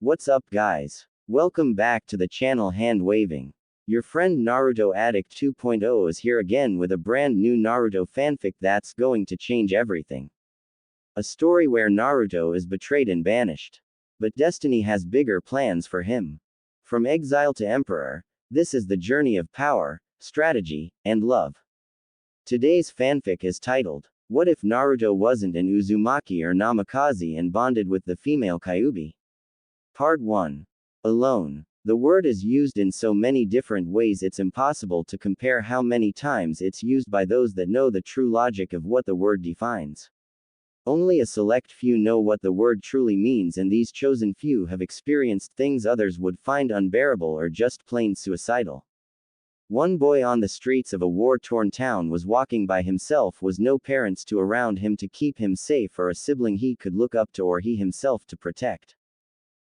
What's up guys? Welcome back to the channel Hand Waving. Your friend Naruto Addict 2.0 is here again with a brand new Naruto fanfic that's going to change everything. A story where Naruto is betrayed and banished. But destiny has bigger plans for him. From exile to emperor, this is the journey of power, strategy, and love. Today's fanfic is titled, What If Naruto Wasn't an Uzumaki or Namikaze and Bonded with the Female Kyuubi? Part 1. Alone. The word is used in so many different ways it's impossible to compare how many times it's used by those that know the true logic of what the word defines. Only a select few know what the word truly means, and these chosen few have experienced things others would find unbearable or just plain suicidal. One boy on the streets of a war-torn town was walking by himself, was no parents to around him to keep him safe or a sibling he could look up to or he himself to protect.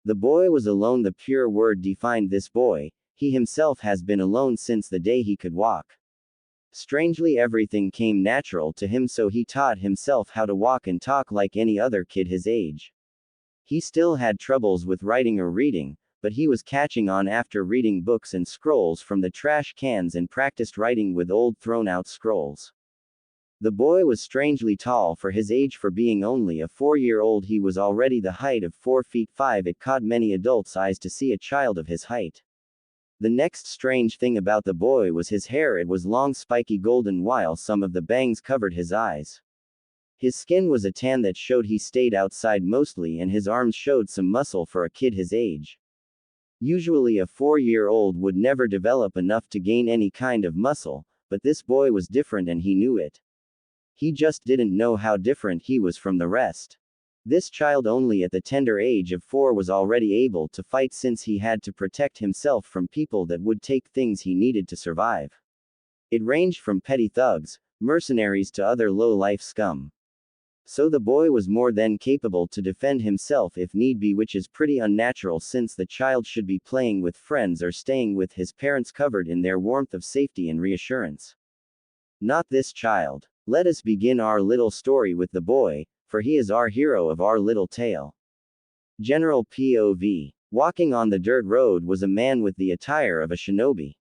The boy was alone. The pure word defined this boy. He himself has been alone since the day he could walk. Strangely, everything came natural to him, so he taught himself how to walk and talk like any other kid his age. He still had troubles with writing or reading, but he was catching on after reading books and scrolls from the trash cans and practiced writing with old thrown-out scrolls. The boy was strangely tall for his age. For being only a 4-year-old, he was already the height of 4 feet 5. It caught many adults' eyes to see a child of his height. The next strange thing about the boy was his hair. It was long, spiky golden, while some of the bangs covered his eyes. His skin was a tan that showed he stayed outside mostly, and his arms showed some muscle for a kid his age. Usually a 4-year-old would never develop enough to gain any kind of muscle, but this boy was different and he knew it. He just didn't know how different he was from the rest. This child, only at the tender age of 4, was already able to fight, since he had to protect himself from people that would take things he needed to survive. It ranged from petty thugs, mercenaries to other low-life scum. So the boy was more than capable to defend himself if need be, which is pretty unnatural since the child should be playing with friends or staying with his parents, covered in their warmth of safety and reassurance. Not this child. Let us begin our little story with the boy, for he is our hero of our little tale. General POV. Walking on the dirt road was a man with the attire of a shinobi.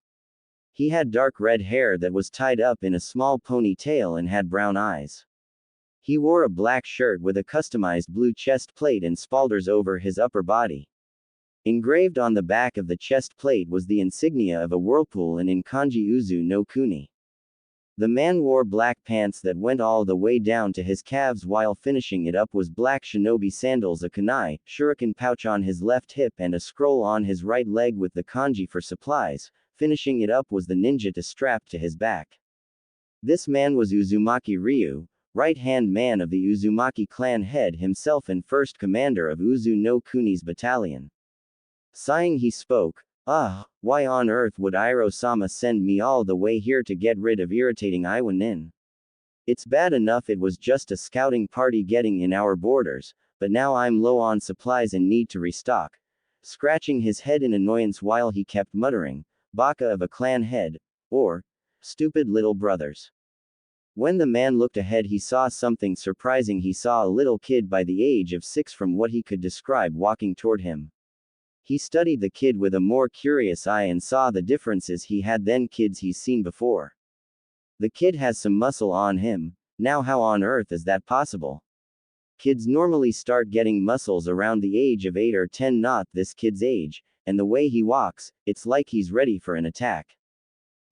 He had dark red hair that was tied up in a small ponytail and had brown eyes. He wore a black shirt with a customized blue chest plate and spalders over his upper body. Engraved on the back of the chest plate was the insignia of a whirlpool and in kanji Uzu no Kuni. The man wore black pants that went all the way down to his calves, while finishing it up was black shinobi sandals, a kunai, shuriken pouch on his left hip, and a scroll on his right leg with the kanji for supplies. Finishing it up was the ninja strapped to his back. This man was Uzumaki Ryu, right-hand man of the Uzumaki clan, head himself and first commander of Uzu no Kuni's battalion. Sighing, he spoke. Why on earth would Iro-sama send me all the way here to get rid of irritating Iwanin? It's bad enough it was just a scouting party getting in our borders, but now I'm low on supplies and need to restock. Scratching his head in annoyance while he kept muttering, Baka of a clan head, or, stupid little brothers. When the man looked ahead, he saw something surprising. He saw a little kid by the age of 6, from what he could describe, walking toward him. He studied the kid with a more curious eye and saw the differences he had than kids he's seen before. The kid has some muscle on him. Now how on earth is that possible? Kids normally start getting muscles around the age of 8 or 10, not this kid's age, and the way he walks, it's like he's ready for an attack.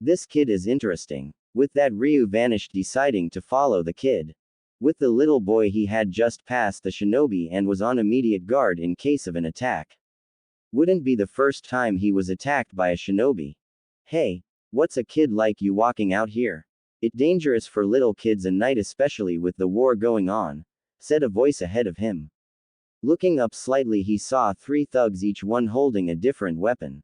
This kid is interesting. With that, Ryu vanished, deciding to follow the kid. With the little boy, he had just passed the shinobi and was on immediate guard in case of an attack. Wouldn't be the first time he was attacked by a shinobi. Hey, what's a kid like you walking out here? It dangerous for little kids at night, especially with the war going on, said a voice ahead of him. Looking up slightly, he saw 3 thugs, each one holding a different weapon.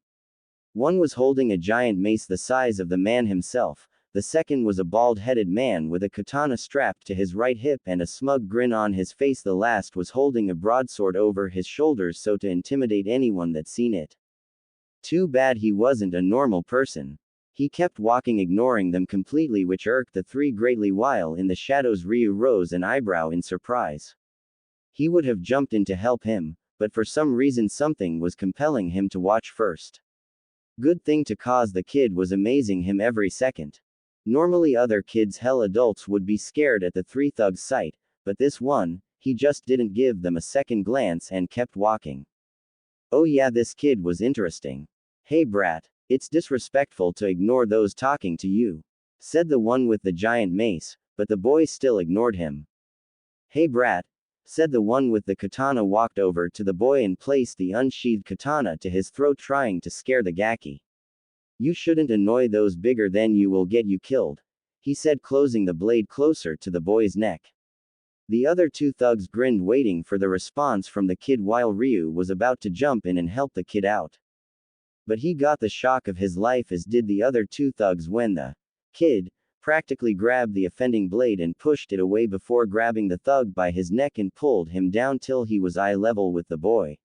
One was holding a giant mace the size of the man himself. The second was a bald-headed man with a katana strapped to his right hip and a smug grin on his face. The last was holding a broadsword over his shoulders, so to intimidate anyone that seen it. Too bad he wasn't a normal person. He kept walking, ignoring them completely, which irked the 3 greatly. While in the shadows, Ryu rose an eyebrow in surprise. He would have jumped in to help him, but for some reason something was compelling him to watch first. Good thing to cause the kid was amazing him every second. Normally other kids hell adults would be scared at the three thugs' sight, but this one, he just didn't give them a second glance and kept walking. Oh yeah, this kid was interesting. Hey brat, it's disrespectful to ignore those talking to you, said the one with the giant mace, but the boy still ignored him. Hey brat, said the one with the katana, walked over to the boy and placed the unsheathed katana to his throat, trying to scare the gaki. You shouldn't annoy those bigger than you, will get you killed, he said, closing the blade closer to the boy's neck. The other two thugs grinned, waiting for the response from the kid while Ryu was about to jump in and help the kid out. But he got the shock of his life, as did the other two thugs, when the kid practically grabbed the offending blade and pushed it away before grabbing the thug by his neck and pulled him down till he was eye level with the boy.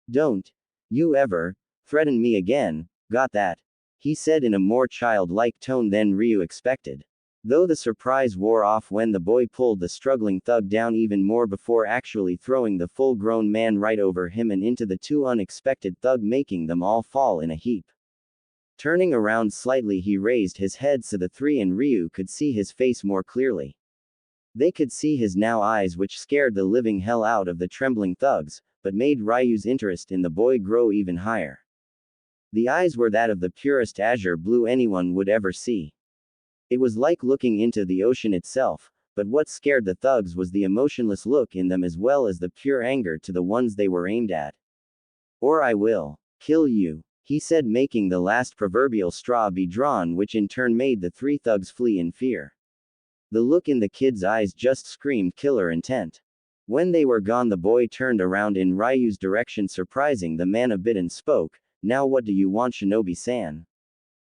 Don't you ever threaten me again, got that? He said in a more childlike tone than Ryu expected. Though the surprise wore off when the boy pulled the struggling thug down even more before actually throwing the full-grown man right over him and into the two unexpected thug, making them all fall in a heap. Turning around slightly, he raised his head so the three and Ryu could see his face more clearly. They could see his now eyes, which scared the living hell out of the trembling thugs, but made Ryu's interest in the boy grow even higher. The eyes were that of the purest azure blue anyone would ever see. It was like looking into the ocean itself, but what scared the thugs was the emotionless look in them, as well as the pure anger to the ones they were aimed at. Or I will kill you, he said, making the last proverbial straw be drawn, which in turn made the three thugs flee in fear. The look in the kid's eyes just screamed killer intent. When they were gone, the boy turned around in Ryu's direction, surprising the man a bit, and spoke. Now what do you want, Shinobi-san?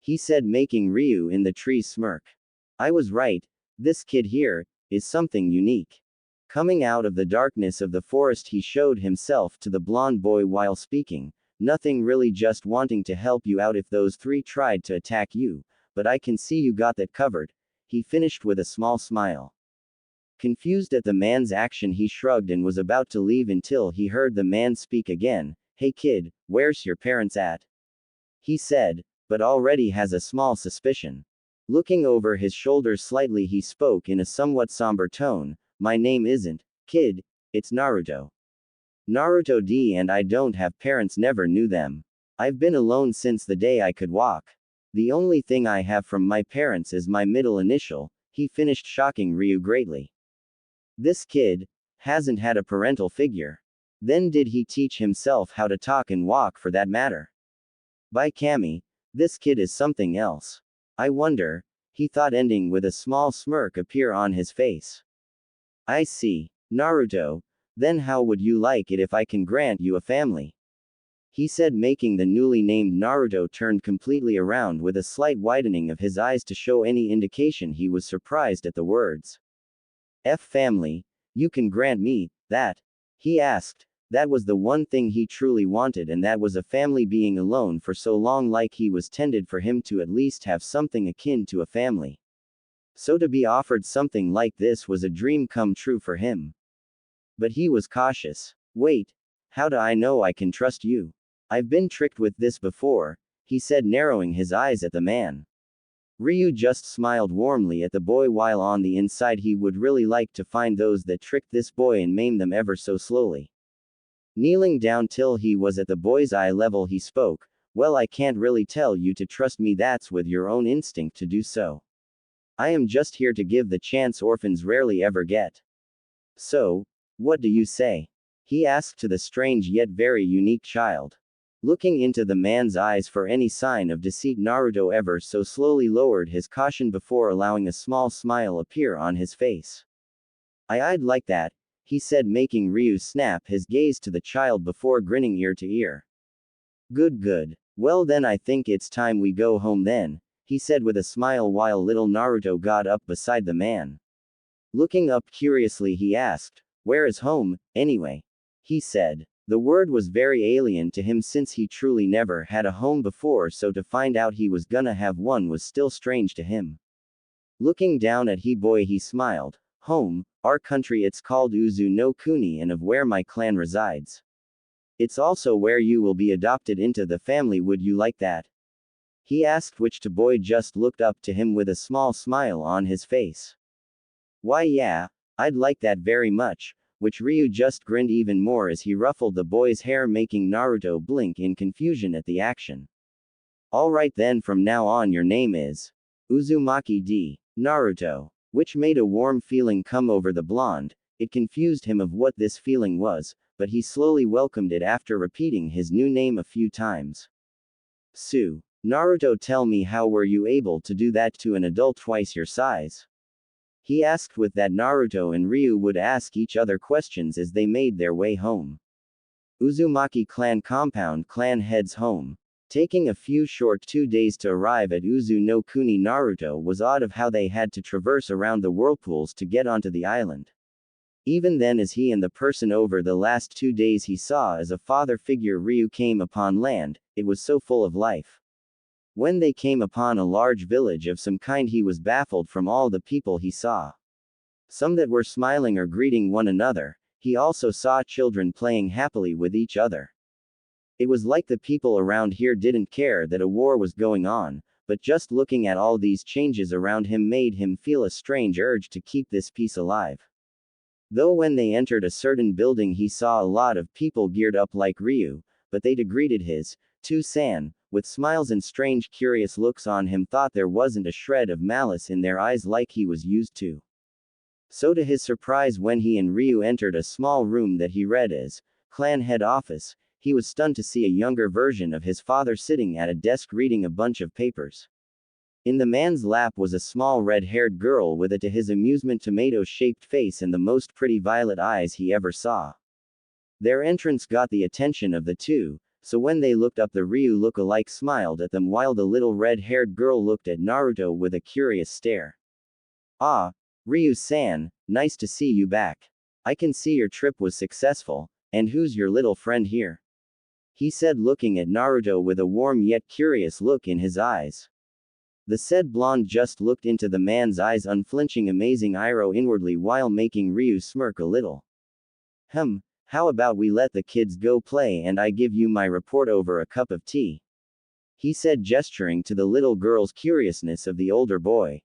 He said, making Ryu in the trees smirk. I was right. This kid here is something unique. Coming out of the darkness of the forest, he showed himself to the blonde boy while speaking. Nothing really, just wanting to help you out if those three tried to attack you, but I can see you got that covered, he finished with a small smile. Confused at the man's action, he shrugged and was about to leave until he heard the man speak again. Hey kid, where's your parents at? He said, but already has a small suspicion. Looking over his shoulders slightly, he spoke in a somewhat somber tone. My name isn't kid, it's Naruto. Naruto D, and I don't have parents, never knew them. I've been alone since the day I could walk. The only thing I have from my parents is my middle initial, he finished, shocking Ryu greatly. This kid hasn't had a parental figure. Then did he teach himself how to talk and walk, for that matter? By Kami, this kid is something else. I wonder, he thought, ending with a small smirk appear on his face. I see, Naruto, then how would you like it if I can grant you a family? He said, making the newly named Naruto turn completely around with a slight widening of his eyes to show any indication he was surprised at the words. Family, you can grant me that? He asked. That was the one thing he truly wanted, and that was a family. Being alone for so long, like he was, tended for him to at least have something akin to a family. So to be offered something like this was a dream come true for him. But he was cautious. Wait, how do I know I can trust you? I've been tricked with this before, he said, narrowing his eyes at the man. Ryu just smiled warmly at the boy, while on the inside he would really like to find those that tricked this boy and maim them ever so slowly. Kneeling down till he was at the boy's eye level, he spoke. Well, I can't really tell you to trust me, that's with your own instinct to do so. I am just here to give the chance orphans rarely ever get. So, what do you say? He asked to the strange yet very unique child. Looking into the man's eyes for any sign of deceit, Naruto ever so slowly lowered his caution before allowing a small smile appear on his face. I'd like that, he said, making Ryu snap his gaze to the child before grinning ear to ear. Good. Well then, I think it's time we go home then, he said with a smile while little Naruto got up beside the man. Looking up curiously, he asked, where is home, anyway? He said. The word was very alien to him since he truly never had a home before, so to find out he was gonna have one was still strange to him. Looking down at boy, he smiled. Home, our country, it's called Uzu no Kuni, and of where my clan resides. It's also where you will be adopted into the family. Would you like that? He asked, which the boy just looked up to him with a small smile on his face. Why yeah, I'd like that very much, which Ryu just grinned even more as he ruffled the boy's hair, making Naruto blink in confusion at the action. Alright then, from now on your name is Uzumaki d. Naruto, which made a warm feeling come over the blonde. It confused him of what this feeling was, but he slowly welcomed it after repeating his new name a few times. Su. Naruto, tell me, how were you able to do that to an adult twice your size? He asked. With that, Naruto and Ryu would ask each other questions as they made their way home. Uzumaki clan compound. Clan heads home. Taking a few short 2 days to arrive at Uzu no Kuni. Naruto was awed of how they had to traverse around the whirlpools to get onto the island. Even then, as he and the person over the last 2 days he saw as a father figure Ryu came upon land, it was so full of life. When they came upon a large village of some kind, he was baffled from all the people he saw. Some that were smiling or greeting one another. He also saw children playing happily with each other. It was like the people around here didn't care that a war was going on, but just looking at all these changes around him made him feel a strange urge to keep this peace alive. Though when they entered a certain building he saw a lot of people geared up like Ryu, but they greeted his To-san with smiles and strange curious looks on him, thought there wasn't a shred of malice in their eyes like he was used to. So to his surprise, when he and Ryu entered a small room that he read as clan head office, he was stunned to see a younger version of his father sitting at a desk reading a bunch of papers. In the man's lap was a small red-haired girl with a, to his amusement, tomato-shaped face and the most pretty violet eyes he ever saw. Their entrance got the attention of the two, so when they looked up, the Ryu look-alike smiled at them while the little red-haired girl looked at Naruto with a curious stare. Ah, Ryu-san, nice to see you back. I can see your trip was successful, and who's your little friend here? He said, looking at Naruto with a warm yet curious look in his eyes. The said blonde just looked into the man's eyes, unflinching, amazing Iroh inwardly while making Ryu smirk a little. How about we let the kids go play and I give you my report over a cup of tea? He said, gesturing to the little girl's curiousness of the older boy.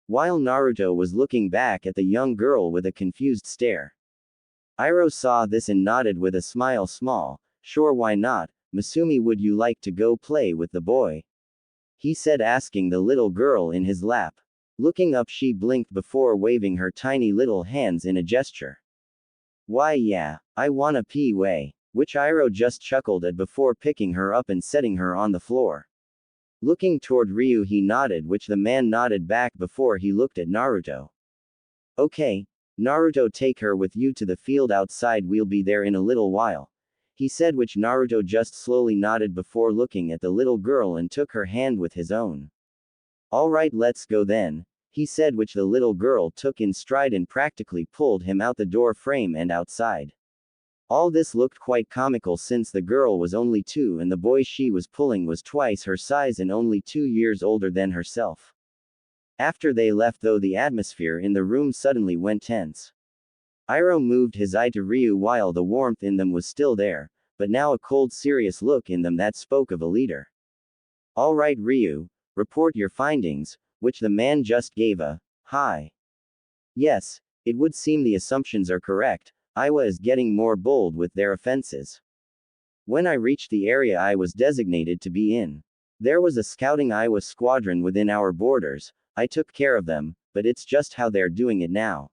While Naruto was looking back at the young girl with a confused stare. Iroh saw this and nodded with a smile. Sure, why not, Masumi, would you like to go play with the boy? He said, asking the little girl in his lap. Looking up, she blinked before waving her tiny little hands in a gesture. Why yeah, I wanna pee way, which Iroh just chuckled at before picking her up and setting her on the floor. Looking toward Ryu, he nodded, which the man nodded back before he looked at Naruto. Okay, Naruto, take her with you to the field outside, we'll be there in a little while. He said, which Naruto just slowly nodded before looking at the little girl and took her hand with his own. Alright, let's go then, he said, which the little girl took in stride and practically pulled him out the door frame and outside. All this looked quite comical since the girl was only 2 and the boy she was pulling was twice her size and only 2 years older than herself. After they left, though, the atmosphere in the room suddenly went tense. Iroh moved his eye to Ryu while the warmth in them was still there, but now a cold, serious look in them that spoke of a leader. Alright Ryu, report your findings, which the man just gave a hi. Yes, it would seem the assumptions are correct. Iwa is getting more bold with their offenses. When I reached the area I was designated to be in, there was a scouting Iwa squadron within our borders. I took care of them, but it's just how they're doing it now.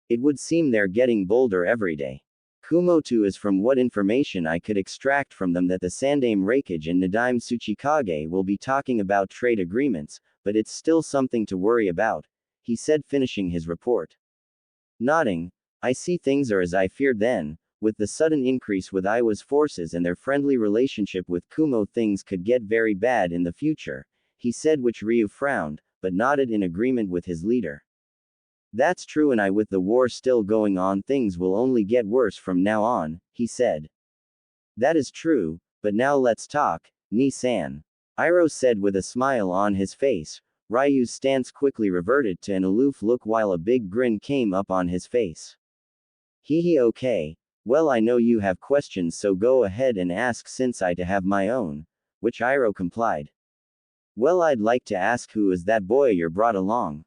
It would seem they're getting bolder every day. Kumoto is, from what information I could extract from them, that the Sandaime Reikage and Nadaime Tsuchikage will be talking about trade agreements, but it's still something to worry about, he said, finishing his report. Nodding, I see things are as I feared then. With the sudden increase with Iwa's forces and their friendly relationship with Kumo, things could get very bad in the future, he said, which Ryu frowned, but nodded in agreement with his leader. That's true, and with the war still going on, things will only get worse from now on, he said. That is true, but now let's talk, Ni-san. Iroh said with a smile on his face. Ryu's stance quickly reverted to an aloof look while a big grin came up on his face. Hehe, okay. Well, I know you have questions, so go ahead and ask since I to have my own. Which Iroh complied. Well, I'd like to ask, who is that boy you're brought along?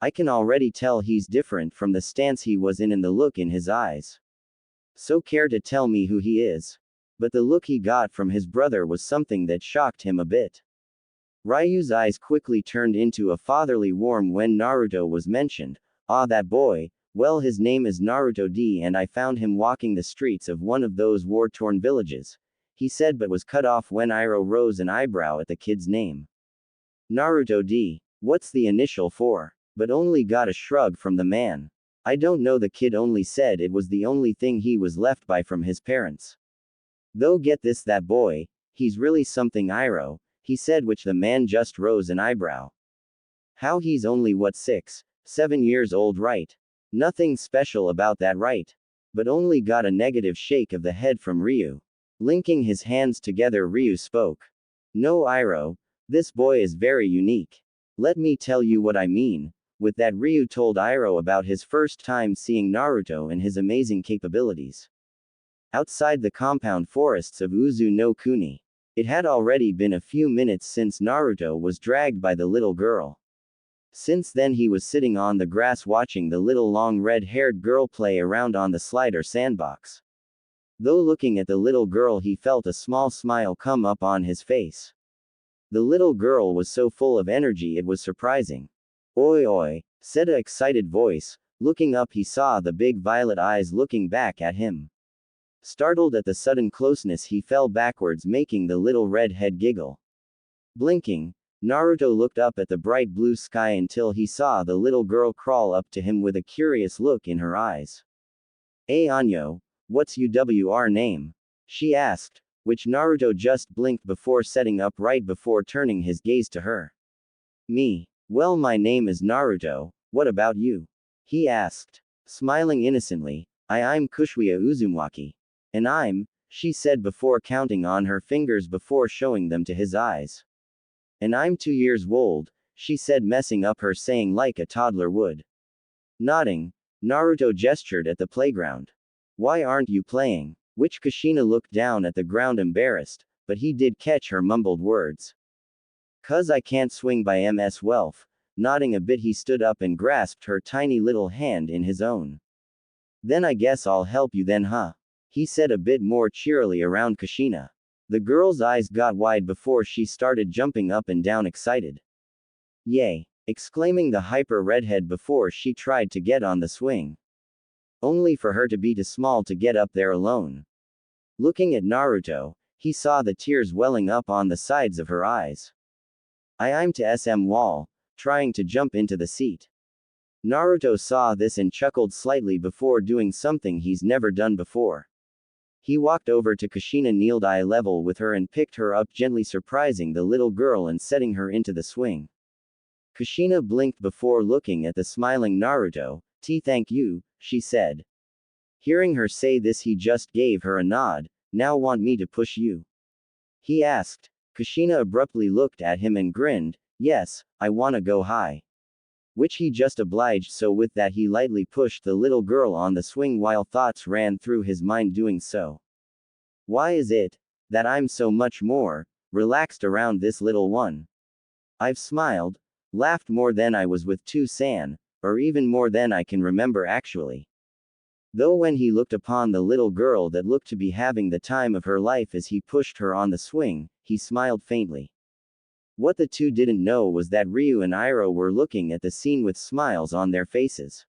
I can already tell he's different from the stance he was in and the look in his eyes. So care to tell me who he is? But the look he got from his brother was something that shocked him a bit. Ryu's eyes quickly turned into a fatherly warmth when Naruto was mentioned. Ah, that boy, well, his name is Naruto D, and I found him walking the streets of one of those war-torn villages, he said, but was cut off when Iroh rose an eyebrow at the kid's name. Naruto D. What's the initial for? But only got a shrug from the man. I don't know, the kid only said it was the only thing he was left by from his parents. Though get this, that boy, he's really something, Iroh, he said, which the man just rose an eyebrow. How, he's only what, 6, 7 years old, right? Nothing special about that, right? But only got a negative shake of the head from Ryu. Linking his hands together, Ryu spoke. No, Iroh, this boy is very unique. Let me tell you what I mean. With that, Ryu told Iroh about his first time seeing Naruto and his amazing capabilities. Outside the compound forests of Uzu no Kuni. It had already been a few minutes since Naruto was dragged by the little girl. Since then he was sitting on the grass watching the little long red-haired girl play around on the slide or sandbox. Though looking at the little girl he felt a small smile come up on his face. The little girl was so full of energy it was surprising. Oi oi, said a excited voice. Looking up he saw the big violet eyes looking back at him. Startled at the sudden closeness he fell backwards, making the little red head giggle. Blinking, Naruto looked up at the bright blue sky until he saw the little girl crawl up to him with a curious look in her eyes. Hey Anyo, what's your name? She asked, which Naruto just blinked before setting up right before turning his gaze to her. Me. Well, my name is Naruto, what about you? He asked, smiling innocently. I'm Kushia Uzumaki. And she said before counting on her fingers before showing them to his eyes. And I'm 2 years old, she said, messing up her saying like a toddler would. Nodding, Naruto gestured at the playground. Why aren't you playing? Which Kushina looked down at the ground embarrassed, but he did catch her mumbled words. Cuz I can't swing by ms Welf. Nodding a bit he stood up and grasped her tiny little hand in his own. Then I guess I'll help you then, huh? He said a bit more cheerily around Kushina. The girl's eyes got wide before she started jumping up and down excited. Yay! Exclaiming the hyper redhead before she tried to get on the swing. Only for her to be too small to get up there alone. Looking at Naruto, he saw the tears welling up on the sides of her eyes. I'm to SM wall, trying to jump into the seat. Naruto saw this and chuckled slightly before doing something he's never done before. He walked over to Kushina, kneeled eye level with her and picked her up gently, surprising the little girl and setting her into the swing. Kushina blinked before looking at the smiling Naruto. Thank you, she said. Hearing her say this he just gave her a nod. Now want me to push you? He asked. Kushina abruptly looked at him and grinned. Yes, I wanna go high. Which he just obliged, so with that he lightly pushed the little girl on the swing while thoughts ran through his mind doing so. Why is it that I'm so much more relaxed around this little one? I've smiled, laughed more than I was with San, or even more than I can remember actually. Though when he looked upon the little girl that looked to be having the time of her life as he pushed her on the swing, he smiled faintly. What the two didn't know was that Ryu and Iroh were looking at the scene with smiles on their faces.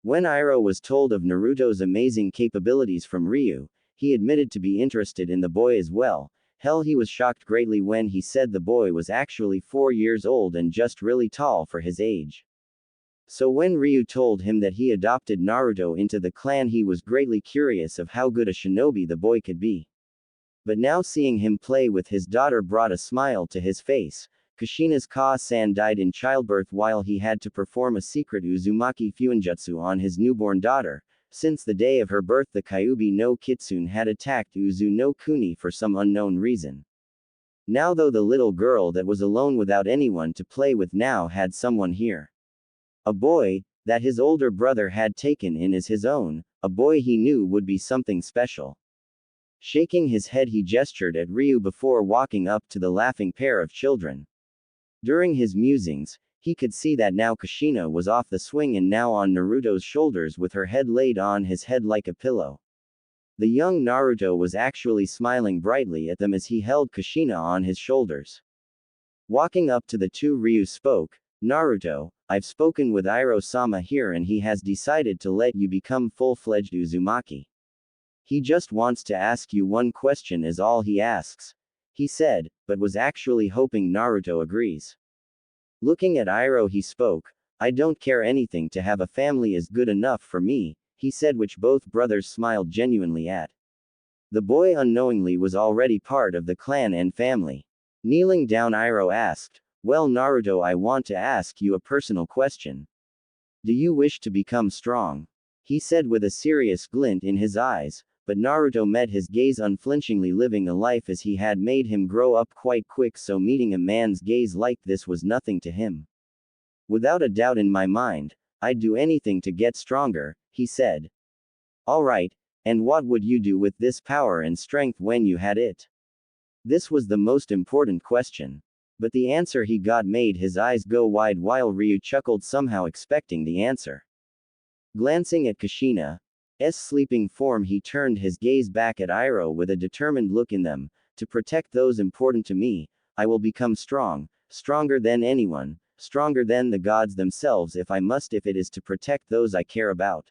When Iroh was told of Naruto's amazing capabilities from Ryu, he admitted to be interested in the boy as well. Hell, he was shocked greatly when he said the boy was actually 4 years old and just really tall for his age. So when Ryu told him that he adopted Naruto into the clan, he was greatly curious of how good a shinobi the boy could be. But now seeing him play with his daughter brought a smile to his face. Kushina's Ka-san died in childbirth while he had to perform a secret Uzumaki fuinjutsu on his newborn daughter. Since the day of her birth, the Kyuubi no Kitsune had attacked Uzu no Kuni for some unknown reason. Now though the little girl that was alone without anyone to play with now had someone here. A boy that his older brother had taken in as his own, a boy he knew would be something special. Shaking his head, he gestured at Ryu before walking up to the laughing pair of children. During his musings, he could see that now Kushina was off the swing and now on Naruto's shoulders with her head laid on his head like a pillow. The young Naruto was actually smiling brightly at them as he held Kushina on his shoulders. Walking up to the two, Ryu spoke, "Naruto, I've spoken with Iroh-sama here and he has decided to let you become full-fledged Uzumaki. He just wants to ask you one question is all he asks," he said, but was actually hoping Naruto agrees. Looking at Iroh, he spoke, "I don't care anything, to have a family is good enough for me," he said, which both brothers smiled genuinely at. The boy unknowingly was already part of the clan and family. Kneeling down, Iroh asked, "Well, Naruto, I want to ask you a personal question. Do you wish to become strong?" he said with a serious glint in his eyes, but Naruto met his gaze unflinchingly, living a life as he had made him grow up quite quick, so meeting a man's gaze like this was nothing to him. "Without a doubt in my mind, I'd do anything to get stronger," he said. "Alright, and what would you do with this power and strength when you had it?" This was the most important question. But the answer he got made his eyes go wide while Ryu chuckled, somehow expecting the answer. Glancing at Kushina's sleeping form, he turned his gaze back at Iroh with a determined look in them. "To protect those important to me, I will become strong, stronger than anyone, stronger than the gods themselves if I must, if it is to protect those I care about."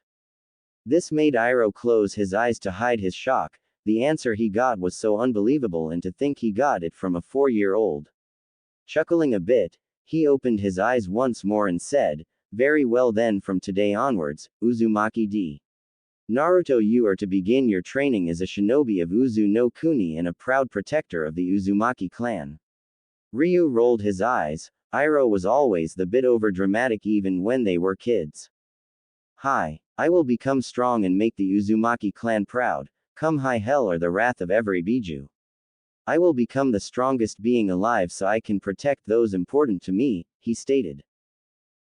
This made Iroh close his eyes to hide his shock. The answer he got was so unbelievable, and to think he got it from a 4-year-old. Chuckling a bit, he opened his eyes once more and said, "Very well then, from today onwards, Uzumaki D. Naruto, you are to begin your training as a shinobi of Uzu no Kuni and a proud protector of the Uzumaki clan." Ryu rolled his eyes. Iroh was always the bit over-dramatic even when they were kids. "Hi, I will become strong and make the Uzumaki clan proud, come high hell or the wrath of every Biju. I will become the strongest being alive so I can protect those important to me," he stated.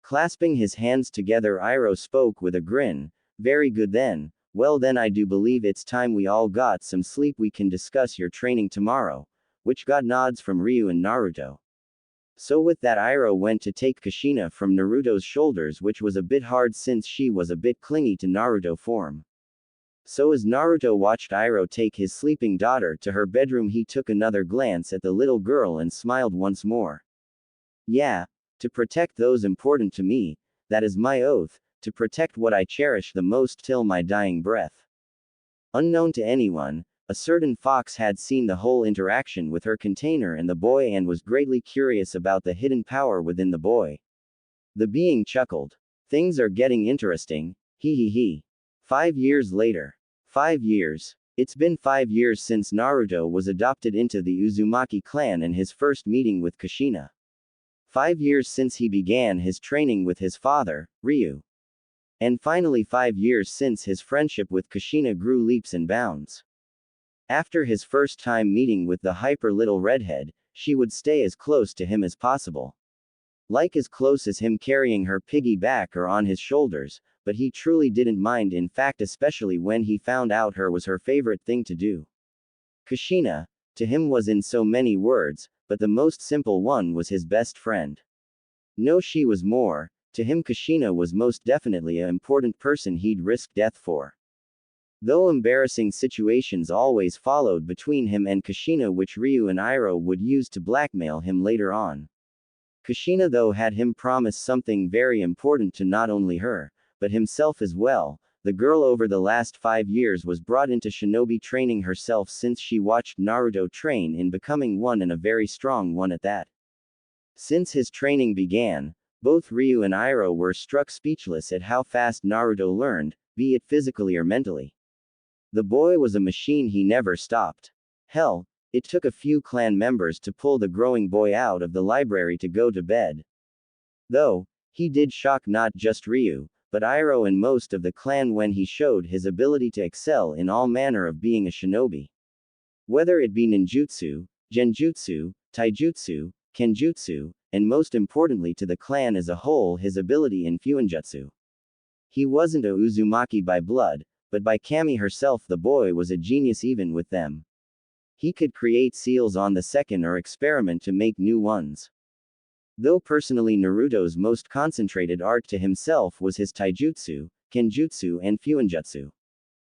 Clasping his hands together, Iroh spoke with a grin, "Very good then, well then I do believe it's time we all got some sleep, we can discuss your training tomorrow," which got nods from Ryu and Naruto. So with that, Iroh went to take Kushina from Naruto's shoulders, which was a bit hard since she was a bit clingy to Naruto form. So as Naruto watched Iroh take his sleeping daughter to her bedroom, he took another glance at the little girl and smiled once more. "Yeah, to protect those important to me, that is my oath, to protect what I cherish the most till my dying breath." Unknown to anyone, a certain fox had seen the whole interaction with her container and the boy and was greatly curious about the hidden power within the boy. The being chuckled. "Things are getting interesting, hee hee hee." 5 years later. 5 years. It's been 5 years since Naruto was adopted into the Uzumaki clan and his first meeting with Kushina. 5 years since he began his training with his father, Ryu. And finally 5 years since his friendship with Kushina grew leaps and bounds. After his first time meeting with the hyper little redhead, she would stay as close to him as possible. Like as close as him carrying her piggyback or on his shoulders, but he truly didn't mind, in fact especially when he found out her was her favorite thing to do. Kushina, to him, was in so many words, but the most simple one was his best friend. No, she was more. To him Kushina was most definitely an important person he'd risk death for. Though embarrassing situations always followed between him and Kushina, which Ryu and Iroh would use to blackmail him later on. Kushina though had him promise something very important to not only her, but himself as well. The girl over the last 5 years was brought into shinobi training herself since she watched Naruto train in becoming one, and a very strong one at that. Since his training began, both Ryu and Iroh were struck speechless at how fast Naruto learned, be it physically or mentally. The boy was a machine, he never stopped. Hell, it took a few clan members to pull the growing boy out of the library to go to bed. Though, he did shock not just Ryu, but Iroh and most of the clan when he showed his ability to excel in all manner of being a shinobi. Whether it be ninjutsu, genjutsu, taijutsu, kenjutsu, and most importantly to the clan as a whole, his ability in fuinjutsu. He wasn't a Uzumaki by blood, but by Kami herself the boy was a genius even with them. He could create seals on the second or experiment to make new ones. Though personally Naruto's most concentrated art to himself was his taijutsu, kenjutsu and fuinjutsu.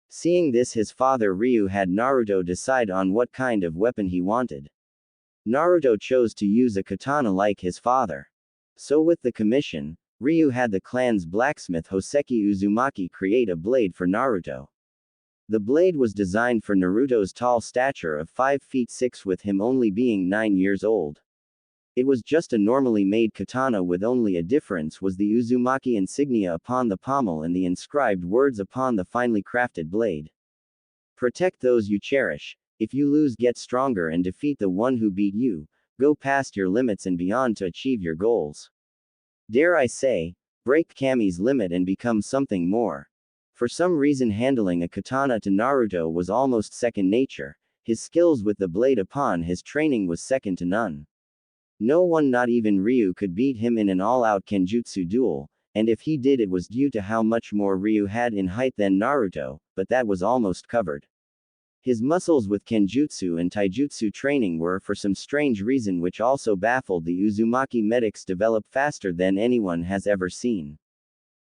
Seeing this, his father Ryu had Naruto decide on what kind of weapon he wanted. Naruto chose to use a katana like his father. So with the commission, Ryu had the clan's blacksmith Hoseki Uzumaki create a blade for Naruto. The blade was designed for Naruto's tall stature of 5 feet 6 with him only being 9 years old. It was just a normally made katana with only a difference was the Uzumaki insignia upon the pommel and the inscribed words upon the finely crafted blade. Protect those you cherish. If you lose, get stronger and defeat the one who beat you. Go past your limits and beyond to achieve your goals. Dare I say, break Kami's limit and become something more. For some reason handling a katana to Naruto was almost second nature. His skills with the blade upon his training was second to none. No one, not even Ryu, could beat him in an all-out kenjutsu duel, and if he did it was due to how much more Ryu had in height than Naruto, but that was almost covered. His muscles with kenjutsu and taijutsu training were for some strange reason which also baffled the Uzumaki medics develop faster than anyone has ever seen.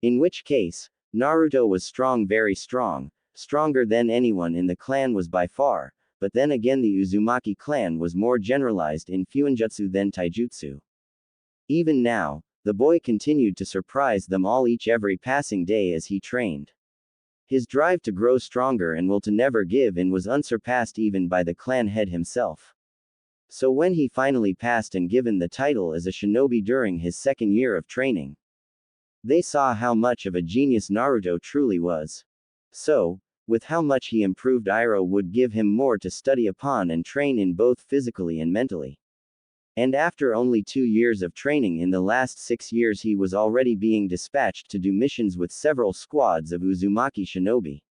In which case, Naruto was strong, very strong, stronger than anyone in the clan was by far, but then again the Uzumaki clan was more generalized in fuinjutsu than taijutsu. Even now, the boy continued to surprise them all every passing day as he trained. His drive to grow stronger and will to never give in was unsurpassed even by the clan head himself. So when he finally passed and given the title as a shinobi during his second year of training, they saw how much of a genius Naruto truly was. So, with how much he improved, Iroh would give him more to study upon and train in both physically and mentally. And after only 2 years of training, in the last 6 years he was already being dispatched to do missions with several squads of Uzumaki shinobi.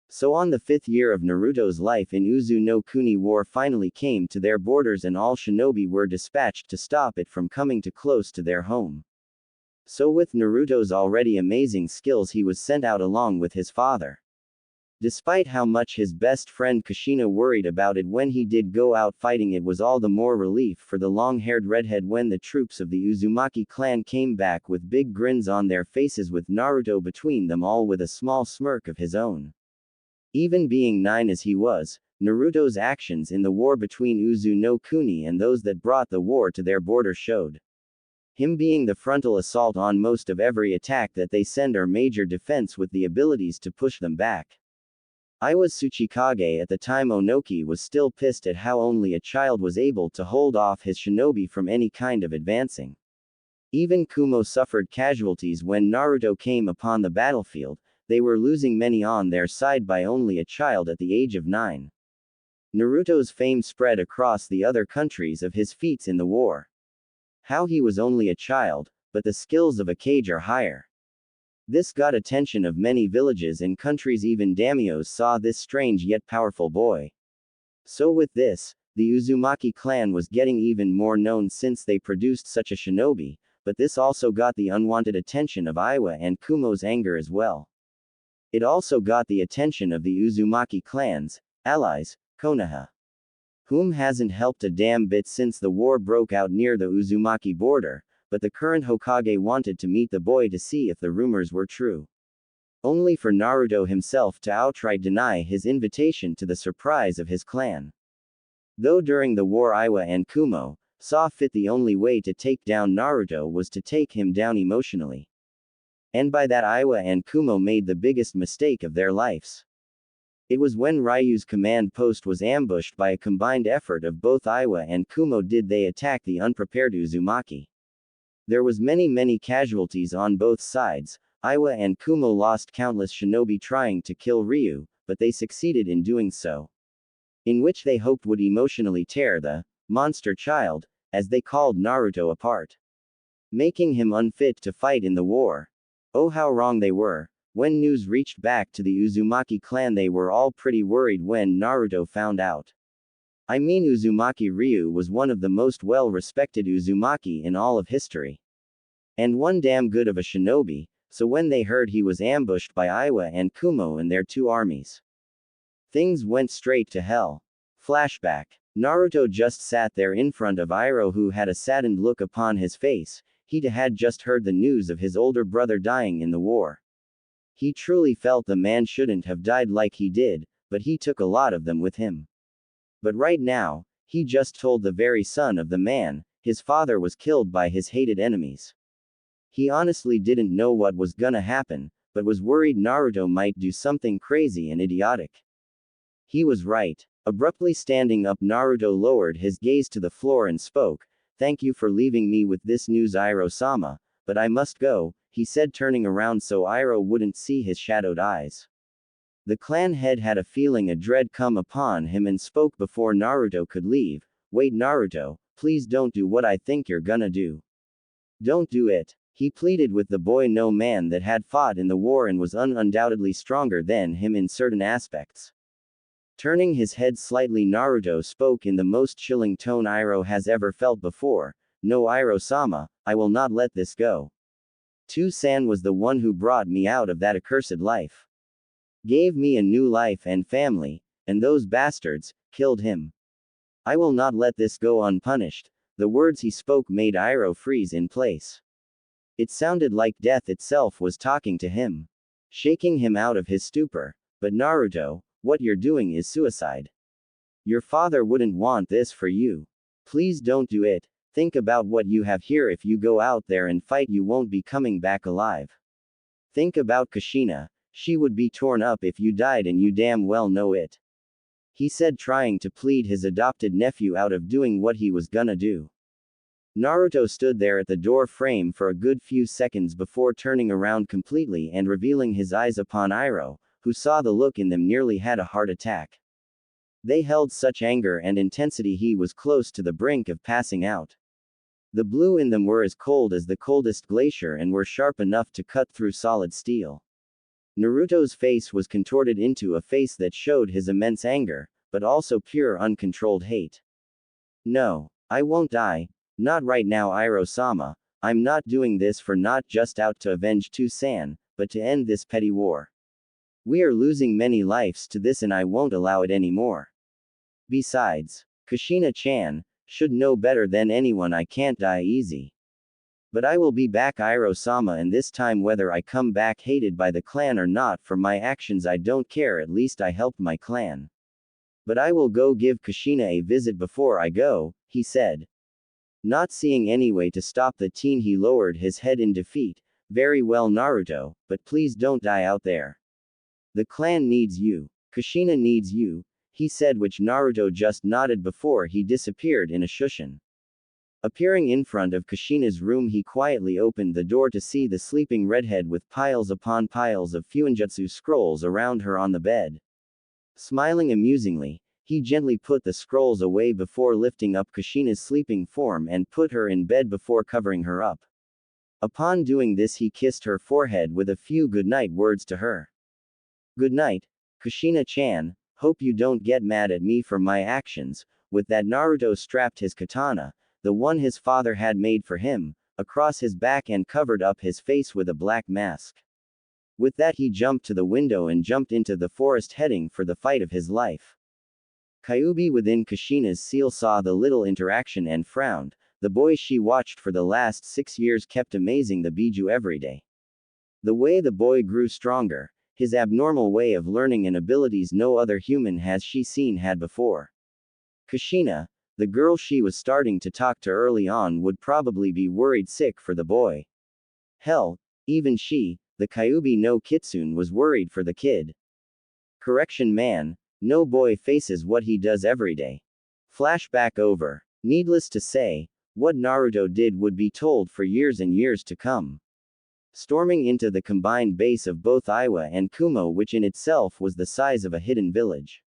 So on the 5th year of Naruto's life in Uzu no Kuni, war finally came to their borders and all shinobi were dispatched to stop it from coming too close to their home. So with Naruto's already amazing skills he was sent out along with his father. Despite how much his best friend Kushina worried about it when he did go out fighting, it was all the more relief for the long-haired redhead when the troops of the Uzumaki clan came back with big grins on their faces with Naruto between them all with a small smirk of his own. Even being 9 as he was, Naruto's actions in the war between Uzu no Kuni and those that brought the war to their border showed him being the frontal assault on most of every attack that they send or major defense with the abilities to push them back. I was Tsuchikage at the time. Onoki was still pissed at how only a child was able to hold off his shinobi from any kind of advancing. Even Kumo suffered casualties when Naruto came upon the battlefield. They were losing many on their side by only a child at the age of 9. Naruto's fame spread across the other countries of his feats in the war. How he was only a child, but the skills of a Kage are higher. This got attention of many villages and countries. Even daimyos saw this strange yet powerful boy. So with this, the Uzumaki clan was getting even more known since they produced such a shinobi, but this also got the unwanted attention of Iwa and Kumo's anger as well. It also got the attention of the Uzumaki clan's allies, Konoha, whom hasn't helped a damn bit since the war broke out near the Uzumaki border, but the current Hokage wanted to meet the boy to see if the rumors were true. Only for Naruto himself to outright deny his invitation to the surprise of his clan. Though during the war Iwa and Kumo saw fit the only way to take down Naruto was to take him down emotionally. And by that Iwa and Kumo made the biggest mistake of their lives. It was when Ryu's command post was ambushed. By a combined effort of both Iwa and Kumo did they attack the unprepared Uzumaki. There was many casualties on both sides. Iwa and Kumo lost countless shinobi trying to kill Ryu, but they succeeded in doing so. In which they hoped would emotionally tear the monster child, as they called Naruto, apart, making him unfit to fight in the war. Oh, how wrong they were. When news reached back to the Uzumaki clan, they were all pretty worried when Naruto found out. I mean, Uzumaki Ryu was one of the most well-respected Uzumaki in all of history. And one damn good of a shinobi, So when they heard he was ambushed by Iwa and Kumo and their two armies, things went straight to hell. Flashback. Naruto just sat there in front of Iroh, who had a saddened look upon his face. He had just heard the news of his older brother dying in the war. He truly felt the man shouldn't have died like he did, but he took a lot of them with him. But right now, he just told the very son of the man, his father was killed by his hated enemies. He honestly didn't know what was gonna happen, but was worried Naruto might do something crazy and idiotic. He was right. Abruptly standing up, Naruto lowered his gaze to the floor and spoke, "Thank you for leaving me with this news, Iroh-sama, but I must go," he said, turning around so Iroh wouldn't see his shadowed eyes. The clan head had a feeling a dread come upon him and spoke before Naruto could leave, "Wait, Naruto, please don't do what I think you're gonna do. Don't do it," he pleaded with the boy, no man that had fought in the war and was undoubtedly stronger than him in certain aspects. Turning his head slightly, Naruto spoke in the most chilling tone Iroh has ever felt before, "No, Iroh-sama, I will not let this go. Two-san was the one who brought me out of that accursed life. Gave me a new life and family, and those bastards killed him. I will not let this go unpunished." The words he spoke made Iroh freeze in place. It sounded like death itself was talking to him, shaking him out of his stupor. "But Naruto, what you're doing is suicide. Your father wouldn't want this for you. Please don't do it. Think about what you have here. If you go out there and fight, you won't be coming back alive. Think about Kushina. She would be torn up if you died, and you damn well know it," he said, trying to plead his adopted nephew out of doing what he was gonna do. Naruto stood there at the door frame for a good few seconds before turning around completely and revealing his eyes upon Iroh, who saw the look in them nearly had a heart attack. They held such anger and intensity he was close to the brink of passing out. The blue in them were as cold as the coldest glacier and were sharp enough to cut through solid steel. Naruto's face was contorted into a face that showed his immense anger, but also pure uncontrolled hate. "No, I won't die. Not right now, Iroh-sama. I'm not doing this for not just out to avenge Two-san, but to end this petty war. We are losing many lives to this and I won't allow it anymore. Besides, Kushina-chan should know better than anyone I can't die easy. But I will be back, Iroh-sama, and this time whether I come back hated by the clan or not for my actions I don't care, at least I helped my clan. But I will go give Kushina a visit before I go," he said. Not seeing any way to stop the teen, he lowered his head in defeat. "Very well, Naruto, but please don't die out there. The clan needs you. Kushina needs you," he said, which Naruto just nodded before he disappeared in a shushin. Appearing in front of Kushina's room, he quietly opened the door to see the sleeping redhead with piles upon piles of Fuinjutsu scrolls around her on the bed. Smiling amusingly, he gently put the scrolls away before lifting up Kushina's sleeping form and put her in bed before covering her up. Upon doing this, he kissed her forehead with a few goodnight words to her. "Good night, Kushina-chan, hope you don't get mad at me for my actions." With that, Naruto strapped his katana, the one his father had made for him, across his back and covered up his face with a black mask. With that, he jumped to the window and jumped into the forest, heading for the fight of his life. Kyuubi within Kushina's seal saw the little interaction and frowned. The boy she watched for the last 6 years kept amazing the Biju every day. The way the boy grew stronger, his abnormal way of learning and abilities no other human has she seen had before. Kushina, the girl she was starting to talk to early on, would probably be worried sick for the boy. Hell, even she, the Kyuubi no Kitsune, was worried for the kid. Correction, man, no boy faces what he does every day. Flashback over. Needless to say, what Naruto did would be told for years and years to come. Storming into the combined base of both Iwa and Kumo, which in itself was the size of a hidden village.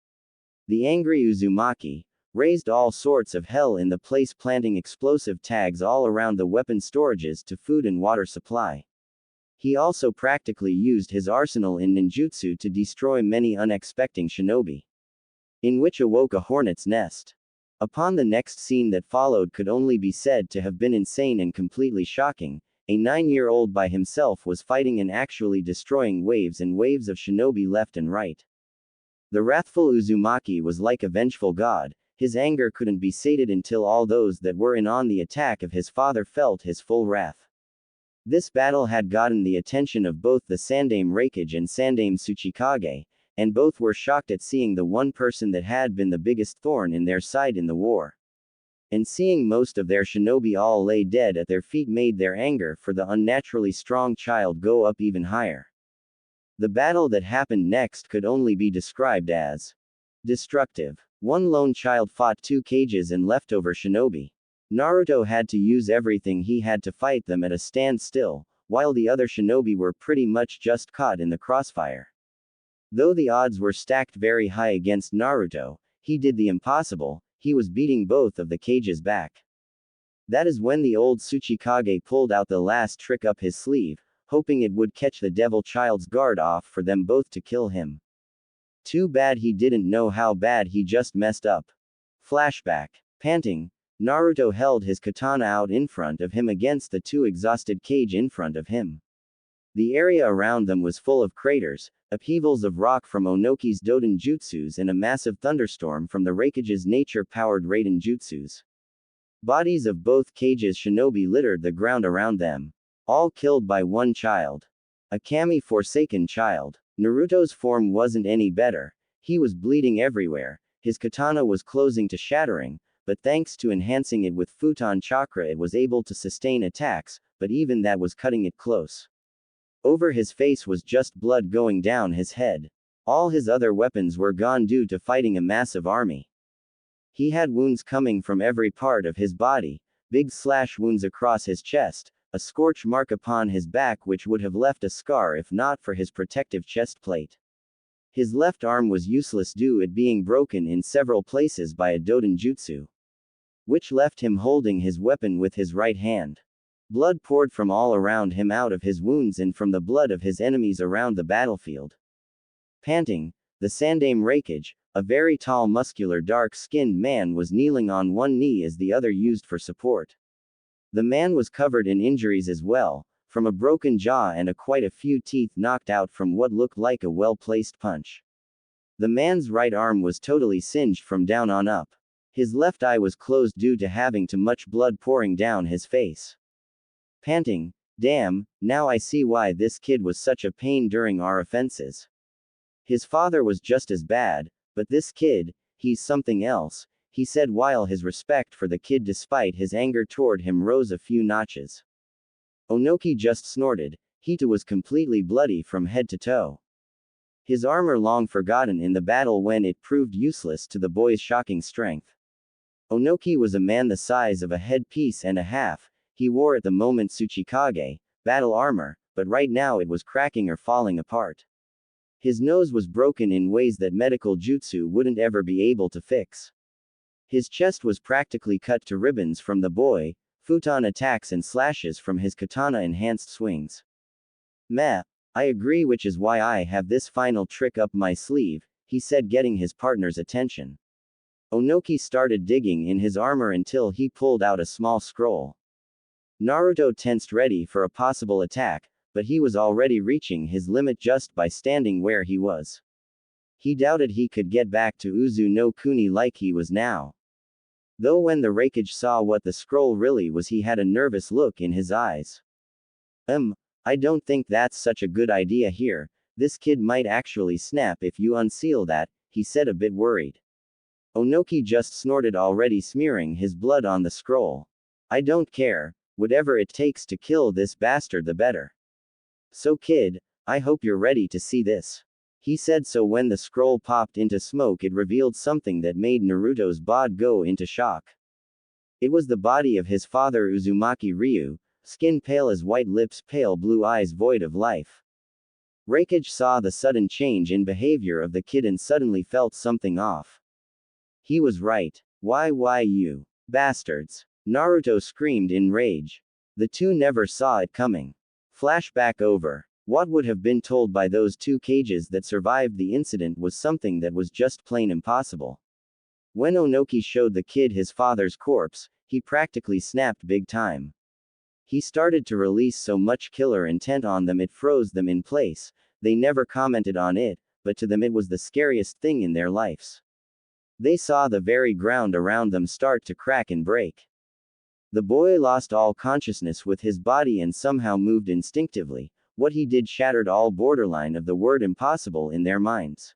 The angry Uzumaki raised all sorts of hell in the place, planting explosive tags all around the weapon storages to food and water supply. He also practically used his arsenal in ninjutsu to destroy many unexpected shinobi, in which awoke a hornet's nest. Upon the next scene that followed could only be said to have been insane and completely shocking. a 9-year-old by himself was fighting and actually destroying waves and waves of shinobi left and right. The wrathful Uzumaki was like a vengeful god. His anger couldn't be sated until all those that were in on the attack of his father felt his full wrath. This battle had gotten the attention of both the Sandaime Raikage and Sandaime Tsuchikage, and both were shocked at seeing the one person that had been the biggest thorn in their side in the war. And seeing most of their shinobi all lay dead at their feet made their anger for the unnaturally strong child go up even higher. The battle that happened next could only be described as destructive. One lone child fought 2 cages and leftover shinobi. Naruto had to use everything he had to fight them at a standstill, while the other shinobi were pretty much just caught in the crossfire. Though the odds were stacked very high against Naruto, he did the impossible. He was beating both of the cages back. That is when the old Tsuchikage pulled out the last trick up his sleeve, hoping it would catch the devil child's guard off for them both to kill him. Too bad he didn't know how bad he just messed up. Flashback. Panting, Naruto held his katana out in front of him against the 2 exhausted cage in front of him. The area around them was full of craters, upheavals of rock from Onoki's Doden Jutsus and a massive thunderstorm from the Raikage's nature-powered Raiden Jutsus. Bodies of both cages' shinobi littered the ground around them. All killed by one child. A kami-forsaken child. Naruto's form wasn't any better. He was bleeding everywhere. His katana was closing to shattering, but thanks to enhancing it with futon chakra it was able to sustain attacks, but even that was cutting it close. Over his face was just blood going down his head. All his other weapons were gone due to fighting a massive army. He had wounds coming from every part of his body, big slash wounds across his chest, a scorch mark upon his back which would have left a scar if not for his protective chest plate. His left arm was useless due to it being broken in several places by a Doden Jutsu, which left him holding his weapon with his right hand. Blood poured from all around him out of his wounds and from the blood of his enemies around the battlefield. Panting, the Sandaime Raikage, a very tall muscular dark-skinned man was kneeling on one knee as the other used for support. The man was covered in injuries as well, from a broken jaw and quite a few teeth knocked out from what looked like a well-placed punch. The man's right arm was totally singed from down on up. His left eye was closed due to having too much blood pouring down his face. Panting, damn, now I see why this kid was such a pain during our offenses. His father was just as bad, but this kid, he's something else, he said while his respect for the kid despite his anger toward him rose a few notches. Onoki just snorted. He too was completely bloody from head to toe. His armor long forgotten in the battle when it proved useless to the boy's shocking strength. Onoki was a man the size of a headpiece and a half. He wore at the moment Tsuchikage battle armor, but right now it was cracking or falling apart. His nose was broken in ways that medical jutsu wouldn't ever be able to fix. His chest was practically cut to ribbons from the boy, futon attacks and slashes from his katana-enhanced swings. Meh, I agree, which is why I have this final trick up my sleeve, he said, getting his partner's attention. Onoki started digging in his armor until he pulled out a small scroll. Naruto tensed ready for a possible attack, but he was already reaching his limit just by standing where he was. He doubted he could get back to Uzu no Kuni like he was now. Though when the Raikage saw what the scroll really was, he had a nervous look in his eyes. I don't think that's such a good idea here. This kid might actually snap if you unseal that, he said, a bit worried. Onoki just snorted, already smearing his blood on the scroll. I don't care. Whatever it takes to kill this bastard the better. So kid, I hope you're ready to see this. He said. So when the scroll popped into smoke it revealed something that made Naruto's bod go into shock. It was the body of his father Uzumaki Ryu, skin pale as white, lips pale blue, eyes void of life. Raikage saw the sudden change in behavior of the kid and suddenly felt something off. He was right. Why you bastards? Naruto screamed in rage. The two never saw it coming. Flashback over. What would have been told by those 2 cages that survived the incident was something that was just plain impossible. When Onoki showed the kid his father's corpse, he practically snapped big time. He started to release so much killer intent on them it froze them in place. They never commented on it, but to them it was the scariest thing in their lives. They saw the very ground around them start to crack and break. The boy lost all consciousness with his body and somehow moved instinctively. What he did shattered all borderline of the word impossible in their minds.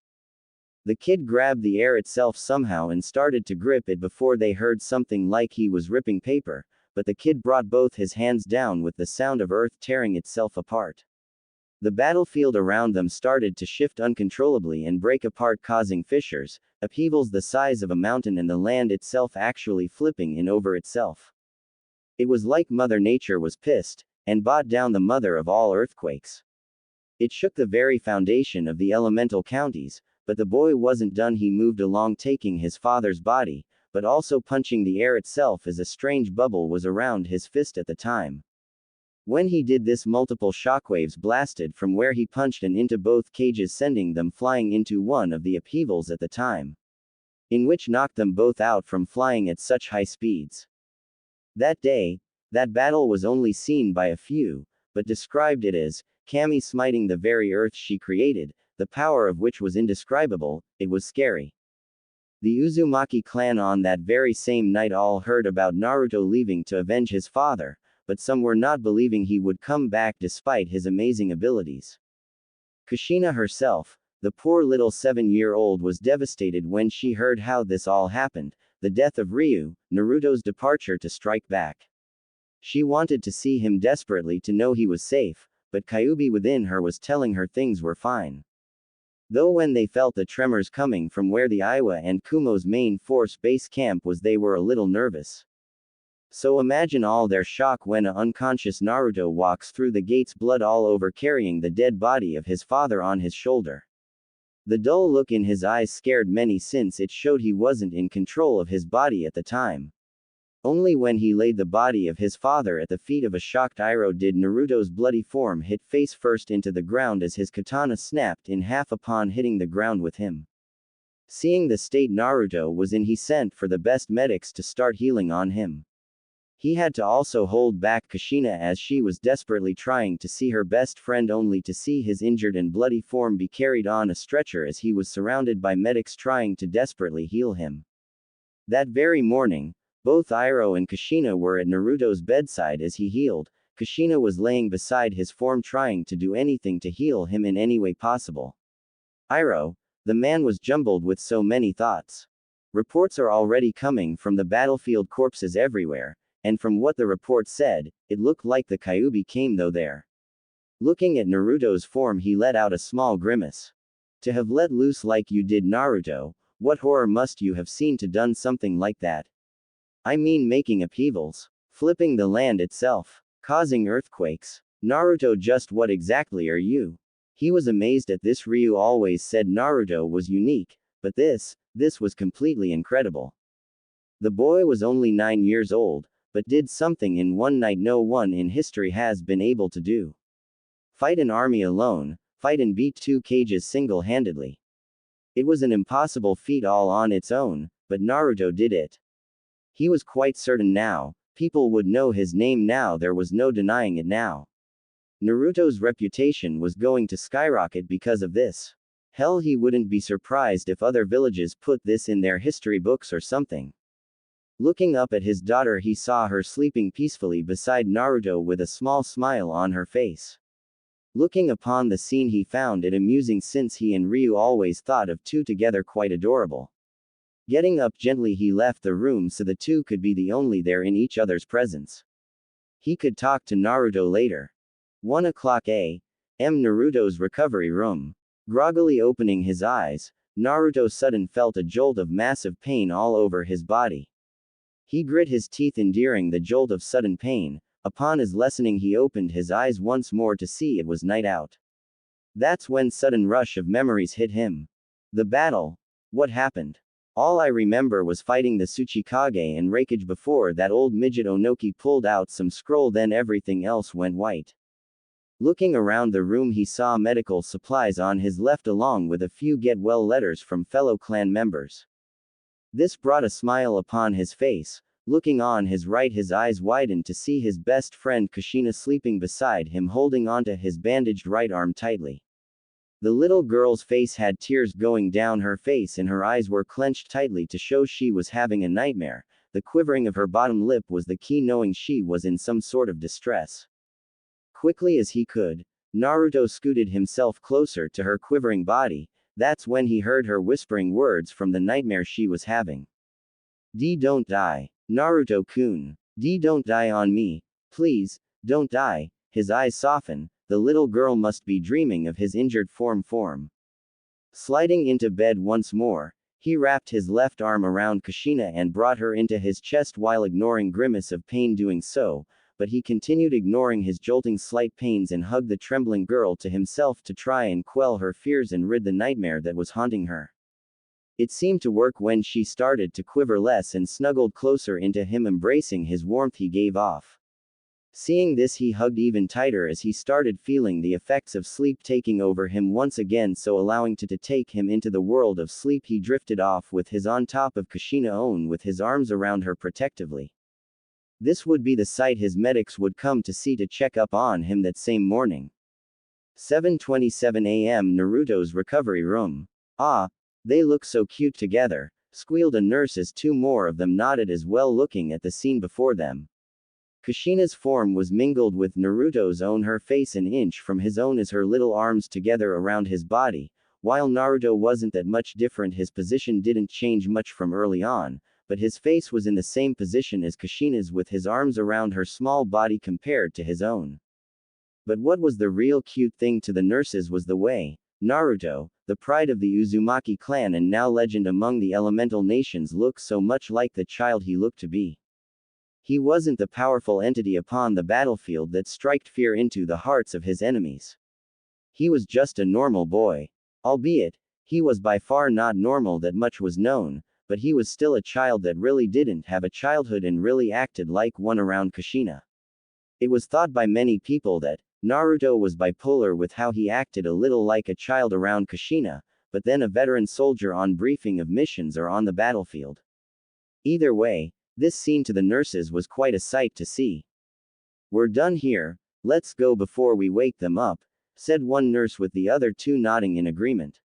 The kid grabbed the air itself somehow and started to grip it before they heard something like he was ripping paper, but the kid brought both his hands down with the sound of earth tearing itself apart. The battlefield around them started to shift uncontrollably and break apart, causing fissures, upheavals the size of a mountain, and the land itself actually flipping in over itself. It was like Mother Nature was pissed, and brought down the mother of all earthquakes. It shook the very foundation of the elemental counties, but the boy wasn't done. He moved along, taking his father's body, but also punching the air itself as a strange bubble was around his fist at the time. When he did this, multiple shockwaves blasted from where he punched and into both cages, sending them flying into one of the upheavals at the time, in which knocked them both out from flying at such high speeds. That day, that battle was only seen by a few, but described it as Kami smiting the very earth she created, the power of which was indescribable. It was scary. The Uzumaki clan on that very same night all heard about Naruto leaving to avenge his father, but some were not believing he would come back despite his amazing abilities. Kushina herself, the poor little 7-year-old, was devastated when she heard how this all happened, the death of Ryu, Naruto's departure to strike back. She wanted to see him desperately to know he was safe, but Kyuubi within her was telling her things were fine. Though when they felt the tremors coming from where the Iwa and Kumo's main force base camp was, they were a little nervous. So imagine all their shock when an unconscious Naruto walks through the gates, blood all over, carrying the dead body of his father on his shoulder. The dull look in his eyes scared many, since it showed he wasn't in control of his body at the time. Only when he laid the body of his father at the feet of a shocked Iroh did Naruto's bloody form hit face first into the ground as his katana snapped in half upon hitting the ground with him. Seeing the state Naruto was in, he sent for the best medics to start healing on him. He had to also hold back Kushina as she was desperately trying to see her best friend, only to see his injured and bloody form be carried on a stretcher as he was surrounded by medics trying to desperately heal him. That very morning, both Iroh and Kushina were at Naruto's bedside as he healed. Kushina was laying beside his form trying to do anything to heal him in any way possible. Iroh, the man was jumbled with so many thoughts. Reports are already coming from the battlefield, corpses everywhere, and from what the report said, it looked like the Kyuubi came though there. Looking at Naruto's form, he let out a small grimace. To have let loose like you did, Naruto, what horror must you have seen to done something like that? I mean, making upheavals, flipping the land itself, causing earthquakes. Naruto, just what exactly are you? He was amazed at this. Ryu always said Naruto was unique, but this was completely incredible. The boy was only 9 years old, but did something in one night no one in history has been able to do. Fight an army alone, fight and beat 2 cages single-handedly. It was an impossible feat all on its own, but Naruto did it. He was quite certain now, people would know his name now, there was no denying it now. Naruto's reputation was going to skyrocket because of this. Hell, he wouldn't be surprised if other villages put this in their history books or something. Looking up at his daughter, he saw her sleeping peacefully beside Naruto with a small smile on her face. Looking upon the scene, he found it amusing, since he and Ryu always thought of two together quite adorable. Getting up gently, he left the room so the two could be the only there in each other's presence. He could talk to Naruto later. 1 o'clock a.m. Naruto's recovery room. Groggily opening his eyes, Naruto suddenly felt a jolt of massive pain all over his body. He grit his teeth, enduring the jolt of sudden pain. Upon his lessening, he opened his eyes once more to see it was night out. That's when sudden rush of memories hit him. The battle. What happened? All I remember was fighting the Tsuchikage and Raikage before that old midget Onoki pulled out some scroll, then everything else went white. Looking around the room, he saw medical supplies on his left along with a few get well letters from fellow clan members. This brought a smile upon his face. Looking on his right, his eyes widened to see his best friend Kushina sleeping beside him, holding onto his bandaged right arm tightly. The little girl's face had tears going down her face and her eyes were clenched tightly to show she was having a nightmare. The quivering of her bottom lip was the key, knowing she was in some sort of distress. Quickly as he could, Naruto scooted himself closer to her quivering body. That's when he heard her whispering words from the nightmare she was having. Don't die. Naruto-kun. Don't die on me. Please, don't die. His eyes soften. The little girl must be dreaming of his injured form. Sliding into bed once more, he wrapped his left arm around Kushina and brought her into his chest while ignoring grimace of pain doing so, but he continued ignoring his jolting slight pains and hugged the trembling girl to himself to try and quell her fears and rid the nightmare that was haunting her. It seemed to work when she started to quiver less and snuggled closer into him, embracing his warmth he gave off. Seeing this, he hugged even tighter as he started feeling the effects of sleep taking over him once again, so allowing to take him into the world of sleep. He drifted off with his on top of Kushina own with his arms around her protectively. This would be the sight his medics would come to see to check up on him that same morning. 7:27 a.m. Naruto's recovery room. Ah, they look so cute together, squealed a nurse as two more of them nodded as well, looking at the scene before them. Kushina's form was mingled with Naruto's own, her face an inch from his own as her little arms together around his body. While Naruto wasn't that much different, his position didn't change much from early on, but his face was in the same position as Kushina's with his arms around her small body compared to his own. But what was the real cute thing to the nurses was the way Naruto, the pride of the Uzumaki clan and now legend among the elemental nations, looked so much like the child he looked to be. He wasn't the powerful entity upon the battlefield that striked fear into the hearts of his enemies. He was just a normal boy. Albeit, he was by far not normal that much was known, but he was still a child that really didn't have a childhood and really acted like one around Kushina. It was thought by many people that Naruto was bipolar with how he acted, a little like a child around Kushina, but then a veteran soldier on briefing of missions or on the battlefield. Either way, this scene to the nurses was quite a sight to see. "We're done here, let's go before we wake them up," said one nurse with the other two nodding in agreement.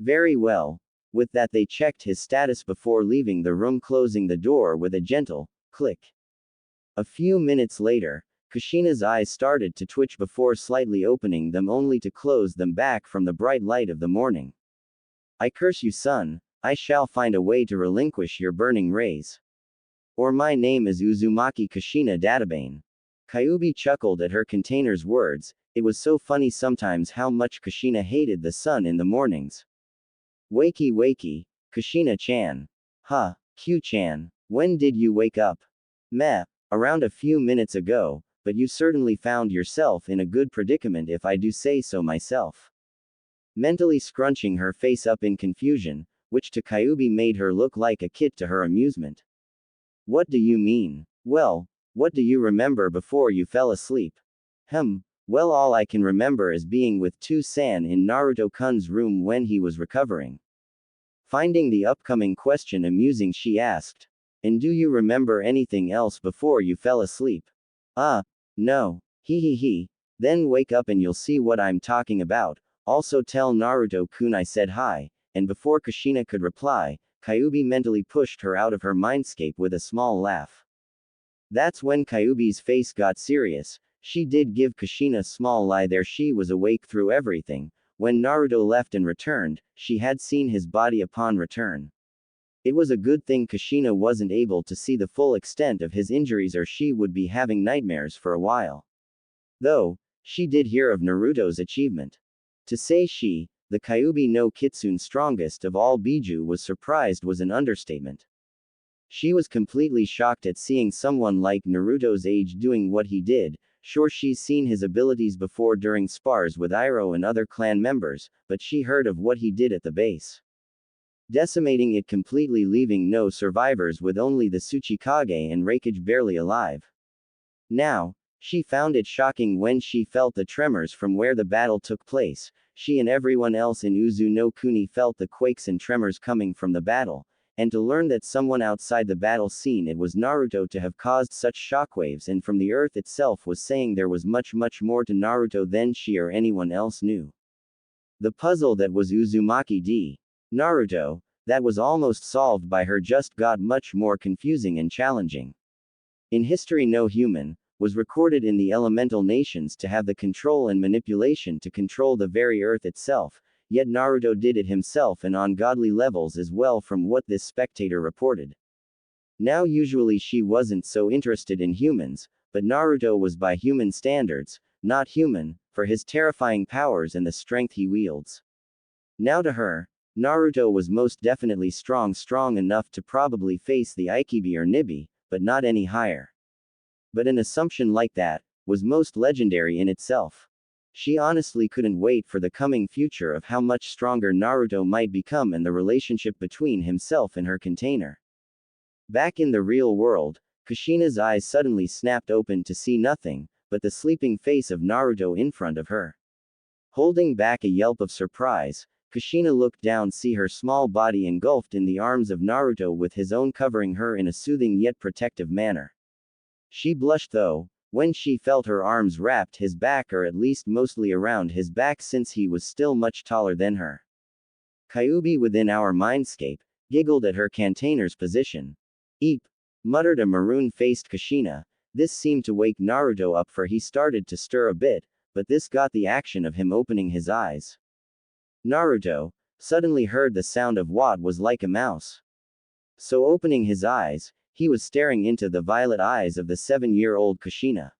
Very well. With that they checked his status before leaving the room, closing the door with a gentle click. A few minutes later, Kushina's eyes started to twitch before slightly opening them only to close them back from the bright light of the morning. "I curse you, son, I shall find a way to relinquish your burning rays. Or my name is Uzumaki Kushina Databane." Kyuubi chuckled at her container's words. It was so funny sometimes how much Kushina hated the sun in the mornings. "Wakey wakey, Kushina-chan. Huh, Q-chan, when did you wake up?" "Meh, around a few minutes ago, but you certainly found yourself in a good predicament if I do say so myself." Mentally scrunching her face up in confusion, which to Kyuubi made her look like a kid to her amusement. "What do you mean? Well, what do you remember before you fell asleep?" Well, all I can remember is being with Tu-san in Naruto-kun's room when he was recovering." Finding the upcoming question amusing, she asked, "And do you remember anything else before you fell asleep?" No. He. Then wake up and you'll see what I'm talking about. Also tell Naruto-kun I said hi." And before Kushina could reply, Kyuubi mentally pushed her out of her mindscape with a small laugh. That's when Kyuubi's face got serious. She did give Kushina a small lie there. She was awake through everything. When Naruto left and returned, she had seen his body upon return. It was a good thing Kushina wasn't able to see the full extent of his injuries, or she would be having nightmares for a while. Though, she did hear of Naruto's achievement. To say she, the Kyuubi no Kitsune strongest of all Biju, was surprised was an understatement. She was completely shocked at seeing someone like Naruto's age doing what he did. Sure, she's seen his abilities before during spars with Iroh and other clan members, but she heard of what he did at the base, decimating it completely, leaving no survivors with only the Tsuchikage and Raikage barely alive. Now, she found it shocking when she felt the tremors from where the battle took place. She and everyone else in Uzu no Kuni felt the quakes and tremors coming from the battle, and to learn that someone outside the battle scene it was Naruto to have caused such shockwaves and from the earth itself was saying there was much more to Naruto than she or anyone else knew. The puzzle that was Uzumaki d. Naruto, that was almost solved by her just got much more confusing and challenging. In history no human was recorded in the elemental nations to have the control and manipulation to control the very earth itself, yet Naruto did it himself and on godly levels as well from what this spectator reported. Now usually she wasn't so interested in humans, but Naruto was by human standards, not human, for his terrifying powers and the strength he wields. Now to her, Naruto was most definitely strong enough to probably face the Ikibi or Nibi, but not any higher. But an assumption like that was most legendary in itself. She honestly couldn't wait for the coming future of how much stronger Naruto might become and the relationship between himself and her container. Back in the real world, Kushina's eyes suddenly snapped open to see nothing but the sleeping face of Naruto in front of her. Holding back a yelp of surprise, Kushina looked down, see her small body engulfed in the arms of Naruto with his own covering her in a soothing yet protective manner. She blushed though, when she felt her arms wrapped his back or at least mostly around his back since he was still much taller than her. Kyuubi within our mindscape giggled at her container's position. Eep! Muttered a maroon-faced Kushina. This seemed to wake Naruto up for he started to stir a bit, but this got the action of him opening his eyes. Naruto suddenly heard the sound of what was like a mouse. So opening his eyes, he was staring into the violet eyes of the 7-year-old Kushina.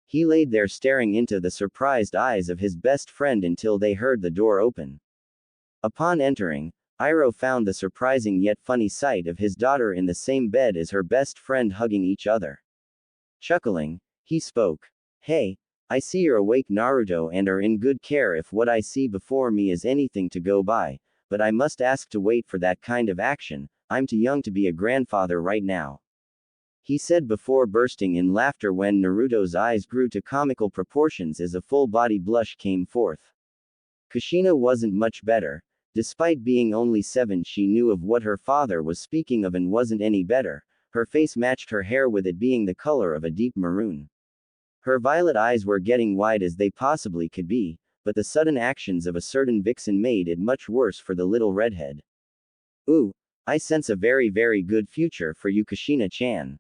He laid there staring into the surprised eyes of his best friend until they heard the door open. Upon entering, Iroh found the surprising yet funny sight of his daughter in the same bed as her best friend hugging each other. Chuckling, he spoke. Hey, I see you're awake Naruto and are in good care if what I see before me is anything to go by, but I must ask to wait for that kind of action, I'm too young to be a grandfather right now. He said before bursting in laughter when Naruto's eyes grew to comical proportions as a full-body blush came forth. Kushina wasn't much better. Despite being only 7 she knew of what her father was speaking of and wasn't any better. Her face matched her hair with it being the color of a deep maroon. Her violet eyes were getting wide as they possibly could be, but the sudden actions of a certain vixen made it much worse for the little redhead. Ooh, I sense a very good future for you Kushina-chan.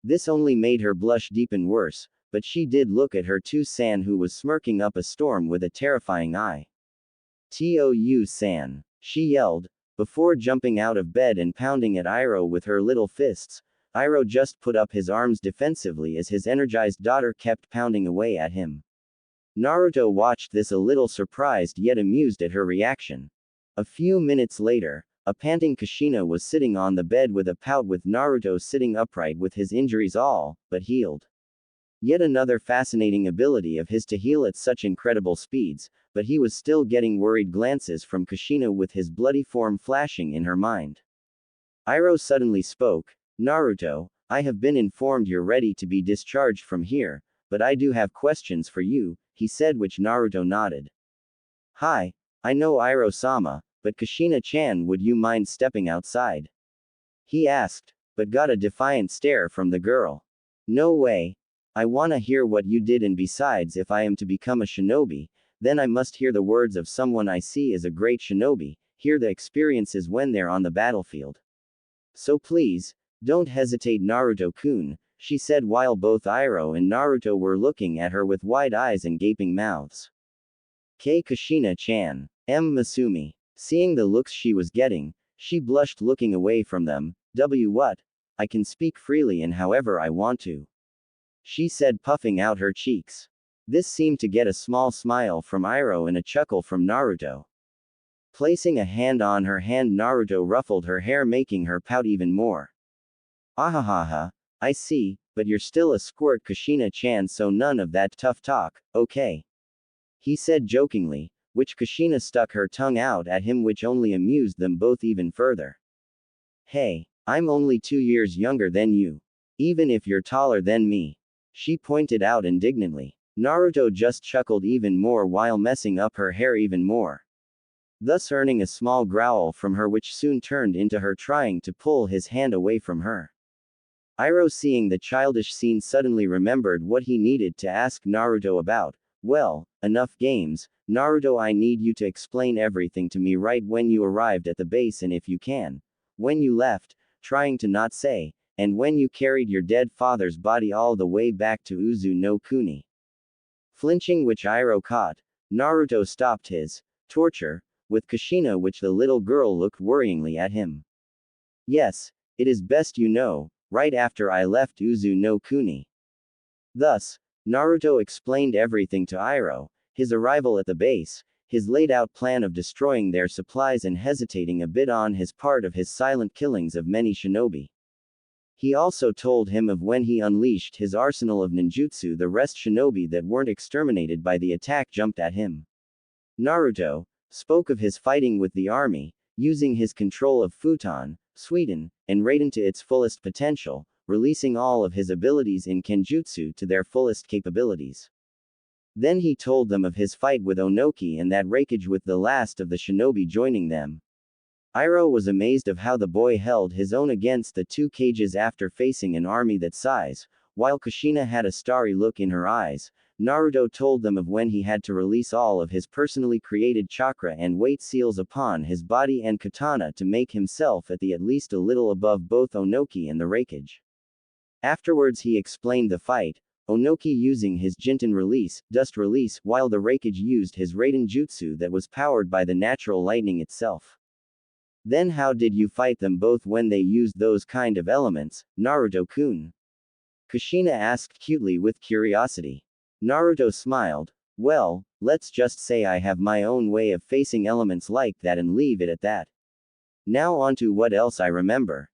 This only made her blush deepen worse, but she did look at her Tou-san who was smirking up a storm with a terrifying eye. Tou-san, she yelled, before jumping out of bed and pounding at Iroh with her little fists. Iroh just put up his arms defensively as his energized daughter kept pounding away at him. Naruto watched this a little surprised yet amused at her reaction. A few minutes later, a panting Kushina was sitting on the bed with a pout with Naruto sitting upright with his injuries all but healed. Yet another fascinating ability of his to heal at such incredible speeds, but he was still getting worried glances from Kushina with his bloody form flashing in her mind. Iroh suddenly spoke. Naruto, I have been informed you're ready to be discharged from here, but I do have questions for you, he said, which Naruto nodded. Hi, I know Iroh-sama, but Kushina-chan, would you mind stepping outside? He asked, but got a defiant stare from the girl. No way. I wanna hear what you did, and besides, if I am to become a shinobi, then I must hear the words of someone I see as a great shinobi, hear the experiences when they're on the battlefield. So please, don't hesitate Naruto-kun, she said while both Iroh and Naruto were looking at her with wide eyes and gaping mouths. K Kushina-chan. M Masumi. Seeing the looks she was getting, she blushed looking away from them. What? I can speak freely and however I want to. She said puffing out her cheeks. This seemed to get a small smile from Iroh and a chuckle from Naruto. Placing a hand on her hand, Naruto ruffled her hair making her pout even more. Ahahaha, I see, but you're still a squirt Kushina-chan, so none of that tough talk, okay? He said jokingly, which Kushina stuck her tongue out at him, which only amused them both even further. Hey, I'm only 2 years younger than you. Even if you're taller than me. She pointed out indignantly. Naruto just chuckled even more while messing up her hair even more. thus earning a small growl from her which soon turned into her trying to pull his hand away from her. Iroh, seeing the childish scene, suddenly remembered what he needed to ask Naruto about. Well, enough games, Naruto, I need you to explain everything to me right when you arrived at the base, and if you can, when you left, trying to not say, and when you carried your dead father's body all the way back to Uzu no Kuni. Flinching, which Iroh caught, Naruto stopped his torture with Kushina, which the little girl looked worryingly at him. Yes, it is best you know, right after I left Uzu no Kuni. Thus, Naruto explained everything to Iroh, his arrival at the base, his laid out plan of destroying their supplies, and hesitating a bit on his part of his silent killings of many shinobi. He also told him of when he unleashed his arsenal of ninjutsu. The rest shinobi that weren't exterminated by the attack jumped at him. Naruto spoke of his fighting with the army, using his control of Futon, Suiden, and Raiden to its fullest potential, releasing all of his abilities in Kenjutsu to their fullest capabilities. Then he told them of his fight with Onoki and that raikage with the last of the shinobi joining them. Iroh was amazed of how the boy held his own against the two cages after facing an army that size. While Kushina had a starry look in her eyes, Naruto told them of when he had to release all of his personally created chakra and weight seals upon his body and katana to make himself at least a little above both Onoki and the raikage. Afterwards he explained the fight, Onoki using his Jinten release, dust release, while the raikage used his Raiden jutsu that was powered by the natural lightning itself. Then how did you fight them both when they used those kind of elements, Naruto-kun? Kushina asked cutely with curiosity. Naruto smiled. Well, let's just say I have my own way of facing elements like that and leave it at that. Now on to what else I remember.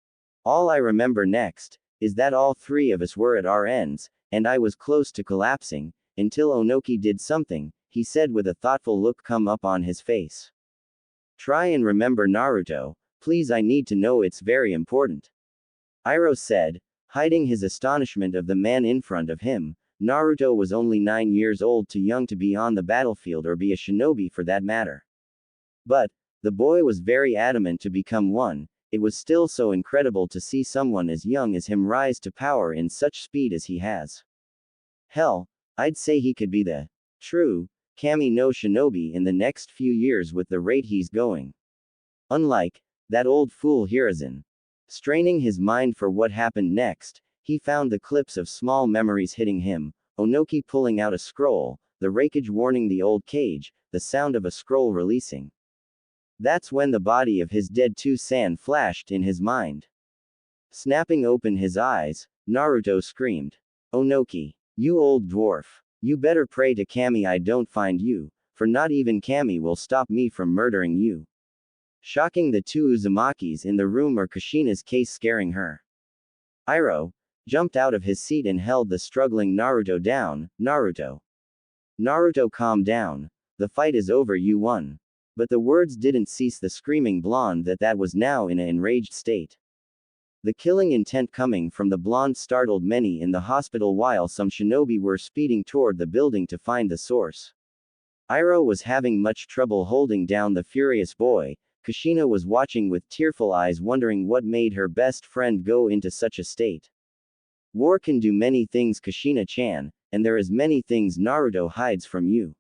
All I remember next is that all three of us were at our ends, and I was close to collapsing, until Onoki did something, he said with a thoughtful look come up on his face. Try and remember, Naruto, please, I need to know, it's very important. Iroh said, hiding his astonishment of the man in front of him. Naruto was only 9 years old, too young to be on the battlefield or be a shinobi for that matter. But the boy was very adamant to become one. It was still so incredible to see someone as young as him rise to power in such speed as he has. Hell, I'd say he could be the true Kami no Shinobi in the next few years with the rate he's going. Unlike that old fool Hiruzen. Straining his mind for what happened next, he found the clips of small memories hitting him, Onoki pulling out a scroll, the raikage warning the old cage, the sound of a scroll releasing. That's when the body of his dead Two-san flashed in his mind. Snapping open his eyes, Naruto screamed. Onoki, you old dwarf. You better pray to Kami I don't find you, for not even Kami will stop me from murdering you. Shocking the two Uzumakis in the room, or Kushina's case scaring her. Iroh jumped out of his seat and held the struggling Naruto down. Naruto, calm down. The fight is over, you won. But the words didn't cease the screaming blonde that was now in an enraged state. The killing intent coming from the blonde startled many in the hospital, while some shinobi were speeding toward the building to find the source. Iroh was having much trouble holding down the furious boy. Kushina was watching with tearful eyes, wondering what made her best friend go into such a state. War can do many things, Kushina-chan, and there is many things Naruto hides from you.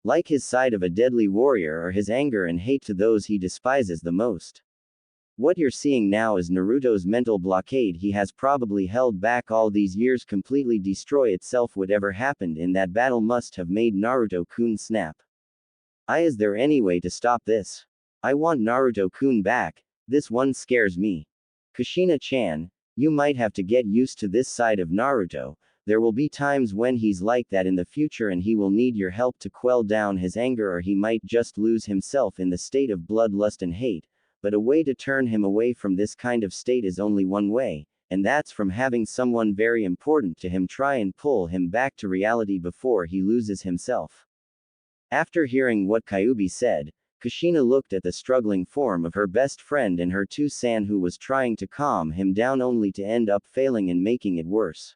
Like his side of a deadly warrior, or his anger and hate to those he despises the most. What you're seeing now is Naruto's mental blockade. He has probably held back all these years completely destroy itself. Whatever happened in that battle must have made Naruto-kun snap. Is there any way to stop this? I want Naruto-kun back. This one scares me. Kushina-chan, you might have to get used to this side of Naruto. There will be times when he's like that in the future, and he will need your help to quell down his anger, or he might just lose himself in the state of bloodlust and hate. But a way to turn him away from this kind of state is only one way, and that's from having someone very important to him try and pull him back to reality before he loses himself. After hearing what Kyuubi said, Kushina looked at the struggling form of her best friend and her Two-san, who was trying to calm him down only to end up failing and making it worse.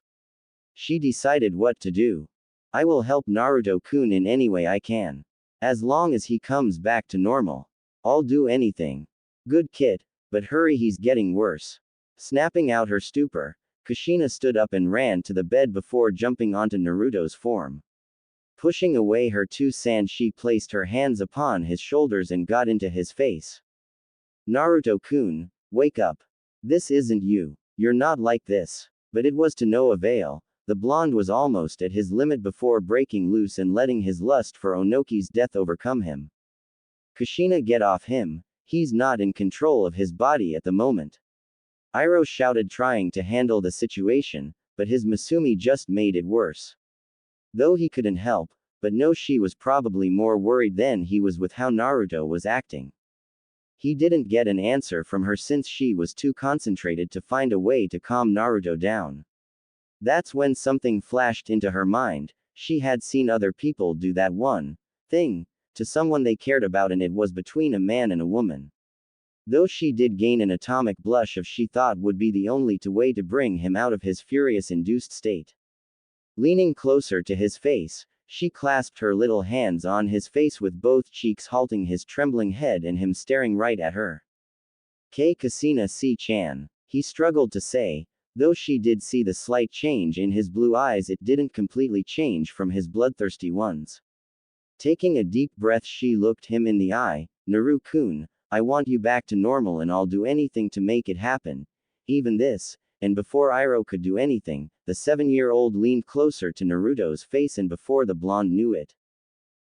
She decided what to do. I will help Naruto-kun in any way I can. As long as he comes back to normal. I'll do anything. Good kid, but hurry, he's getting worse. Snapping out her stupor, Kushina stood up and ran to the bed before jumping onto Naruto's form. Pushing away her 2 she placed her hands upon his shoulders and got into his face. Naruto-kun, wake up. This isn't you. You're not like this. But it was to no avail. The blonde was almost at his limit before breaking loose and letting his lust for Onoki's death overcome him. Kushina, get off him. He's not in control of his body at the moment. Iroh shouted, trying to handle the situation, but his Masumi just made it worse. Though he couldn't help, but know she was probably more worried than he was with how Naruto was acting. He didn't get an answer from her since she was too concentrated to find a way to calm Naruto down. That's when something flashed into her mind. She had seen other people do that one thing to someone they cared about, and it was between a man and a woman. Though she did gain an atomic blush of she thought would be the only way to bring him out of his furious-induced state. Leaning closer to his face, she clasped her little hands on his face with both cheeks halting his trembling head and him staring right at her. Kushina C-chan, he struggled to say. Though she did see the slight change in his blue eyes, it didn't completely change from his bloodthirsty ones. Taking a deep breath, she looked him in the eye. Naru-kun, I want you back to normal and I'll do anything to make it happen. Even this. And before Iroh could do anything, the 7-year-old leaned closer to Naruto's face, and before the blonde knew it,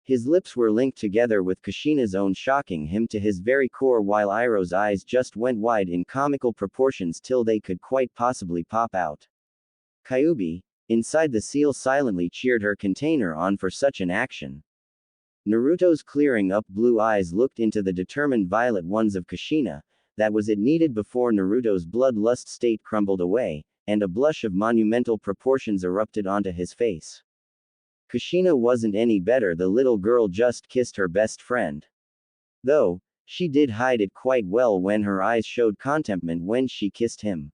his lips were linked together with Kushina's own, shocking him to his very core, while Iroh's eyes just went wide in comical proportions till they could quite possibly pop out. Kyuubi, inside the seal, silently cheered her container on for such an action. Naruto's clearing up blue eyes looked into the determined violet ones of Kushina. That was it needed before Naruto's bloodlust state crumbled away, and a blush of monumental proportions erupted onto his face. Kushina wasn't any better. The little girl just kissed her best friend. Though, she did hide it quite well when her eyes showed contentment when she kissed him.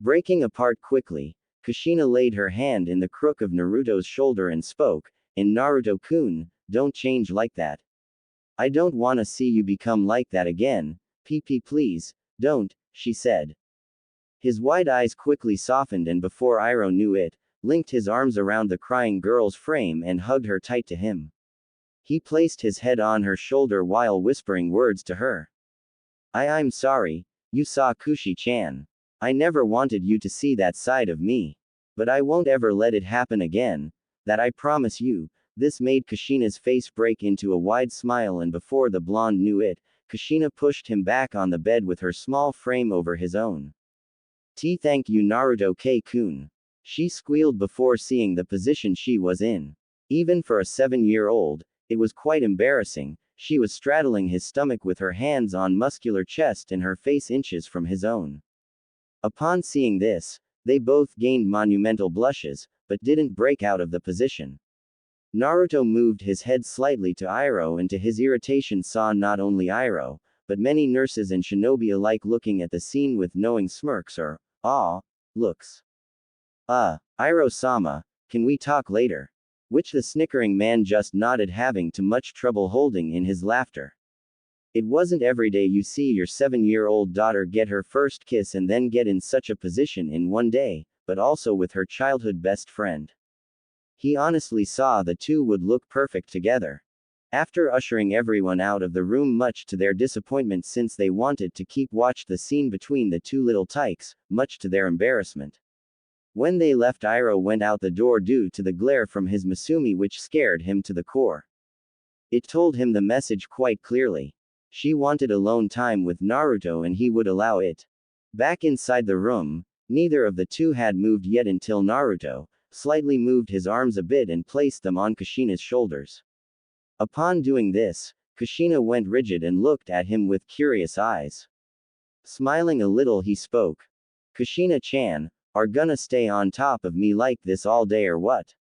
Breaking apart quickly, Kushina laid her hand in the crook of Naruto's shoulder and spoke, in Naruto-kun, don't change like that. I don't wanna see you become like that again. PP, please, don't, she said. His wide eyes quickly softened, and before Iroh knew it, linked his arms around the crying girl's frame and hugged her tight to him. He placed his head on her shoulder while whispering words to her. I'm sorry, Kushi-chan. I never wanted you to see that side of me. But I won't ever let it happen again. That I promise you. This made Kushina's face break into a wide smile, and before the blonde knew it, Kushina pushed him back on the bed with her small frame over his own. Thank you, Naruto-kun. She squealed before seeing the position she was in. Even for a 7-year-old, it was quite embarrassing. She was straddling his stomach with her hands on muscular chest and her face inches from his own. Upon seeing this, they both gained monumental blushes, but didn't break out of the position. Naruto moved his head slightly to Iroh, and to his irritation saw not only Iroh, but many nurses and shinobi alike looking at the scene with knowing smirks or awe looks. Iroh-sama, can we talk later? Which the snickering man just nodded, having too much trouble holding in his laughter. It wasn't every day you see your 7-year-old daughter get her first kiss and then get in such a position in one day, but also with her childhood best friend. He honestly saw the two would look perfect together. After ushering everyone out of the room, much to their disappointment since they wanted to keep watch the scene between the two little tykes, much to their embarrassment. When they left, Iroh went out the door due to the glare from his Masumi, which scared him to the core. It told him the message quite clearly. She wanted alone time with Naruto and he would allow it. Back inside the room, neither of the two had moved yet until Naruto slightly moved his arms a bit and placed them on Kushina's shoulders. Upon doing this, Kushina went rigid and looked at him with curious eyes. Smiling a little, he spoke. Kushina-chan, are gonna stay on top of me like this all day or what?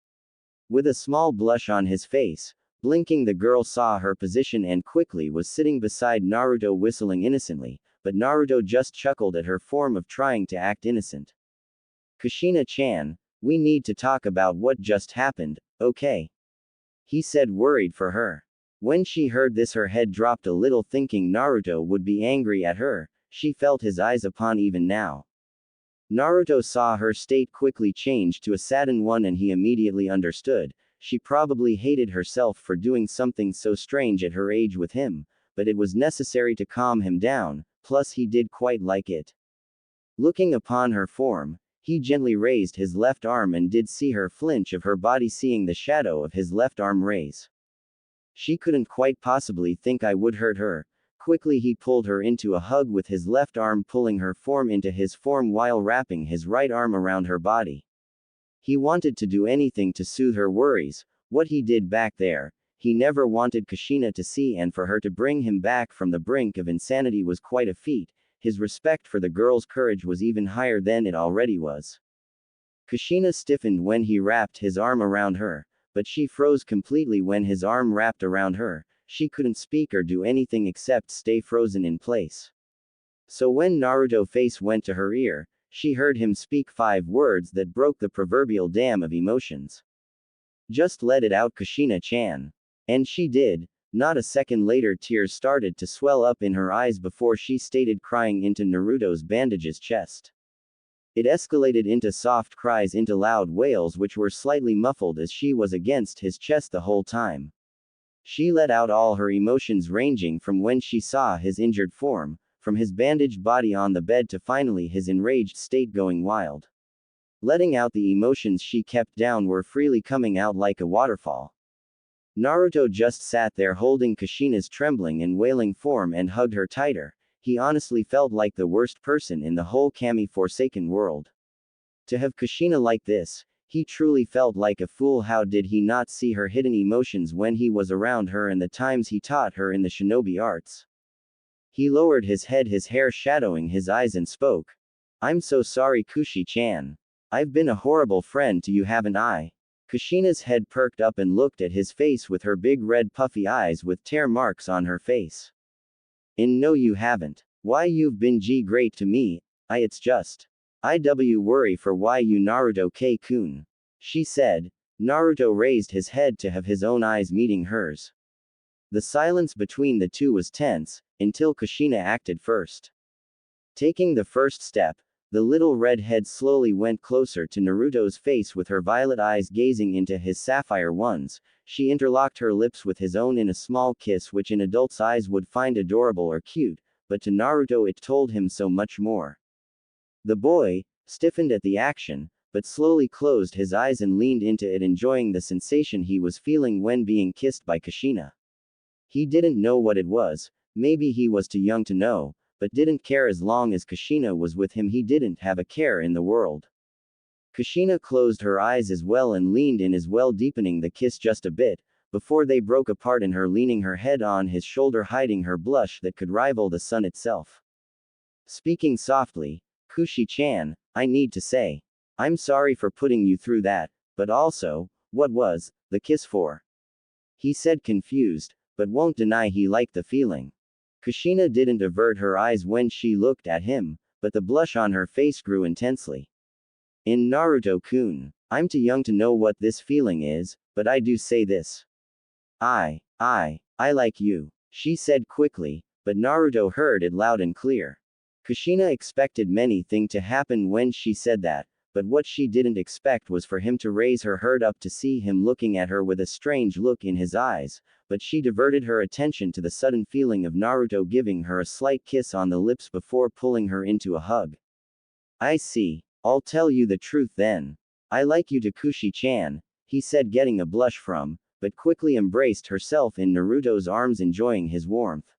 With a small blush on his face, blinking, the girl saw her position and quickly was sitting beside Naruto whistling innocently, but Naruto just chuckled at her form of trying to act innocent. Kushina-chan, we need to talk about what just happened, okay? He said, worried for her. When she heard this, her head dropped a little, thinking Naruto would be angry at her. She felt his eyes upon even now. Naruto saw her state quickly change to a saddened one, and he immediately understood. She probably hated herself for doing something so strange at her age with him, but it was necessary to calm him down, plus he did quite like it. Looking upon her form, he gently raised his left arm and did see her flinch of her body, seeing the shadow of his left arm raise. She couldn't quite possibly think I would hurt her. Quickly he pulled her into a hug with his left arm, pulling her form into his form while wrapping his right arm around her body. He wanted to do anything to soothe her worries. What he did back there, he never wanted Kushina to see, and for her to bring him back from the brink of insanity was quite a feat. His respect for the girl's courage was even higher than it already was. Kushina stiffened when he wrapped his arm around her, but she froze completely when his arm wrapped around her. She couldn't speak or do anything except stay frozen in place. So when Naruto's face went to her ear, she heard him speak 5 words that broke the proverbial dam of emotions. "Just let it out, Kushina-chan." And she did. Not a second later, tears started to swell up in her eyes before she stated, crying into Naruto's bandages chest. It escalated into soft cries, into loud wails which were slightly muffled as she was against his chest the whole time. She let out all her emotions, ranging from when she saw his injured form, from his bandaged body on the bed, to finally his enraged state going wild. Letting out the emotions she kept down were freely coming out like a waterfall. Naruto just sat there holding Kushina's trembling and wailing form and hugged her tighter. He honestly felt like the worst person in the whole Kami-forsaken world. To have Kushina like this, he truly felt like a fool. How did he not see her hidden emotions when he was around her and the times he taught her in the shinobi arts? He lowered his head, his hair shadowing his eyes, and spoke. "I'm so sorry, Kushi-chan. I've been a horrible friend to you, haven't I?" Kushina's head perked up and looked at his face with her big red puffy eyes with tear marks on her face. No, you haven't. Why, you've been great to me. It's just. IW worry for why you, Naruto-kun. She said. Naruto raised his head to have his own eyes meeting hers. The silence between the two was tense, until Kushina acted first. Taking the first step, the little red head slowly went closer to Naruto's face with her violet eyes gazing into his sapphire ones. She interlocked her lips with his own in a small kiss which an adult's eyes would find adorable or cute, but to Naruto it told him so much more. The boy stiffened at the action, but slowly closed his eyes and leaned into it, enjoying the sensation he was feeling when being kissed by Kushina. He didn't know what it was, maybe he was too young to know, but didn't care. As long as Kushina was with him, he didn't have a care in the world. Kushina closed her eyes as well and leaned in as well, deepening the kiss just a bit, before they broke apart and her leaning her head on his shoulder, hiding her blush that could rival the sun itself. Speaking softly, "Kushi-chan, I need to say, I'm sorry for putting you through that, but also, what was the kiss for?" He said, confused, but won't deny he liked the feeling. Kushina didn't avert her eyes when she looked at him, but the blush on her face grew intensely. Naruto-kun, I'm too young to know what this feeling is, but I do say this. I like you, she said quickly, but Naruto heard it loud and clear. Kushina expected many things to happen when she said that, but what she didn't expect was for him to raise her head up to see him looking at her with a strange look in his eyes, but she diverted her attention to the sudden feeling of Naruto giving her a slight kiss on the lips before pulling her into a hug. "I see. I'll tell you the truth then. I like you to Kushi-chan," he said, getting a blush from, but quickly embraced herself in Naruto's arms, enjoying his warmth.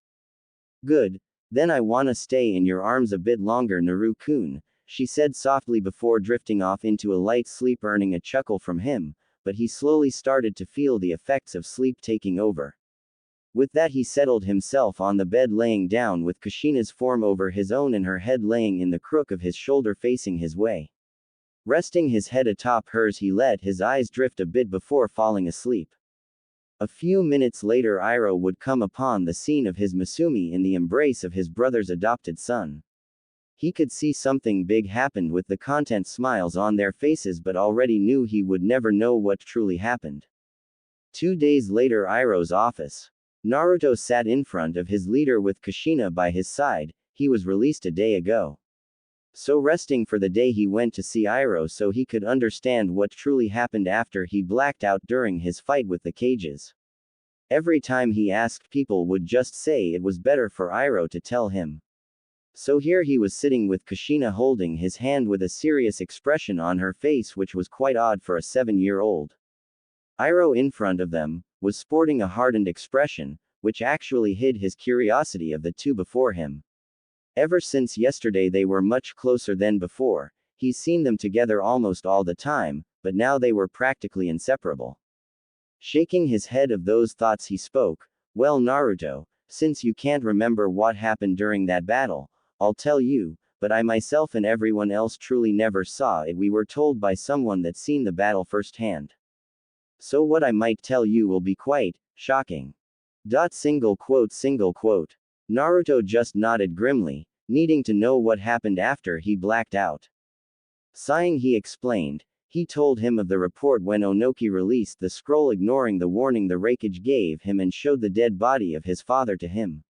"Good. Then I wanna stay in your arms a bit longer, Naru-kun," she said softly before drifting off into a light sleep, earning a chuckle from him, but he slowly started to feel the effects of sleep taking over. With that, he settled himself on the bed, laying down with Kushina's form over his own and her head laying in the crook of his shoulder facing his way. Resting his head atop hers, he let his eyes drift a bit before falling asleep. A few minutes later, Iroh would come upon the scene of his Masumi in the embrace of his brother's adopted son. He could see something big happened with the content smiles on their faces, but already knew he would never know what truly happened. 2 days later, Iroh's office. Naruto sat in front of his leader with Kushina by his side. He was released a day ago. So resting for the day he went to see Iroh so he could understand what truly happened after he blacked out during his fight with the cages. Every time he asked, people would just say it was better for Iroh to tell him. So here he was sitting with Kushina holding his hand with a serious expression on her face, which was quite odd for a 7-year-old. Iroh in front of them was sporting a hardened expression, which actually hid his curiosity of the two before him. Ever since yesterday they were much closer than before. He's seen them together almost all the time, but now they were practically inseparable. Shaking his head of those thoughts he spoke, "Well, Naruto, since you can't remember what happened during that battle, I'll tell you, but I myself and everyone else truly never saw it. We were told by someone that seen the battle firsthand. So what I might tell you will be quite shocking." Single quote. Naruto just nodded grimly, needing to know what happened after he blacked out. Sighing, he explained. He told him of the report when Onoki released the scroll, ignoring the warning the Raikage gave him, and showed the dead body of his father to him.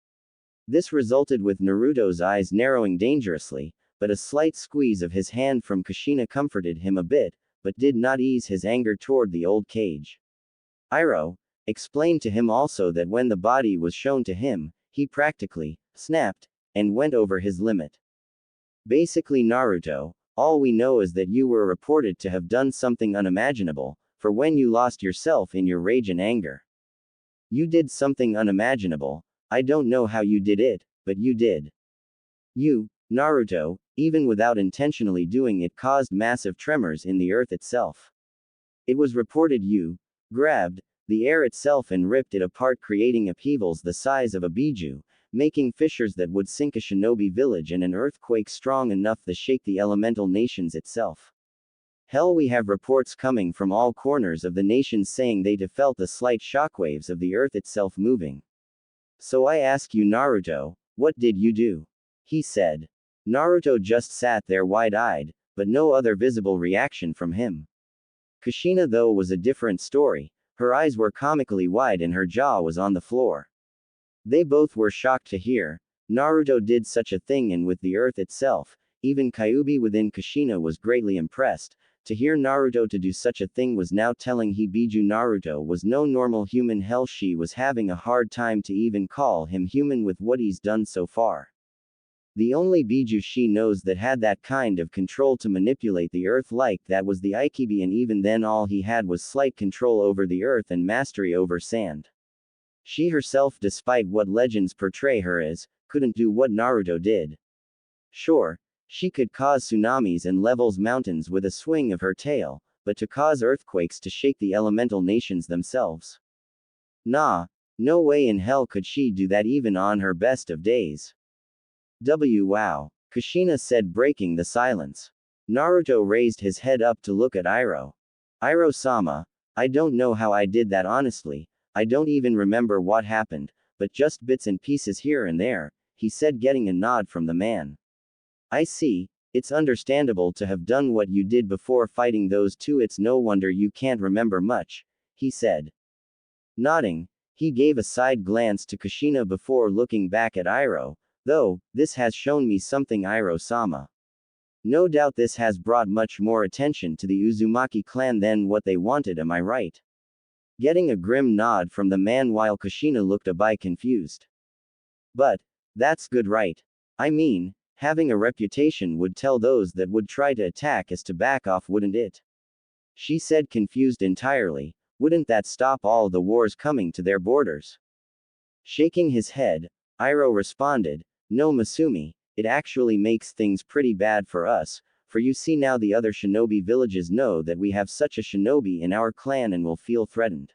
This resulted with Naruto's eyes narrowing dangerously, but a slight squeeze of his hand from Kushina comforted him a bit, but did not ease his anger toward the old cage. Iroh explained to him also that when the body was shown to him, he practically snapped and went over his limit. Basically, Naruto, all we know is that you were reported to have done something unimaginable, for when you lost yourself in your rage and anger. You did something unimaginable. I don't know how you did it, but you did. You, Naruto, even without intentionally doing it, caused massive tremors in the earth itself. It was reported you grabbed the air itself and ripped it apart, creating upheavals the size of a biju, making fissures that would sink a shinobi village, and an earthquake strong enough to shake the elemental nations itself. Hell, we have reports coming from all corners of the nations saying they felt the slight shockwaves of the earth itself moving. So I ask you, Naruto, what did you do? He said. Naruto just sat there wide-eyed, but no other visible reaction from him. Kushina, though, was a different story. Her eyes were comically wide and her jaw was on the floor. They both were shocked to hear Naruto did such a thing, and with the earth itself. Even Kyuubi within Kushina was greatly impressed. To hear Naruto to do such a thing was now telling he biju. Naruto was no normal human. Hell, she was having a hard time to even call him human with what he's done so far. The only biju she knows that had that kind of control to manipulate the earth like that was the Ikibi, and even then all he had was slight control over the earth and mastery over sand. She herself, despite what legends portray her as, couldn't do what Naruto did. Sure, she could cause tsunamis and levels mountains with a swing of her tail, but to cause earthquakes to shake the elemental nations themselves? Nah, no way in hell could she do that even on her best of days. Wow, Kushina said, breaking the silence. Naruto raised his head up to look at Iroh. Iroh-sama, I don't know how I did that, honestly. I don't even remember what happened, but just bits and pieces here and there, he said, getting a nod from the man. I see, it's understandable to have done what you did before fighting those two. It's no wonder you can't remember much, he said. Nodding, he gave a side glance to Kushina before looking back at Iroh. Though, this has shown me something, Iroh-sama. No doubt this has brought much more attention to the Uzumaki clan than what they wanted, am I right? Getting a grim nod from the man while Kushina looked a bit confused. But that's good, right? I mean, having a reputation would tell those that would try to attack us to back off, wouldn't it? She said, confused entirely. Wouldn't that stop all the wars coming to their borders? Shaking his head, Iroh responded, No, Masumi, it actually makes things pretty bad for us, for you see now the other shinobi villages know that we have such a shinobi in our clan and will feel threatened.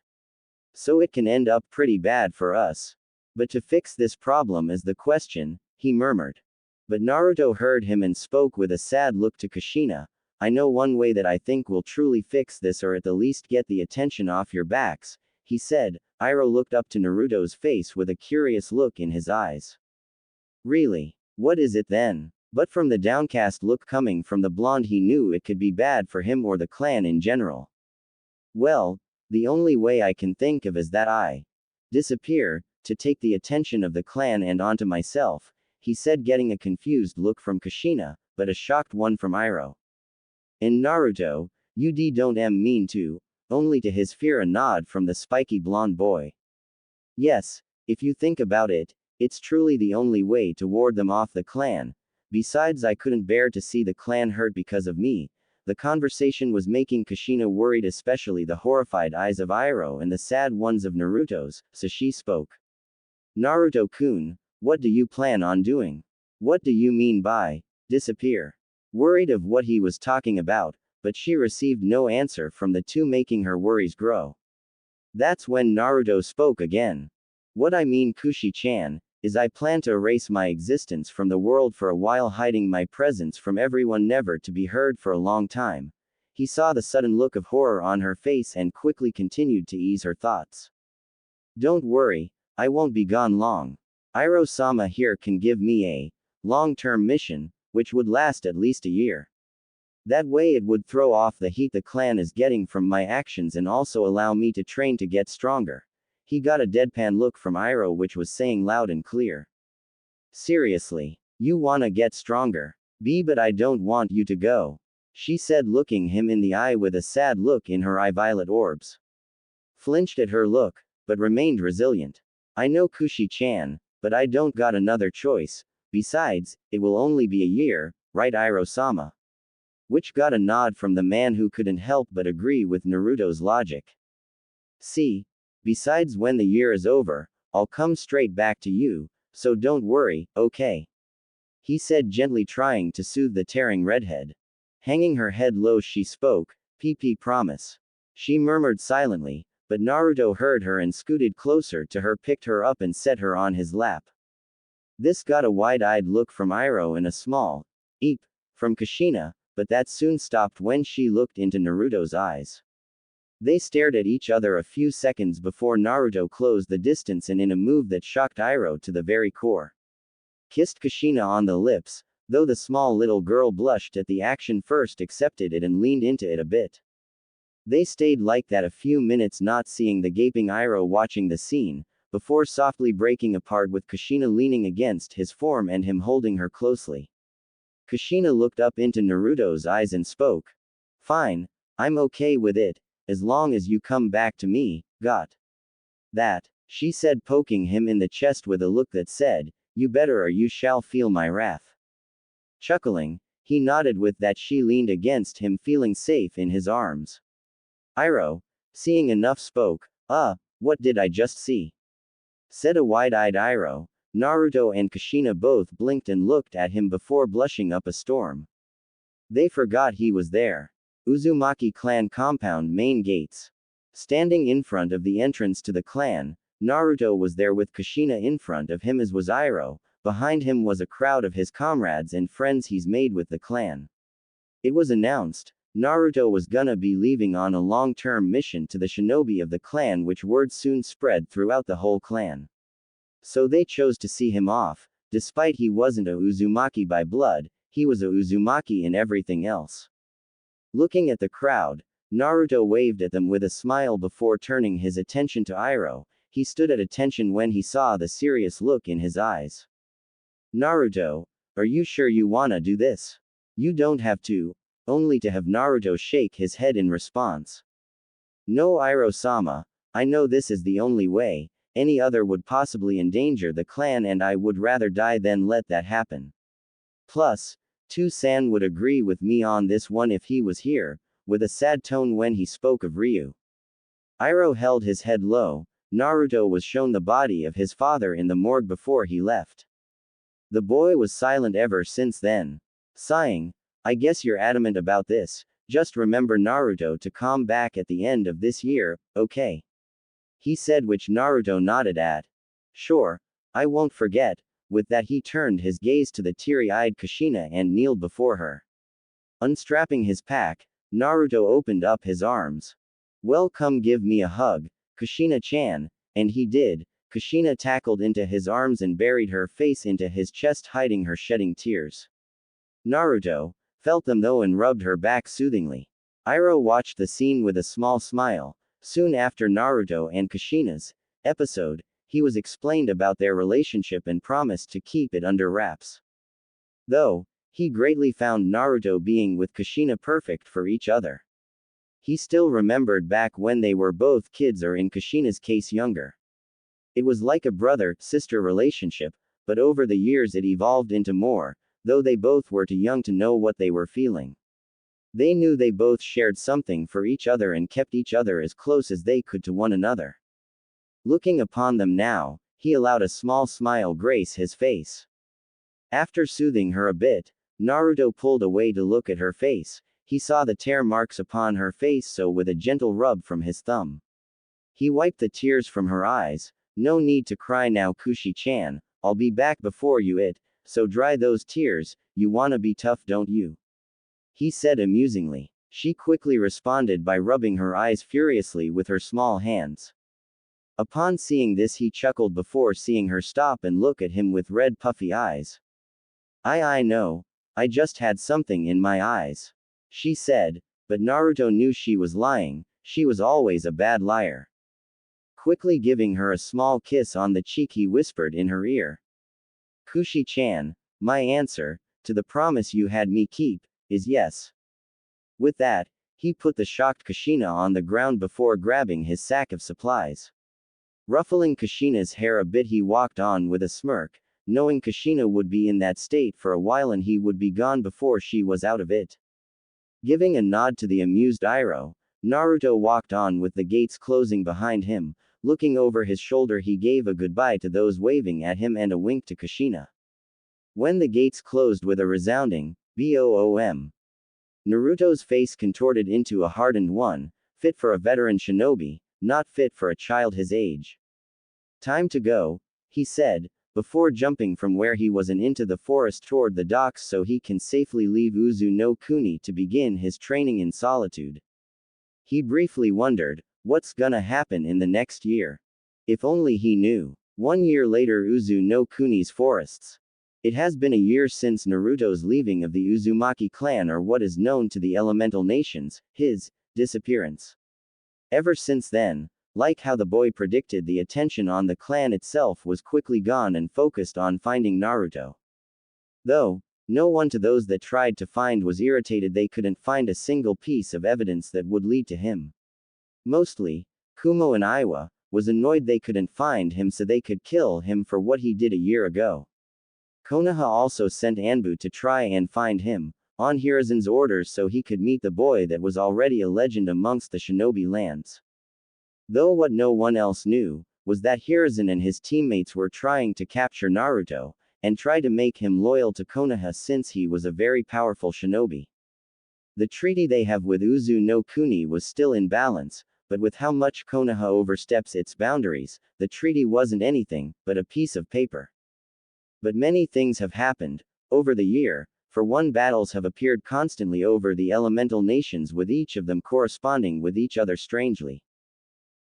So it can end up pretty bad for us. But to fix this problem is the question, he murmured. But Naruto heard him and spoke with a sad look to Kushina. I know one way that I think will truly fix this, or at the least get the attention off your backs, he said. Iroh looked up to Naruto's face with a curious look in his eyes. Really? What is it then? But from the downcast look coming from the blonde, he knew it could be bad for him or the clan in general. Well, the only way I can think of is that I disappear. to take the attention of the clan and onto myself, he said, getting a confused look from Kushina, but a shocked one from Iroh. In Naruto, you don't mean to, only to his fear a nod from the spiky blonde boy. Yes, if you think about it, it's truly the only way to ward them off the clan. Besides, I couldn't bear to see the clan hurt because of me. The conversation was making Kushina worried, especially the horrified eyes of Iroh and the sad ones of Naruto's, so she spoke. Naruto-kun, what do you plan on doing? What do you mean by disappear? Worried of what he was talking about, but she received no answer from the two, making her worries grow. That's when Naruto spoke again. What I mean, Kushi-chan, is I plan to erase my existence from the world for a while, hiding my presence from everyone, never to be heard for a long time. He saw the sudden look of horror on her face and quickly continued to ease her thoughts. Don't worry, I won't be gone long. Iroh-sama here can give me a long-term mission, which would last at least a year. That way it would throw off the heat the clan is getting from my actions and also allow me to train to get stronger. He got a deadpan look from Iroh, which was saying loud and clear. Seriously? You wanna get stronger? But I don't want you to go. She said, looking him in the eye with a sad look in her eye-violet orbs. Flinched at her look, but remained resilient. I know, Kushi-chan, but I don't got another choice. Besides, it will only be a year, right, Iroh-sama? Which got a nod from the man, who couldn't help but agree with Naruto's logic. See? Besides, when the year is over, I'll come straight back to you, so don't worry, okay? He said, gently trying to soothe the tearing redhead. Hanging her head low, she spoke, PP promise. She murmured silently, but Naruto heard her and scooted closer to her, picked her up and set her on his lap. This got a wide-eyed look from Iroh and a small eep from Kushina, but that soon stopped when she looked into Naruto's eyes. They stared at each other a few seconds before Naruto closed the distance and, in a move that shocked Iroh to the very core, kissed Kushina on the lips, though the small little girl blushed at the action, first accepted it and leaned into it a bit. They stayed like that a few minutes, not seeing the gaping Iroh watching the scene, before softly breaking apart with Kushina leaning against his form and him holding her closely. Kushina looked up into Naruto's eyes and spoke. Fine, I'm okay with it, as long as you come back to me, got that? She said, poking him in the chest with a look that said, you better or you shall feel my wrath. Chuckling, he nodded with that. She leaned against him, feeling safe in his arms. Iroh, seeing enough, spoke. What did I just see? Said a wide-eyed Iroh. Naruto and Kushina both blinked and looked at him before blushing up a storm. They forgot he was there. Uzumaki clan compound main gates. Standing in front of the entrance to the clan, Naruto was there with Kushina in front of him, as was Iroh. Behind him was a crowd of his comrades and friends he's made with the clan. It was announced, Naruto was gonna be leaving on a long-term mission to the shinobi of the clan, which word soon spread throughout the whole clan. So they chose to see him off. Despite he wasn't a Uzumaki by blood, he was a Uzumaki in everything else. Looking at the crowd, Naruto waved at them with a smile before turning his attention to Iroh. He stood at attention when he saw the serious look in his eyes. Naruto, are you sure you wanna do this? You don't have to. Only to have Naruto shake his head in response. No, Iroh-sama, I know this is the only way. Any other would possibly endanger the clan, and I would rather die than let that happen. Plus, Tu-san would agree with me on this one if he was here, with a sad tone when he spoke of Ryu. Iroh held his head low. Naruto was shown the body of his father in the morgue before he left. The boy was silent ever since then. Sighing, I guess you're adamant about this. Just remember, Naruto, to come back at the end of this year, okay? He said, which Naruto nodded at. Sure, I won't forget. With that, he turned his gaze to the teary-eyed Kushina and kneeled before her. Unstrapping his pack, Naruto opened up his arms. Well, come give me a hug, Kushina-chan, and he did. Kushina tackled into his arms and buried her face into his chest, hiding her shedding tears. Naruto felt them though and rubbed her back soothingly. Iroh watched the scene with a small smile. Soon after Naruto and Kushina's episode, he was explained about their relationship and promised to keep it under wraps. Though, he greatly found Naruto being with Kushina perfect for each other. He still remembered back when they were both kids, or in Kushina's case younger. It was like a brother-sister relationship, but over the years it evolved into more, though they both were too young to know what they were feeling. They knew they both shared something for each other and kept each other as close as they could to one another. Looking upon them now, he allowed a small smile grace his face. After soothing her a bit, Naruto pulled away to look at her face. He saw the tear marks upon her face, so with a gentle rub from his thumb, he wiped the tears from her eyes. No need to cry now, Kushi-chan, I'll be back before you so dry those tears, you wanna be tough, don't you? He said amusingly. She quickly responded by rubbing her eyes furiously with her small hands. Upon seeing this, he chuckled before seeing her stop and look at him with red puffy eyes. I know. I just had something in my eyes, she said, but Naruto knew she was lying. She was always a bad liar. Quickly giving her a small kiss on the cheek, he whispered in her ear. Kushi-chan, my answer to the promise you had me keep is yes. With that, he put the shocked Kushina on the ground before grabbing his sack of supplies. Ruffling Kushina's hair a bit, he walked on with a smirk, knowing Kushina would be in that state for a while and he would be gone before she was out of it. Giving a nod to the amused Iroh, Naruto walked on with the gates closing behind him. Looking over his shoulder, he gave a goodbye to those waving at him and a wink to Kushina. When the gates closed with a resounding boom, Naruto's face contorted into a hardened one, fit for a veteran shinobi, not fit for a child his age. Time to go, he said, before jumping from where he was and into the forest toward the docks so he can safely leave Uzu no Kuni to begin his training in solitude. He briefly wondered, what's gonna happen in the next year? If only he knew. 1 year later, Uzu no Kuni's forests. It has been a year since Naruto's leaving of the Uzumaki clan, or what is known to the elemental nations, his disappearance. Ever since then, like how the boy predicted, the attention on the clan itself was quickly gone and focused on finding Naruto. Though, no one to those that tried to find was irritated they couldn't find a single piece of evidence that would lead to him. Mostly, Kumo and Iwa was annoyed they couldn't find him so they could kill him for what he did a year ago. Konoha also sent Anbu to try and find him, on Hiruzen's orders, so he could meet the boy that was already a legend amongst the shinobi lands. Though what no one else knew, was that Hiruzen and his teammates were trying to capture Naruto, and try to make him loyal to Konoha since he was a very powerful shinobi. The treaty they have with Uzu no Kuni was still in balance, but with how much Konoha oversteps its boundaries, the treaty wasn't anything but a piece of paper. But many things have happened over the year. For one, battles have appeared constantly over the elemental nations, with each of them corresponding with each other strangely.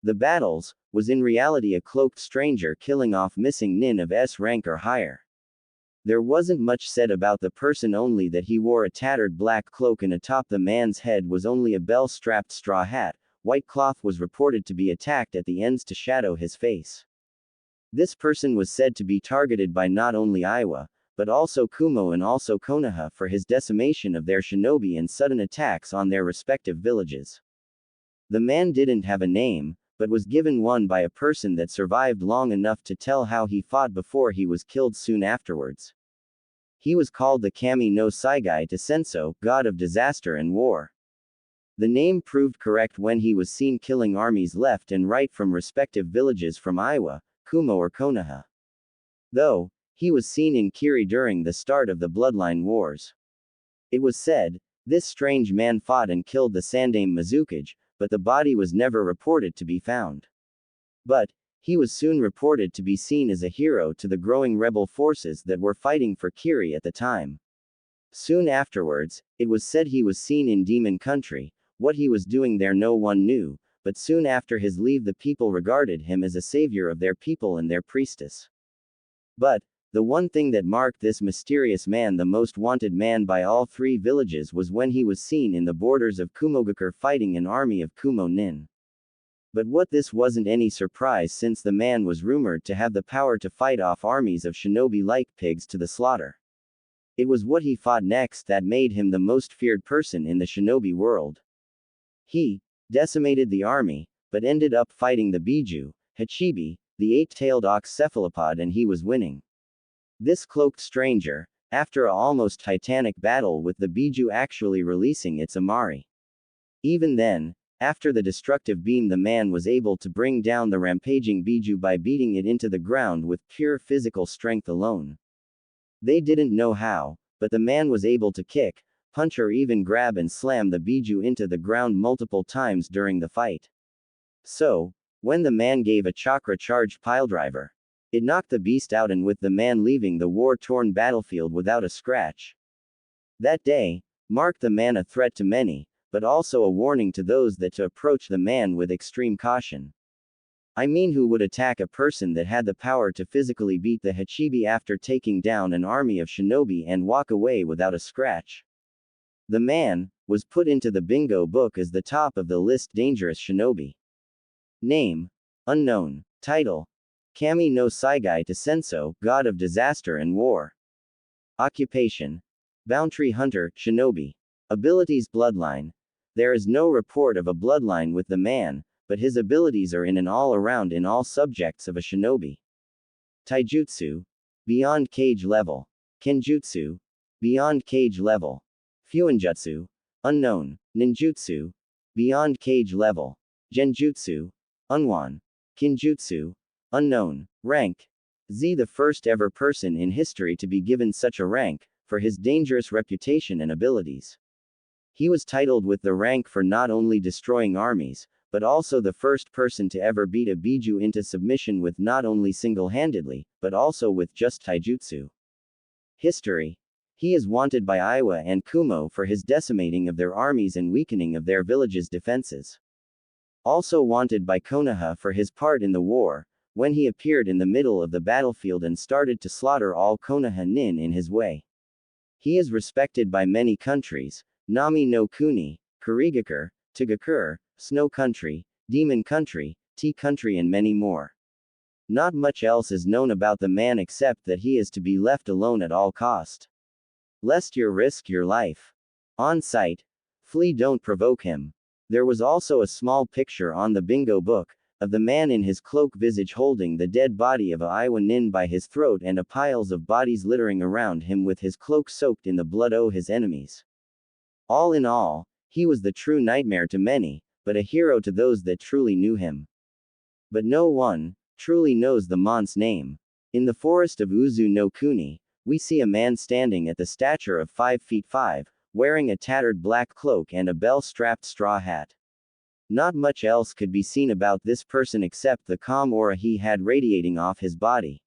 The battles was in reality a cloaked stranger killing off missing nin of S rank or higher. There wasn't much said about the person, only that he wore a tattered black cloak and atop the man's head was only a bell-strapped straw hat. White cloth was reported to be attacked at the ends to shadow his face. This person was said to be targeted by not only Iwa, but also Kumo and also Konoha for his decimation of their shinobi and sudden attacks on their respective villages. The man didn't have a name, but was given one by a person that survived long enough to tell how he fought before he was killed soon afterwards. He was called the Kami no Saigai to Senso, god of disaster and war. The name proved correct when he was seen killing armies left and right from respective villages from Iwa, Kumo or Konoha. Though, he was seen in Kiri during the start of the Bloodline Wars. It was said, this strange man fought and killed the Sandaime Mizukage, but the body was never reported to be found. But, he was soon reported to be seen as a hero to the growing rebel forces that were fighting for Kiri at the time. Soon afterwards, it was said he was seen in Demon Country. What he was doing there no one knew, but soon after his leave the people regarded him as a savior of their people and their priestess. But, the one thing that marked this mysterious man the most wanted man by all three villages was when he was seen in the borders of Kumogakure fighting an army of Kumo nin. But what this wasn't any surprise since the man was rumored to have the power to fight off armies of shinobi like pigs to the slaughter. It was what he fought next that made him the most feared person in the shinobi world. He decimated the army, but ended up fighting the Biju, Hachibi, the eight-tailed ox cephalopod, and he was winning. This cloaked stranger, after a almost titanic battle with the Biju actually releasing its Amari. Even then, after the destructive beam, the man was able to bring down the rampaging Biju by beating it into the ground with pure physical strength alone. They didn't know how, but the man was able to kick, punch, or even grab and slam the Biju into the ground multiple times during the fight. So, when the man gave a chakra-charged piledriver, it knocked the beast out, and with the man leaving the war-torn battlefield without a scratch. That day marked the man a threat to many, but also a warning to those that to approach the man with extreme caution. I mean, who would attack a person that had the power to physically beat the Hachibi after taking down an army of shinobi and walk away without a scratch? The man was put into the bingo book as the top of the list dangerous shinobi. Name: unknown. Title: Kami no Saigai to Senso, god of disaster and war. Occupation: bounty hunter, shinobi. Abilities: bloodline. There is no report of a bloodline with the man, but his abilities are in an all-around in all subjects of a shinobi. Taijutsu: beyond cage level. Kenjutsu: beyond cage level. Fuinjutsu: unknown. Ninjutsu: beyond cage level. Genjutsu: unwan. Kinjutsu: unknown. Rank: Z, the first ever person in history to be given such a rank, for his dangerous reputation and abilities. He was titled with the rank for not only destroying armies, but also the first person to ever beat a Biju into submission with not only single-handedly, but also with just taijutsu. History: he is wanted by Iwa and Kumo for his decimating of their armies and weakening of their villages' defenses. Also wanted by Konoha for his part in the war, when he appeared in the middle of the battlefield and started to slaughter all Konoha nin in his way. He is respected by many countries: Nami no Kuni, Kurigakure, Tagakure, Snow Country, Demon Country, Tea Country, and many more. Not much else is known about the man except that he is to be left alone at all cost. Lest you risk your life. On sight. Flee, don't provoke him. There was also a small picture on the bingo book, of the man in his cloak visage holding the dead body of a Iwa nin by his throat and a piles of bodies littering around him with his cloak soaked in the blood of his enemies. All in all, he was the true nightmare to many, but a hero to those that truly knew him. But no one truly knows the man's name. In the forest of Uzu no Kuni, we see a man standing at the stature of 5 feet 5, wearing a tattered black cloak and a bell-strapped straw hat. Not much else could be seen about this person except the calm aura he had radiating off his body.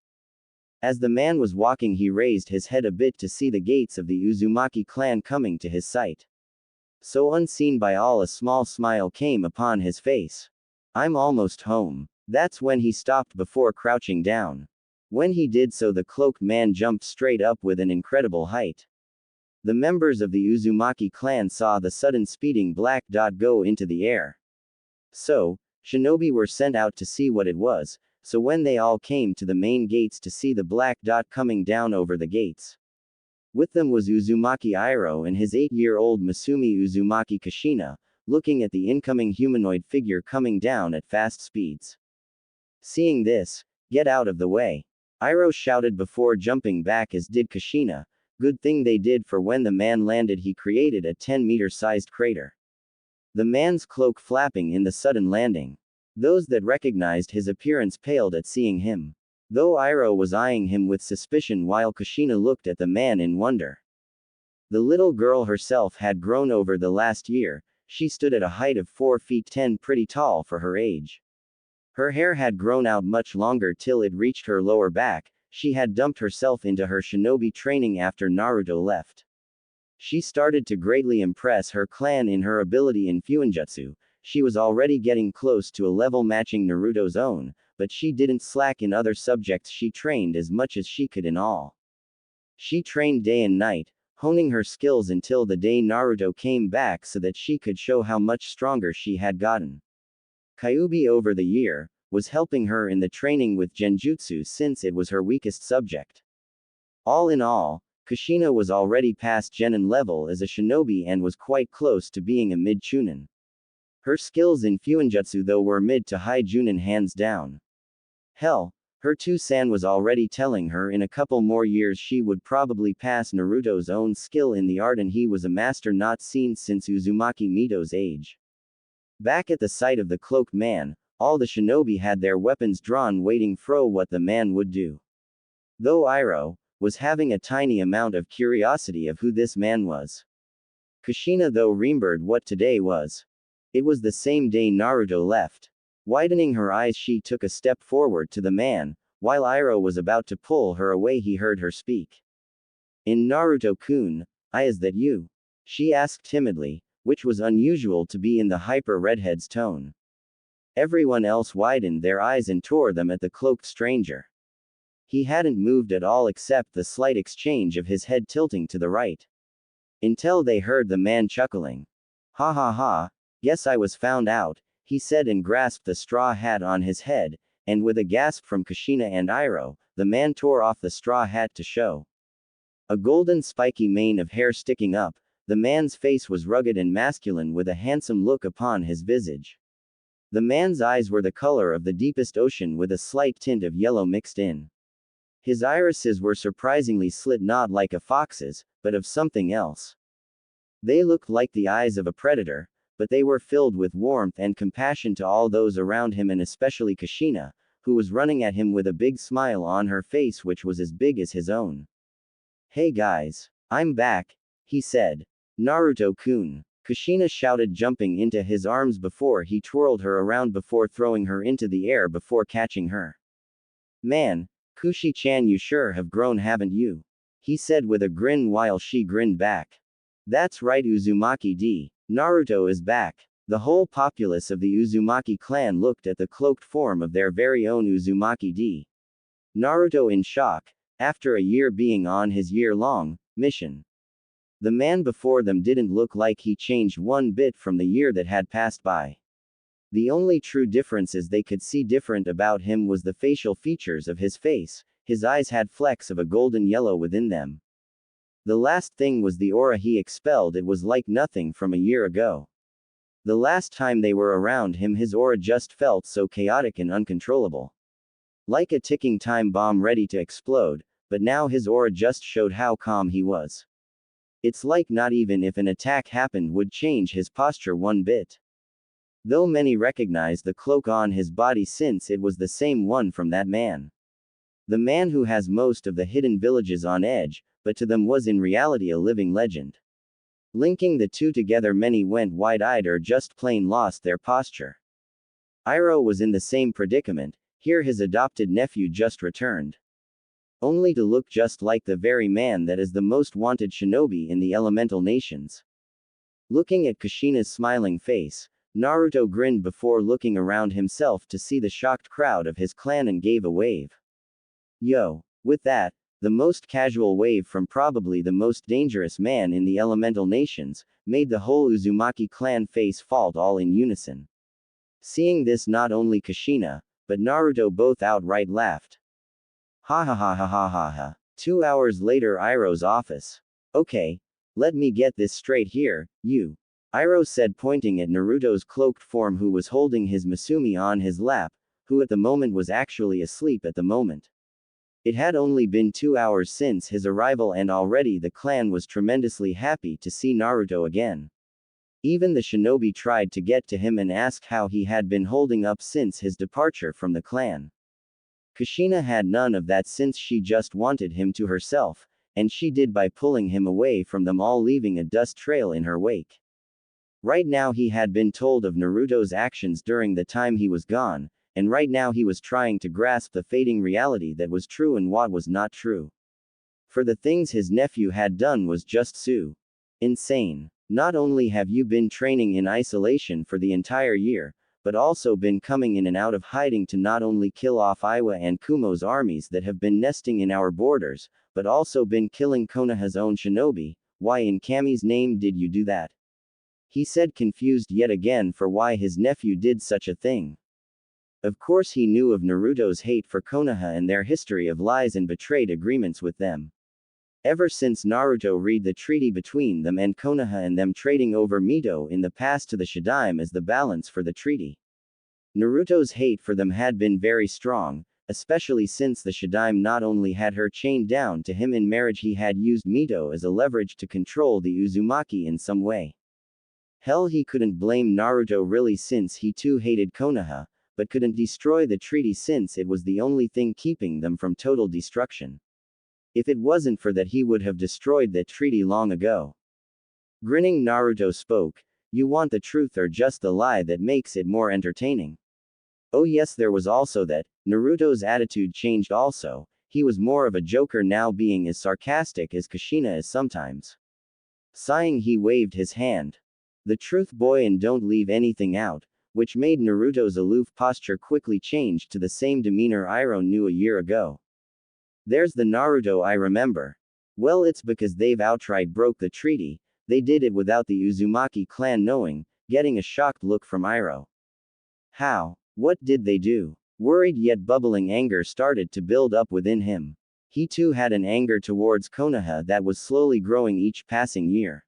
As the man was walking, he raised his head a bit to see the gates of the Uzumaki clan coming to his sight. So unseen by all, a small smile came upon his face. I'm almost home. That's when he stopped before crouching down. When he did so, the cloaked man jumped straight up with an incredible height. The members of the Uzumaki clan saw the sudden speeding black dot go into the air. So, shinobi were sent out to see what it was, so when they all came to the main gates to see the black dot coming down over the gates. With them was Uzumaki Iroh and his 8-year-old Masumi Uzumaki Kushina, looking at the incoming humanoid figure coming down at fast speeds. Seeing this, "Get out of the way!" Iroh shouted before jumping back, as did Kushina. Good thing they did, for when the man landed he created a 10-meter-sized crater. The man's cloak flapping in the sudden landing. Those that recognized his appearance paled at seeing him. Though Iroh was eyeing him with suspicion while Kushina looked at the man in wonder. The little girl herself had grown over the last year. She stood at a height of 4 feet 10, pretty tall for her age. Her hair had grown out much longer till it reached her lower back. She had dumped herself into her shinobi training after Naruto left. She started to greatly impress her clan in her ability in Fuinjutsu. She was already getting close to a level matching Naruto's own, but she didn't slack in other subjects. She trained as much as she could in all. She trained day and night, honing her skills until the day Naruto came back so that she could show how much stronger she had gotten. Kyuubi over the year, was helping her in the training with genjutsu since it was her weakest subject. All in all, Kushina was already past genin level as a shinobi and was quite close to being a mid-chunin. Her skills in fuinjutsu though were mid to high junin hands down. Hell, her two-san was already telling her in a couple more years she would probably pass Naruto's own skill in the art and he was a master not seen since Uzumaki Mito's age. Back at the site of the cloaked man, all the shinobi had their weapons drawn waiting for what the man would do. Though Iroh was having a tiny amount of curiosity of who this man was. Kushina though remembered what today was. It was the same day Naruto left. Widening her eyes she took a step forward to the man, while Iroh was about to pull her away he heard her speak. In Naruto-kun, is that you? She asked timidly, which was unusual to be in the hyper-redhead's tone. Everyone else widened their eyes and tore them at the cloaked stranger. He hadn't moved at all except the slight exchange of his head tilting to the right. Until they heard the man chuckling. Ha ha ha, guess I was found out, he said and grasped the straw hat on his head, and with a gasp from Kushina and Iroh, the man tore off the straw hat to show a golden spiky mane of hair sticking up. The man's face was rugged and masculine with a handsome look upon his visage. The man's eyes were the color of the deepest ocean with a slight tint of yellow mixed in. His irises were surprisingly slit not like a fox's, but of something else. They looked like the eyes of a predator, but they were filled with warmth and compassion to all those around him and especially Kushina, who was running at him with a big smile on her face which was as big as his own. Hey guys, I'm back, he said. Naruto-kun. Kushina shouted jumping into his arms before he twirled her around before throwing her into the air before catching her. Man, Kushi-chan you sure have grown haven't you? He said with a grin while she grinned back. That's right Uzumaki-d. Naruto is back. The whole populace of the Uzumaki clan looked at the cloaked form of their very own Uzumaki-d. Naruto in shock, after a year being on his year-long mission. The man before them didn't look like he changed one bit from the year that had passed by. The only true differences they could see different about him was the facial features of his face. His eyes had flecks of a golden yellow within them. The last thing was the aura he expelled. It was like nothing from a year ago. The last time they were around him his aura just felt so chaotic and uncontrollable. Like a ticking time bomb ready to explode, but now his aura just showed how calm he was. It's like not even if an attack happened would change his posture one bit. Though many recognized the cloak on his body since it was the same one from that man. The man who has most of the hidden villages on edge, but to them was in reality a living legend. Linking the two together many went wide-eyed or just plain lost their posture. Iroh was in the same predicament, here his adopted nephew just returned. Only to look just like the very man that is the most wanted shinobi in the elemental nations. Looking at Kushina's smiling face, Naruto grinned before looking around himself to see the shocked crowd of his clan and gave a wave. Yo! With that, the most casual wave from probably the most dangerous man in the elemental nations, made the whole Uzumaki clan face fall all in unison. Seeing this not only Kushina, but Naruto both outright laughed. Ha ha ha ha ha ha ha. 2 hours later Iroh's office. Okay. Let me get this straight here, you. Iroh said pointing at Naruto's cloaked form who was holding his Masumi on his lap, who at the moment was actually asleep at the moment. It had only been 2 hours since his arrival and already the clan was tremendously happy to see Naruto again. Even the shinobi tried to get to him and ask how he had been holding up since his departure from the clan. Kushina had none of that since she just wanted him to herself, and she did by pulling him away from them all leaving a dust trail in her wake. Right now he had been told of Naruto's actions during the time he was gone, and right now he was trying to grasp the fading reality that was true and what was not true. For the things his nephew had done was just so insane. Not only have you been training in isolation for the entire year, but also been coming in and out of hiding to not only kill off Iwa and Kumo's armies that have been nesting in our borders, but also been killing Konoha's own shinobi. Why in Kami's name did you do that? he said, confused yet again for why his nephew did such a thing. Of course he knew of Naruto's hate for Konoha and their history of lies and betrayed agreements with them. Ever since Naruto read the treaty between them and Konoha and them trading over Mito in the past to the Shadaime as the balance for the treaty. Naruto's hate for them had been very strong, especially since the Shadaime not only had her chained down to him in marriage, he had used Mito as a leverage to control the Uzumaki in some way. Hell, he couldn't blame Naruto really since he too hated Konoha, but couldn't destroy the treaty since it was the only thing keeping them from total destruction. If it wasn't for that, he would have destroyed that treaty long ago. Grinning, Naruto spoke, "You want the truth or just the lie that makes it more entertaining?" Oh yes, there was also that. Naruto's attitude changed also. He was more of a joker now, being as sarcastic as Kushina is sometimes. Sighing, he waved his hand. "The truth, boy, and don't leave anything out," which made Naruto's aloof posture quickly change to the same demeanor Iroh knew a year ago. "There's the Naruto I remember. Well, it's because they've outright broke the treaty. They did it without the Uzumaki clan knowing," getting a shocked look from Iroh. "How? What did they do?" Worried yet bubbling anger started to build up within him. He too had an anger towards Konoha that was slowly growing each passing year.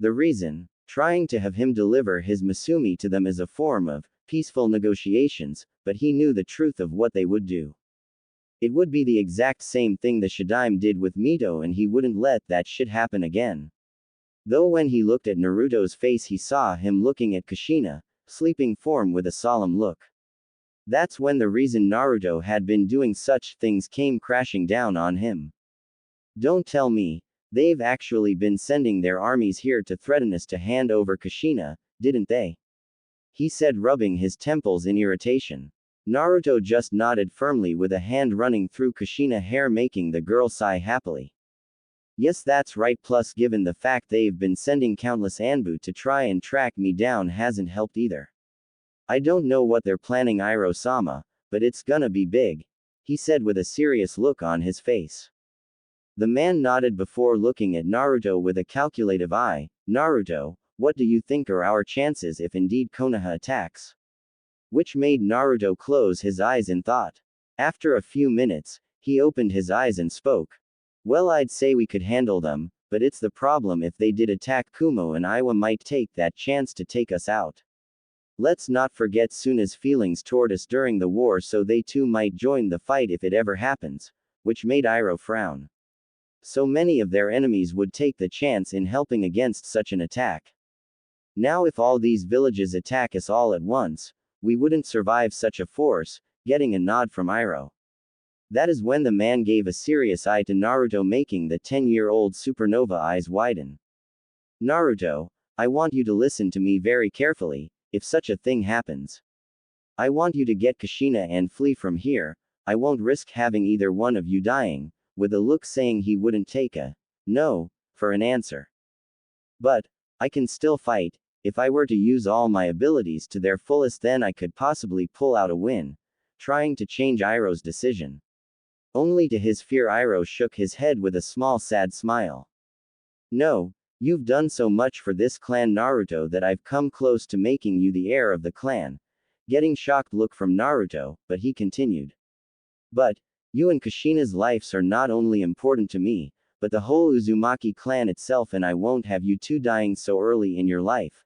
The reason? Trying to have him deliver his Masumi to them as a form of peaceful negotiations, but he knew the truth of what they would do. It would be the exact same thing the Shadaime did with Mito, and he wouldn't let that shit happen again. Though when he looked at Naruto's face, he saw him looking at Kushina, sleeping form, with a solemn look. That's when the reason Naruto had been doing such things came crashing down on him. "Don't tell me. They've actually been sending their armies here to threaten us to hand over Kushina, didn't they?" he said, rubbing his temples in irritation. Naruto just nodded firmly with a hand running through Kushina's hair, making the girl sigh happily. "Yes, that's right, plus given the fact they've been sending countless Anbu to try and track me down hasn't helped either. I don't know what they're planning, Iroh-sama, but it's gonna be big," he said with a serious look on his face. The man nodded before looking at Naruto with a calculative eye. "Naruto, what do you think are our chances if indeed Konoha attacks?" Which made Naruto close his eyes in thought. After a few minutes, he opened his eyes and spoke. "Well, I'd say we could handle them, but it's the problem if they did attack, Kumo and Iwa might take that chance to take us out. Let's not forget Suna's feelings toward us during the war, so they too might join the fight if it ever happens," which made Iroh frown. So many of their enemies would take the chance in helping against such an attack. Now if all these villages attack us all at once, we wouldn't survive such a force, getting a nod from Iroh. That is when the man gave a serious eye to Naruto, making the 10-year-old supernova eyes widen. "Naruto, I want you to listen to me very carefully. If such a thing happens, I want you to get Kushina and flee from here. I won't risk having either one of you dying," with a look saying he wouldn't take a no for an answer. "But I can still fight. If I were to use all my abilities to their fullest, then I could possibly pull out a win," trying to change Iroh's decision. Only to his fear, Iroh shook his head with a small sad smile. "No, you've done so much for this clan, Naruto, that I've come close to making you the heir of the clan." Getting shocked look from Naruto, but he continued. "But you and Kushina's lives are not only important to me, but the whole Uzumaki clan itself, and I won't have you two dying so early in your life."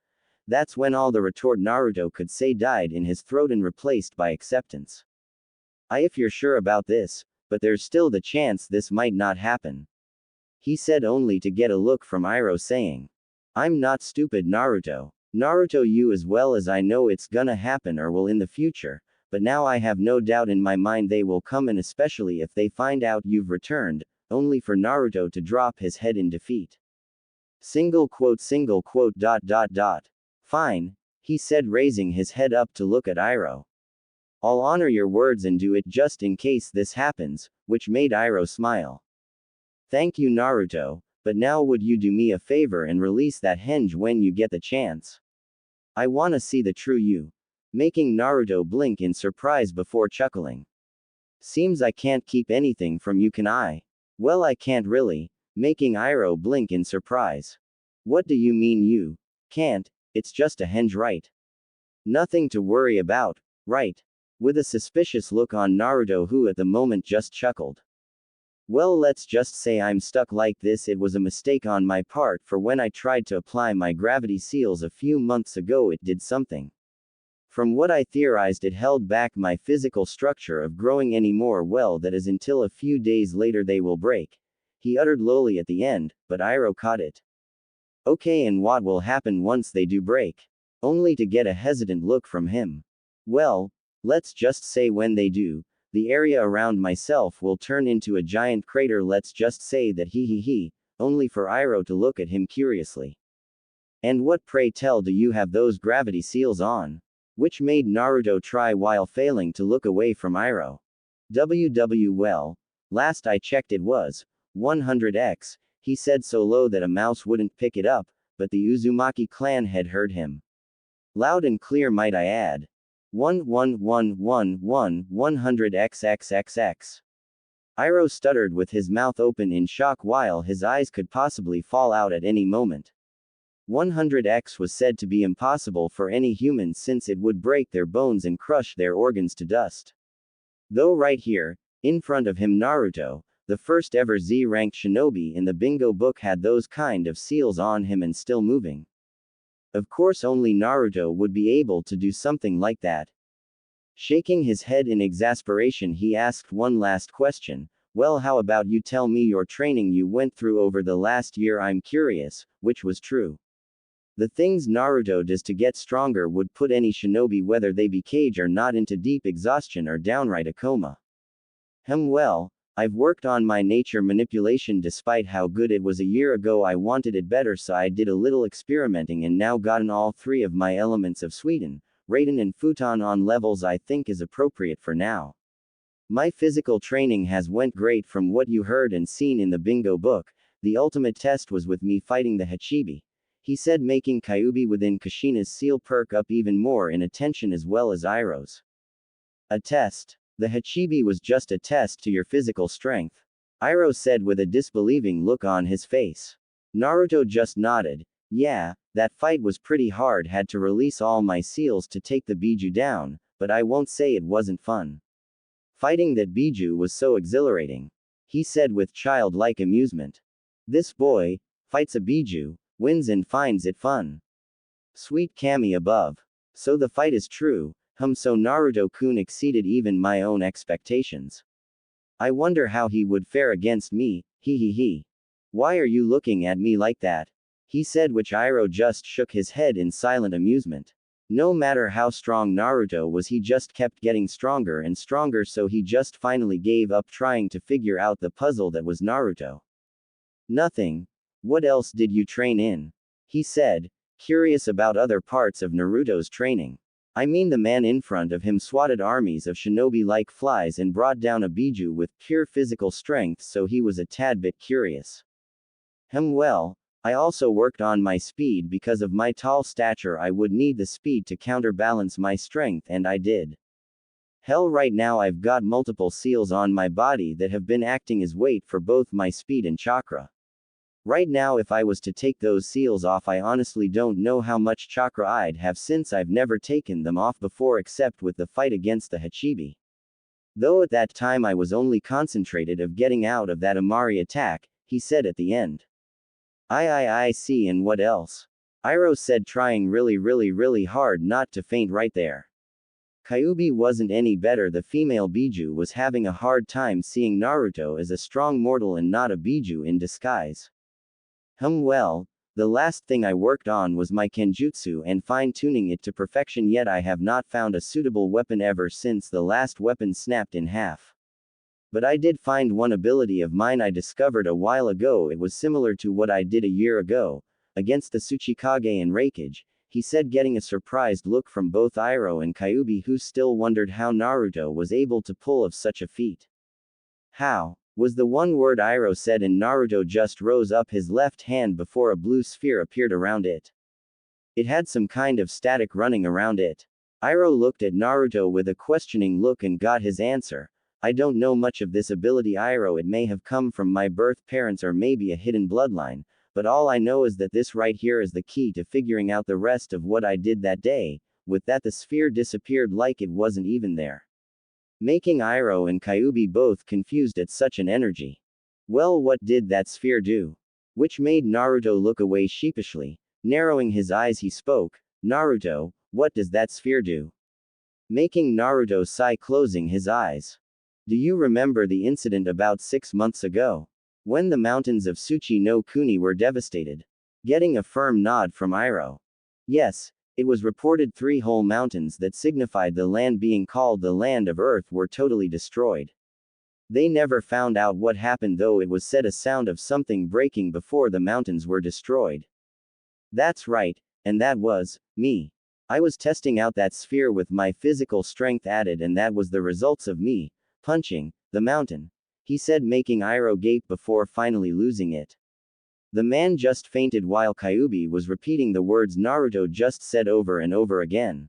That's when all the retort Naruto could say died in his throat and replaced by acceptance. If you're sure about this, but there's still the chance this might not happen," he said, only to get a look from Iroh saying, "I'm not stupid, Naruto. Naruto, you as well as I know it's gonna happen or will in the future, but now I have no doubt in my mind they will come, and especially if they find out you've returned," only for Naruto to drop his head in defeat. Single quote. "Fine," he said, raising his head up to look at Iroh. "I'll honor your words and do it just in case this happens," which made Iroh smile. "Thank you, Naruto, but now would you do me a favor and release that henge when you get the chance? I wanna see the true you," making Naruto blink in surprise before chuckling. "Seems I can't keep anything from you, can I?" "Well, I can't really," making Iroh blink in surprise. "What do you mean you can't?" It's just a henge, right? Nothing to worry about, right? With a suspicious look on Naruto, who at the moment just chuckled. Well, let's just say I'm stuck like this. It was a mistake on my part, for when I tried to apply my gravity seals a few months ago, it did something. From what I theorized, it held back my physical structure of growing any more. Well, that is until a few days later they will break. He uttered lowly at the end, but Iroh caught it. Okay, and what will happen once they do break? Only to get a hesitant look from him. Well, let's just say when they do, the area around myself will turn into a giant crater. Let's just say that he, only for Iroh to look at him curiously. And what, pray tell, do you have those gravity seals on? Which made Naruto try while failing to look away from Iroh. Well, last I checked it was 100x, he said so low that a mouse wouldn't pick it up, but the Uzumaki clan had heard him. Loud and clear, might I add. 100xxxx. Iroh stuttered with his mouth open in shock while his eyes could possibly fall out at any moment. 100x was said to be impossible for any human, since it would break their bones and crush their organs to dust. Though right here, in front of him, Naruto, the first ever Z-ranked shinobi in the bingo book, had those kind of seals on him and still moving. Of course, only Naruto would be able to do something like that. Shaking his head in exasperation, he asked one last question. Well, how about you tell me your training you went through over the last year? I'm curious, which was true. The things Naruto does to get stronger would put any shinobi, whether they be Kage or not, into deep exhaustion or downright a coma. Well, I've worked on my nature manipulation. Despite how good it was a year ago, I wanted it better, so I did a little experimenting and now gotten all three of my elements of Suiten, Raiden and Futon on levels I think is appropriate for now. My physical training has went great. From what you heard and seen in the bingo book, the ultimate test was with me fighting the Hachibi, he said, making Kyuubi within Kushina's seal perk up even more in attention, as well as Iroh's. A test? The Hachibi was just a test to your physical strength, Iroh said with a disbelieving look on his face. Naruto just nodded. Yeah, that fight was pretty hard. Had to release all my seals to take the Biju down, but I won't say it wasn't fun. Fighting that Biju was so exhilarating, he said with childlike amusement. This boy fights a Biju, wins and finds it fun. Sweet Kami above. So the fight is true. So Naruto-kun exceeded even my own expectations. I wonder how he would fare against me, he. Why are you looking at me like that? He said, which Iroh just shook his head in silent amusement. No matter how strong Naruto was, he just kept getting stronger and stronger, so he just finally gave up trying to figure out the puzzle that was Naruto. Nothing. What else did you train in? He said, curious about other parts of Naruto's training. I mean, the man in front of him swatted armies of shinobi like flies and brought down a Biju with pure physical strength, so he was a tad bit curious. Well, I also worked on my speed. Because of my tall stature, I would need the speed to counterbalance my strength, and I did. Right now I've got multiple seals on my body that have been acting as weight for both my speed and chakra. Right now, if I was to take those seals off, I honestly don't know how much chakra I'd have, since I've never taken them off before except with the fight against the Hachibi. Though at that time I was only concentrated of getting out of that Amari attack, he said at the end. I see, and what else? Iroh said, trying really hard not to faint right there. Kyuubi wasn't any better. The female Biju was having a hard time seeing Naruto as a strong mortal and not a Biju in disguise. Well, the last thing I worked on was my Kenjutsu and fine-tuning it to perfection, yet I have not found a suitable weapon ever since the last weapon snapped in half. But I did find one ability of mine I discovered a while ago. It was similar to what I did a year ago, against the Tsuchikage and Raikage, he said, getting a surprised look from both Iroh and Kyuubi, who still wondered how Naruto was able to pull off such a feat. How? Was the one word Iroh said, and Naruto just rose up his left hand before a blue sphere appeared around it. It had some kind of static running around it. Iroh looked at Naruto with a questioning look and got his answer. I don't know much of this ability, Iroh. It may have come from my birth parents or maybe a hidden bloodline, but all I know is that this right here is the key to figuring out the rest of what I did that day. With that, the sphere disappeared like it wasn't even there, making Iroh and Kyuubi both confused at such an energy. Well, what did that sphere do? Which made Naruto look away sheepishly. Narrowing his eyes, he spoke, Naruto, what does that sphere do? Making Naruto sigh, closing his eyes. Do you remember the incident about 6 months ago? When the mountains of Tsuchi no Kuni were devastated? Getting a firm nod from Iroh. Yes, it was reported 3 whole mountains that signified the land being called the Land of Earth were totally destroyed. They never found out what happened, though it was said a sound of something breaking before the mountains were destroyed. That's right, and that was me. I was testing out that sphere with my physical strength added, and that was the results of me punching the mountain, he said, making Iroh gape before finally losing it. The man just fainted while Kyuubi was repeating the words Naruto just said over and over again,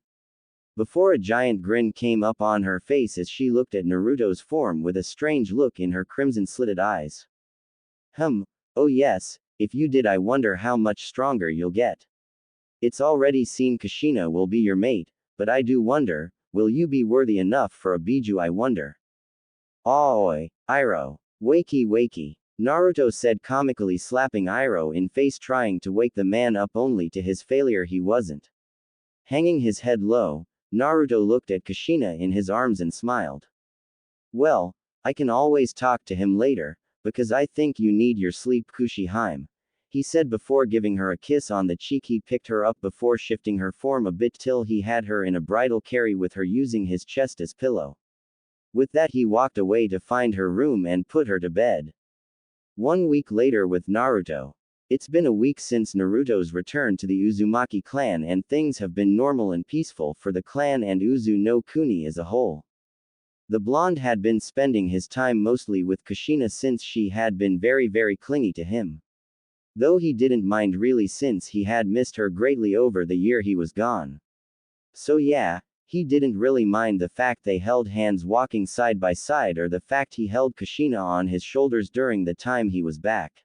before a giant grin came up on her face as she looked at Naruto's form with a strange look in her crimson-slitted eyes. Oh yes, if you did, I wonder how much stronger you'll get. It's already seen Kushina will be your mate, but I do wonder, will you be worthy enough for a Biju, I wonder. Aoi, Iroh. Wakey wakey. Naruto said comically, slapping Iroh in face, trying to wake the man up, only to his failure he wasn't. Hanging his head low, Naruto looked at Kushina in his arms and smiled. Well, I can always talk to him later, because I think you need your sleep, Kushiheim, he said before giving her a kiss on the cheek. He picked her up before shifting her form a bit till he had her in a bridal carry with her, using his chest as pillow. With that, he walked away to find her room and put her to bed. 1 week later with Naruto. It's been a week since Naruto's return to the Uzumaki clan, and things have been normal and peaceful for the clan and Uzu no Kuni as a whole. The blonde had been spending his time mostly with Kushina since she had been very clingy to him. Though he didn't mind really, since he had missed her greatly over the year he was gone. So yeah, he didn't really mind the fact they held hands walking side by side, or the fact he held Kushina on his shoulders during the time he was back.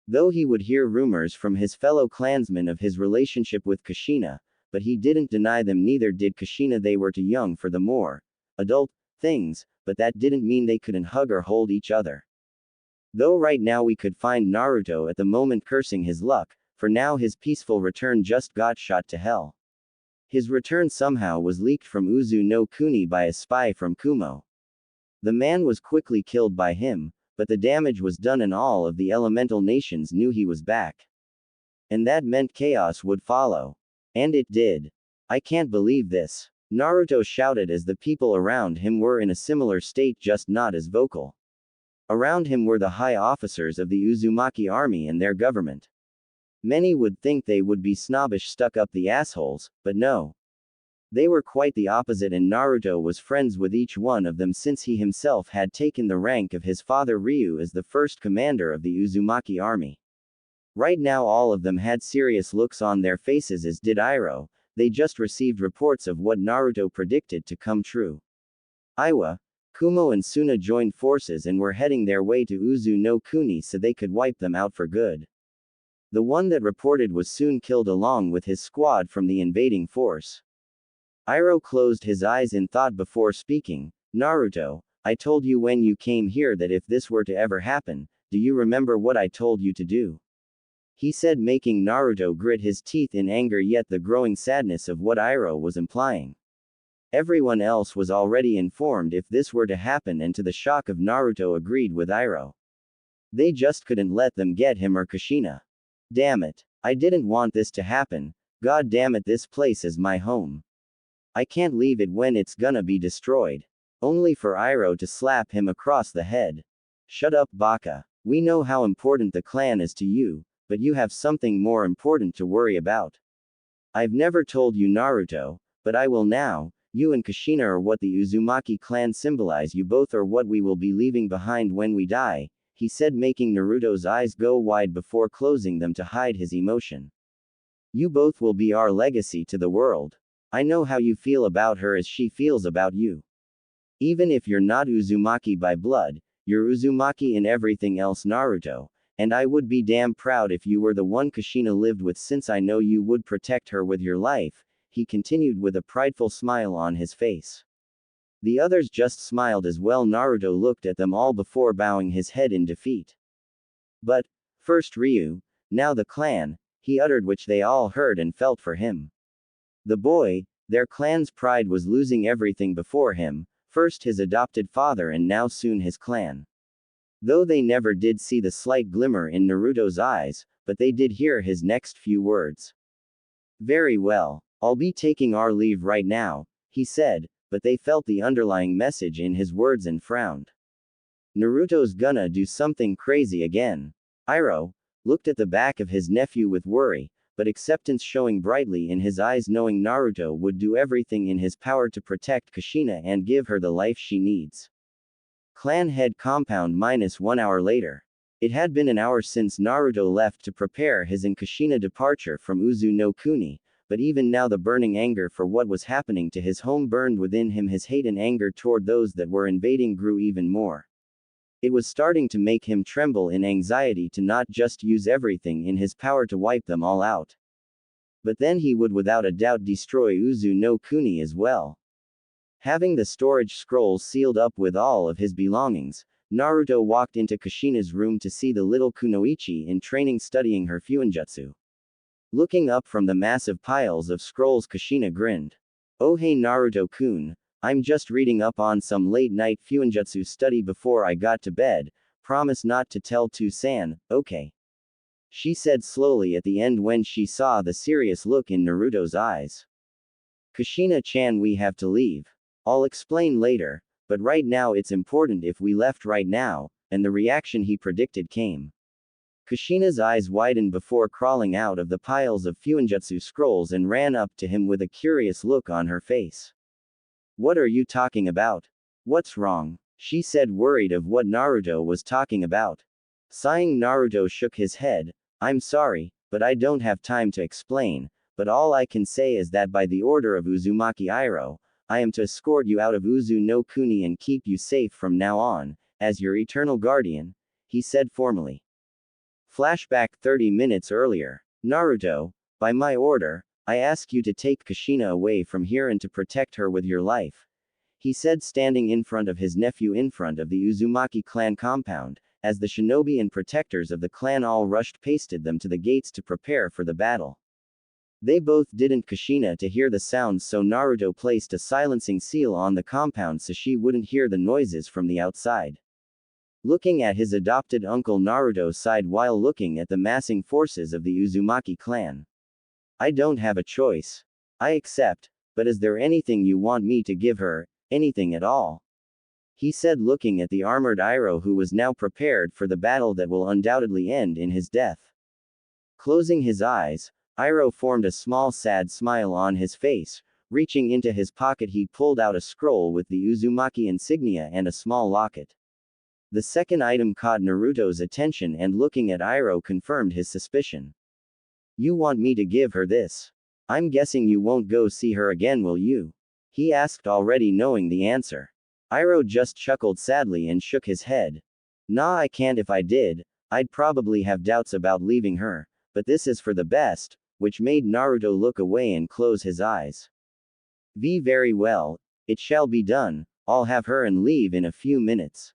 Though he would hear rumors from his fellow clansmen of his relationship with Kushina, but he didn't deny them, neither did Kushina. They were too young for the more adult things, but that didn't mean they couldn't hug or hold each other. Though right now we could find Naruto at the moment cursing his luck, for now his peaceful return just got shot to hell. His return somehow was leaked from Uzu no Kuni by a spy from Kumo. The man was quickly killed by him, but the damage was done and all of the elemental nations knew he was back. And that meant chaos would follow. And it did. I can't believe this, Naruto shouted as the people around him were in a similar state, just not as vocal. Around him were the high officers of the Uzumaki army and their government. Many would think they would be snobbish, stuck up the assholes, but no. They were quite the opposite, and Naruto was friends with each one of them since he himself had taken the rank of his father Ryu as the first commander of the Uzumaki army. Right now all of them had serious looks on their faces, as did Iroh. They just received reports of what Naruto predicted to come true. Iwa, Kumo and Suna joined forces and were heading their way to Uzu no Kuni so they could wipe them out for good. The one that reported was soon killed along with his squad from the invading force. Iroh closed his eyes in thought before speaking. Naruto, I told you when you came here that if this were to ever happen, do you remember what I told you to do? He said, making Naruto grit his teeth in anger yet the growing sadness of what Iroh was implying. Everyone else was already informed if this were to happen, and to the shock of Naruto agreed with Iroh. They just couldn't let them get him or Kushina. Damn it. I didn't want this to happen. God damn it, this place is my home. I can't leave it when it's gonna be destroyed. Only for Iroh to slap him across the head. Shut up, Baka. We know how important the clan is to you, but you have something more important to worry about. I've never told you, Naruto, but I will now. You and Kushina are what the Uzumaki clan symbolize. You both are what we will be leaving behind when we die, he said, making Naruto's eyes go wide before closing them to hide his emotion. You both will be our legacy to the world. I know how you feel about her as she feels about you. Even if you're not Uzumaki by blood, you're Uzumaki in everything else, Naruto, And I would be damn proud if you were the one Kushina lived with, since I know you would protect her with your life, he continued with a prideful smile on his face. The others just smiled as well. Naruto looked at them all before bowing his head in defeat. But, first Ryu, now the clan, he uttered, which they all heard and felt for him. The boy, their clan's pride was losing everything before him, first his adopted father and now soon his clan. Though they never did see the slight glimmer in Naruto's eyes, but they did hear his next few words. Very well, I'll be taking our leave right now, he said, but they felt the underlying message in his words and frowned. Naruto's gonna do something crazy again. Iroh looked at the back of his nephew with worry, but acceptance showing brightly in his eyes, knowing Naruto would do everything in his power to protect Kushina and give her the life she needs. Clan head compound -1 hour later. It had been an hour since Naruto left to prepare his and Kushina departure from Uzu no Kuni, but even now the burning anger for what was happening to his home burned within him. His hate and anger toward those that were invading grew even more. It was starting to make him tremble in anxiety to not just use everything in his power to wipe them all out. But then he would without a doubt destroy Uzu no Kuni as well. Having the storage scrolls sealed up with all of his belongings, Naruto walked into Kushina's room to see the little kunoichi in training studying her fuinjutsu. Looking up from the massive piles of scrolls, Kushina grinned. Oh hey Naruto-kun, I'm just reading up on some late-night fuinjutsu study before I got to bed, promise not to tell To-san, okay? She said slowly at the end when she saw the serious look in Naruto's eyes. Kushina-chan, we have to leave. I'll explain later, but right now it's important if we left right now, and the reaction he predicted came. Kushina's eyes widened before crawling out of the piles of fuinjutsu scrolls and ran up to him with a curious look on her face. What are you talking about? What's wrong? She said, worried of what Naruto was talking about. Sighing, Naruto shook his head. I'm sorry, but I don't have time to explain, but all I can say is that by the order of Uzumaki Iroh, I am to escort you out of Uzu no Kuni and keep you safe from now on, as your eternal guardian, he said formally. Flashback 30 minutes earlier. Naruto, by my order, I ask you to take Kushina away from here and to protect her with your life, he said, standing in front of his nephew in front of the Uzumaki clan compound, as the shinobi and protectors of the clan all rushed pasted them to the gates to prepare for the battle. They both didn't Kushina to hear the sounds, so Naruto placed a silencing seal on the compound so she wouldn't hear the noises from the outside. Looking at his adopted uncle, Naruto sighed while looking at the massing forces of the Uzumaki clan. I don't have a choice. I accept, but is there anything you want me to give her, anything at all? He said, looking at the armored Iroh, who was now prepared for the battle that will undoubtedly end in his death. Closing his eyes, Iroh formed a small sad smile on his face. Reaching into his pocket, he pulled out a scroll with the Uzumaki insignia and a small locket. The second item caught Naruto's attention, and looking at Iroh confirmed his suspicion. You want me to give her this? I'm guessing you won't go see her again, will you? He asked, already knowing the answer. Iroh just chuckled sadly and shook his head. Nah, I can't. If I did, I'd probably have doubts about leaving her, but this is for the best, which made Naruto look away and close his eyes. Very well, it shall be done. I'll have her and leave in a few minutes.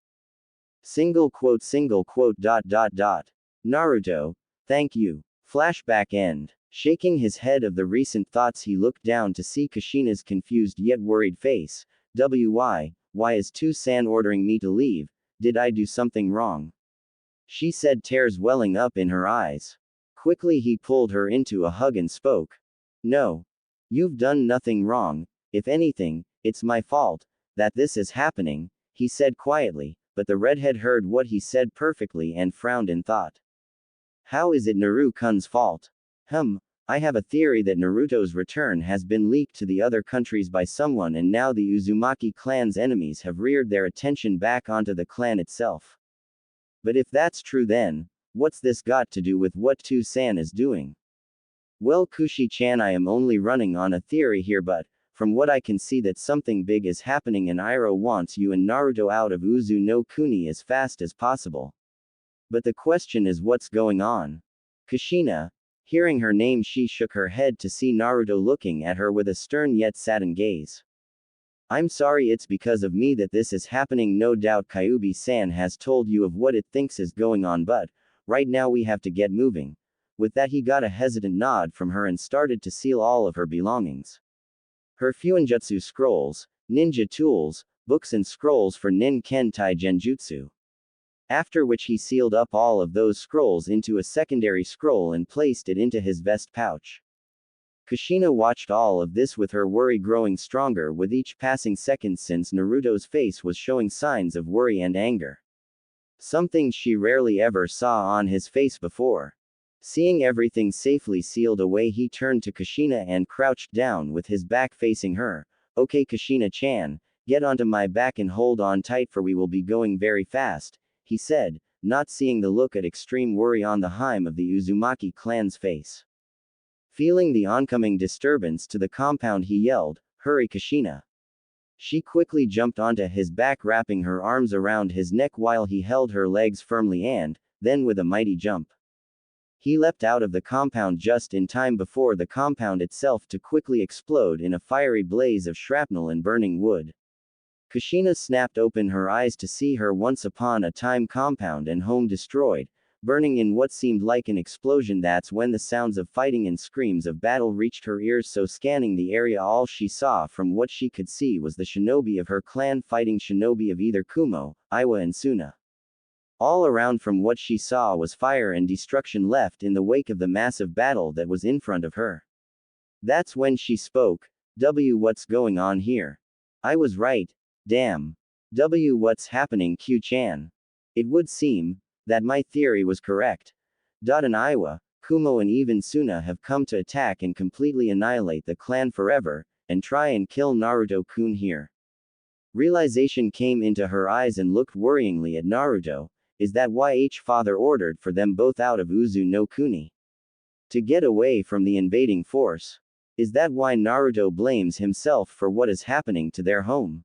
Single quote. Naruto, thank you. Flashback end. Shaking his head of the recent thoughts, he looked down to see Kushina's confused yet worried face. Why is To-san ordering me to leave? Did I do something wrong? She said, tears welling up in her eyes. Quickly he pulled her into a hug and spoke. No. You've done nothing wrong. If anything, it's my fault that this is happening, he said quietly, but the redhead heard what he said perfectly and frowned in thought. How is it Naruto-kun's fault? I have a theory that Naruto's return has been leaked to the other countries by someone, and now the Uzumaki clan's enemies have reared their attention back onto the clan itself. But if that's true, then what's this got to do with what To-san is doing? Well, Kushi-chan, I am only running on a theory here, but from what I can see that something big is happening, and Iroh wants you and Naruto out of Uzu no Kuni as fast as possible. But the question is what's going on? Kushina. Hearing her name, she shook her head to see Naruto looking at her with a stern yet saddened gaze. I'm sorry, it's because of me that this is happening. No doubt Kyuubi-san has told you of what it thinks is going on, but right now we have to get moving. With that, he got a hesitant nod from her and started to seal all of her belongings. Her Fuinjutsu scrolls, ninja tools, books and scrolls for Nin Kentai Genjutsu. After which he sealed up all of those scrolls into a secondary scroll and placed it into his vest pouch. Kushina watched all of this with her worry growing stronger with each passing second since Naruto's face was showing signs of worry and anger. Something she rarely ever saw on his face before. Seeing everything safely sealed away, he turned to Kushina and crouched down with his back facing her. Okay, Kushina-chan, get onto my back and hold on tight for we will be going very fast, he said, not seeing the look of extreme worry on the Hime of the Uzumaki clan's face. Feeling the oncoming disturbance to the compound, he yelled, "Hurry, Kushina!" She quickly jumped onto his back, wrapping her arms around his neck while he held her legs firmly and, then with a mighty jump, he leapt out of the compound just in time before the compound itself to quickly explode in a fiery blaze of shrapnel and burning wood. Kushina snapped open her eyes to see her once upon a time compound and home destroyed, burning in what seemed like an explosion. That's when the sounds of fighting and screams of battle reached her ears, so scanning the area all she saw from what she could see was the shinobi of her clan fighting shinobi of either Kumo, Iwa and Suna. All around from what she saw was fire and destruction left in the wake of the massive battle that was in front of her. That's when she spoke. What's going on here? I was right. Damn. What's happening, Q-chan? It would seem that my theory was correct. And Iwa, Kumo and even Suna have come to attack and completely annihilate the clan forever, and try and kill Naruto-kun here. Realization came into her eyes and looked worryingly at Naruto. Is that why father ordered for them both out of Uzu no Kuni? To get away from the invading force? Is that why Naruto blames himself for what is happening to their home?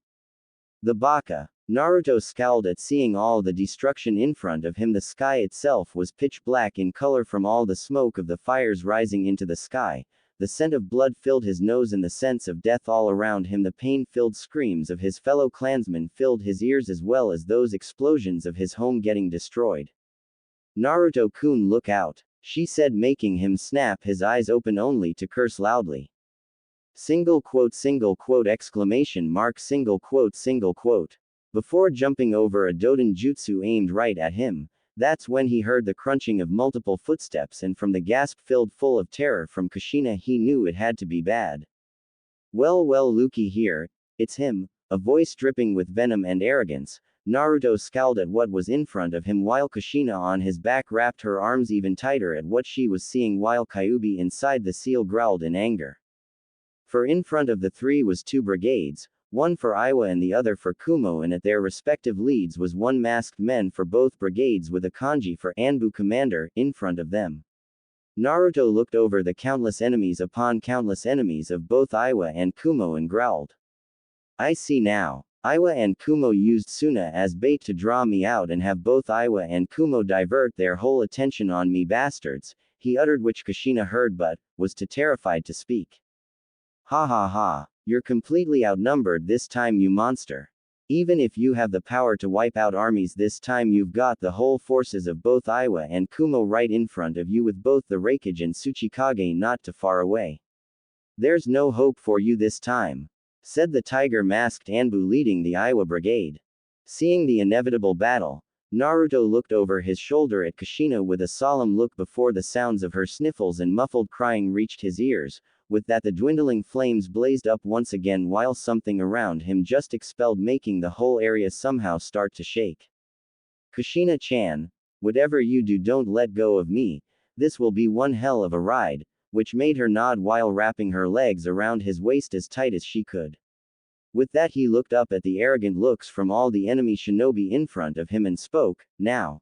The baka. Naruto scowled at seeing all the destruction in front of him. The sky itself was pitch black in color from all the smoke of the fires rising into the sky. The scent of blood filled his nose and the sense of death all around him. The pain-filled screams of his fellow clansmen filled his ears as well as those explosions of his home getting destroyed. Naruto-kun, look out, she said, making him snap his eyes open only to curse loudly. Single quote exclamation mark single quote. Before jumping over a Doden jutsu aimed right at him, that's when he heard the crunching of multiple footsteps, and from the gasp filled full of terror from Kushina he knew it had to be bad. Well, looky here, it's him, a voice dripping with venom and arrogance. Naruto scowled at what was in front of him while Kushina on his back wrapped her arms even tighter at what she was seeing while Kyuubi inside the seal growled in anger. For in front of the three was two brigades, one for Iwa and the other for Kumo, and at their respective leads was one masked men for both brigades with a kanji for Anbu commander in front of them. Naruto looked over the countless enemies upon countless enemies of both Iwa and Kumo and growled. I see now. Iwa and Kumo used Suna as bait to draw me out and have both Iwa and Kumo divert their whole attention on me, bastards, he uttered, which Kushina heard but was too terrified to speak. Ha ha ha. You're completely outnumbered this time, you monster. Even if you have the power to wipe out armies this time, you've got the whole forces of both Iwa and Kumo right in front of you with both the Raikage and Tsuchikage not too far away. There's no hope for you this time, said the tiger-masked Anbu leading the Iwa brigade. Seeing the inevitable battle, Naruto looked over his shoulder at Kushina with a solemn look before the sounds of her sniffles and muffled crying reached his ears. With that, the dwindling flames blazed up once again while something around him just expelled, making the whole area somehow start to shake. Kushina-chan, whatever you do, don't let go of me, this will be one hell of a ride, which made her nod while wrapping her legs around his waist as tight as she could. With that, he looked up at the arrogant looks from all the enemy shinobi in front of him and spoke, now.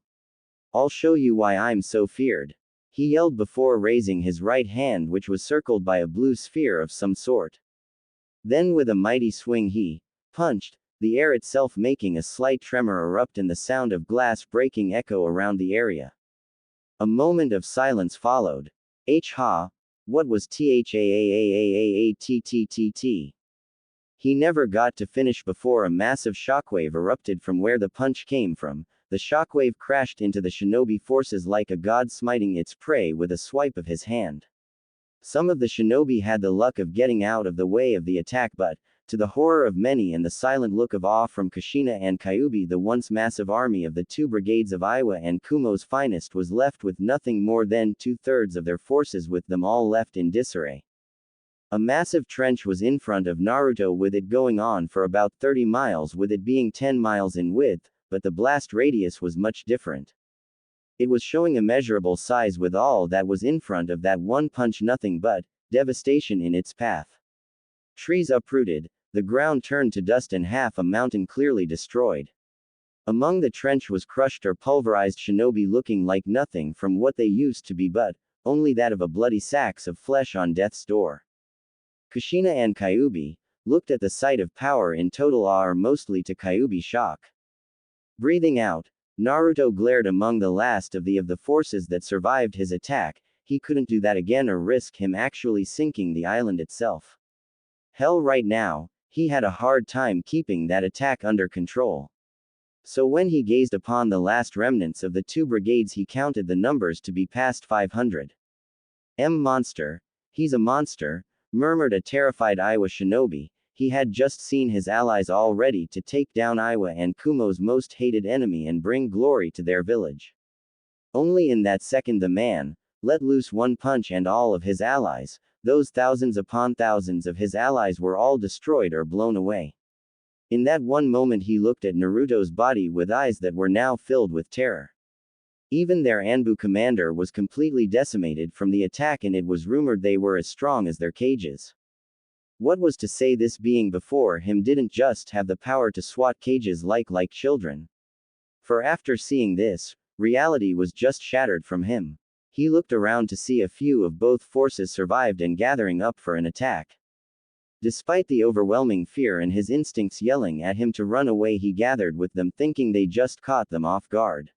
I'll show you why I'm so feared. He yelled before raising his right hand, which was circled by a blue sphere of some sort. Then with a mighty swing he punched the air itself making a slight tremor erupt and the sound of glass breaking echo around the area. A moment of silence followed. What was THAAAAAATTTT? He never got to finish before a massive shockwave erupted from where the punch came from. The shockwave crashed into the shinobi forces like a god smiting its prey with a swipe of his hand. Some of the shinobi had the luck of getting out of the way of the attack, but, to the horror of many and the silent look of awe from Kushina and Kyuubi, the once massive army of the two brigades of Iwa and Kumo's finest was left with nothing more than 2/3 of their forces, with them all left in disarray. A massive trench was in front of Naruto, with it going on for about 30 miles, with it being 10 miles in width, but the blast radius was much different. It was showing immeasurable size, with all that was in front of that one punch nothing but devastation in its path. Trees uprooted, the ground turned to dust, and half a mountain clearly destroyed. Among the trench was crushed or pulverized shinobi looking like nothing from what they used to be, but only that of a bloody sacks of flesh on death's door. Kushina and Kyuubi looked at the sight of power in total awe, or mostly to Kyuubi's shock. Breathing out, Naruto glared among the last of the forces that survived his attack. He couldn't do that again or risk him actually sinking the island itself. Hell, right now, he had a hard time keeping that attack under control. So when he gazed upon the last remnants of the two brigades, he counted the numbers to be past 500. Monster. He's a monster, murmured a terrified Iwa shinobi. He had just seen his allies all ready to take down Iwa and Kumo's most hated enemy and bring glory to their village. Only in that second the man let loose one punch, and all of his allies, those thousands upon thousands of his allies, were all destroyed or blown away. In that one moment he looked at Naruto's body with eyes that were now filled with terror. Even their Anbu commander was completely decimated from the attack, and it was rumored they were as strong as their cages. What was to say this being before him didn't just have the power to swat cages like children? For after seeing this, reality was just shattered from him. He looked around to see a few of both forces survived and gathering up for an attack. Despite the overwhelming fear and his instincts yelling at him to run away, he gathered with them, thinking they just caught them off guard.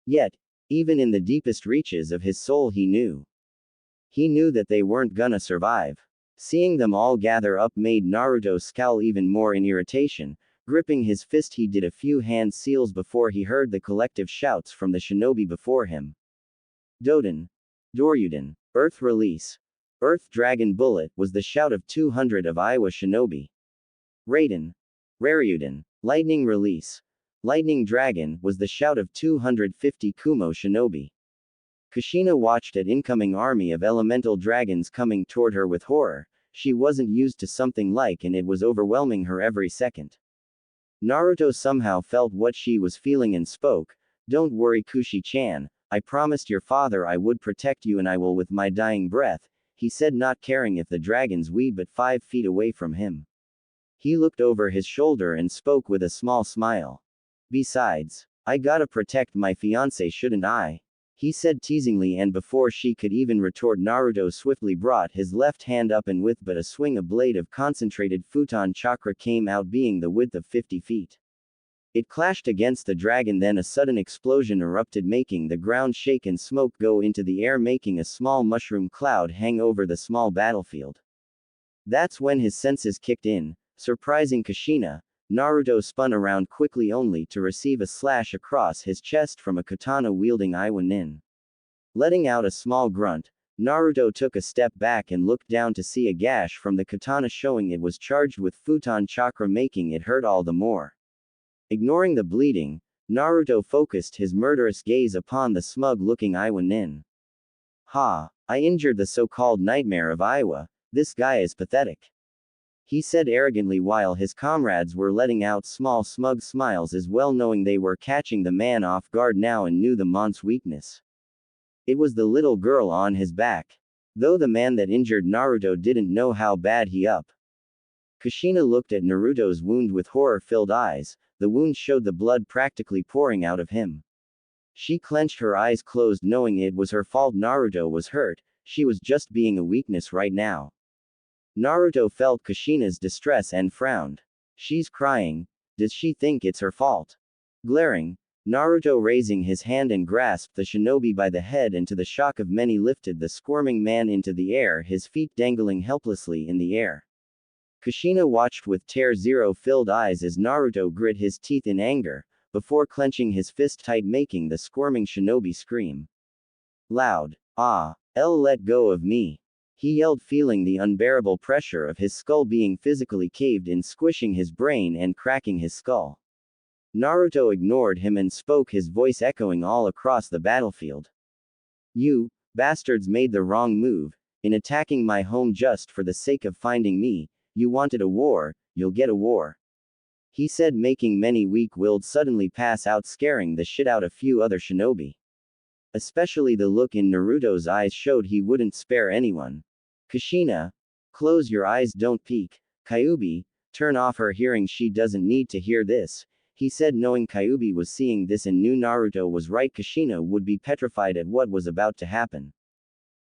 Yet, even in the deepest reaches of his soul, he knew that they weren't gonna survive. Seeing them all gather up made Naruto scowl even more in irritation. Gripping his fist, he did a few hand seals before he heard the collective shouts from the shinobi before him. Doden. Doryuden. Earth Release. Earth Dragon Bullet was the shout of 200 of Iwa shinobi. Raiden. Raryuden. Lightning Release. Lightning Dragon was the shout of 250 Kumo shinobi. Kushina watched an incoming army of elemental dragons coming toward her with horror. She wasn't used to something like, and it was overwhelming her every second. Naruto somehow felt what she was feeling and spoke. Don't worry, Kushi-chan. I promised your father I would protect you, and I will with my dying breath, he said, not caring if the dragons were but 5 feet away from him. He looked over his shoulder and spoke with a small smile. Besides, I gotta protect my fiancé, shouldn't I? He said teasingly, and before she could even retort, Naruto swiftly brought his left hand up, and with but a swing, a blade of concentrated futon chakra came out, being the width of 50 feet. It clashed against the dragon, then a sudden explosion erupted, making the ground shake and smoke go into the air, making a small mushroom cloud hang over the small battlefield. That's when his senses kicked in, surprising Kushina. Naruto spun around quickly, only to receive a slash across his chest from a katana-wielding Iwa nin. Letting out a small grunt, Naruto took a step back and looked down to see a gash from the katana, showing it was charged with futon chakra, making it hurt all the more. Ignoring the bleeding, Naruto focused his murderous gaze upon the smug-looking Iwa nin. I injured the so-called nightmare of Iwa. This guy is pathetic. He said arrogantly, while his comrades were letting out small smug smiles as well, knowing they were catching the man off guard now and knew the man's weakness. It was the little girl on his back. Though the man that injured Naruto didn't know how bad he up. Kushina looked at Naruto's wound with horror-filled eyes. The wound showed the blood practically pouring out of him. She clenched her eyes closed, knowing it was her fault Naruto was hurt. She was just being a weakness right now. Naruto felt Kushina's distress and frowned. She's crying. Does she think it's her fault? Glaring, Naruto raising his hand and grasped the shinobi by the head, and to the shock of many lifted the squirming man into the air, his feet dangling helplessly in the air. Kushina watched with tear-zero-filled eyes as Naruto grit his teeth in anger, before clenching his fist tight, making the squirming shinobi scream loud. Ah! Let go of me! He yelled, feeling the unbearable pressure of his skull being physically caved in, squishing his brain and cracking his skull. Naruto ignored him and spoke, his voice echoing all across the battlefield. You bastards made the wrong move, in attacking my home just for the sake of finding me. You wanted a war, you'll get a war. He said, making many weak-willed suddenly pass out, scaring the shit out of few other shinobi. Especially the look in Naruto's eyes showed he wouldn't spare anyone. Kushina, close your eyes, don't peek. Kyuubi, turn off her hearing, she doesn't need to hear this, he said, knowing Kyuubi was seeing this and knew Naruto was right. Kushina would be petrified at what was about to happen.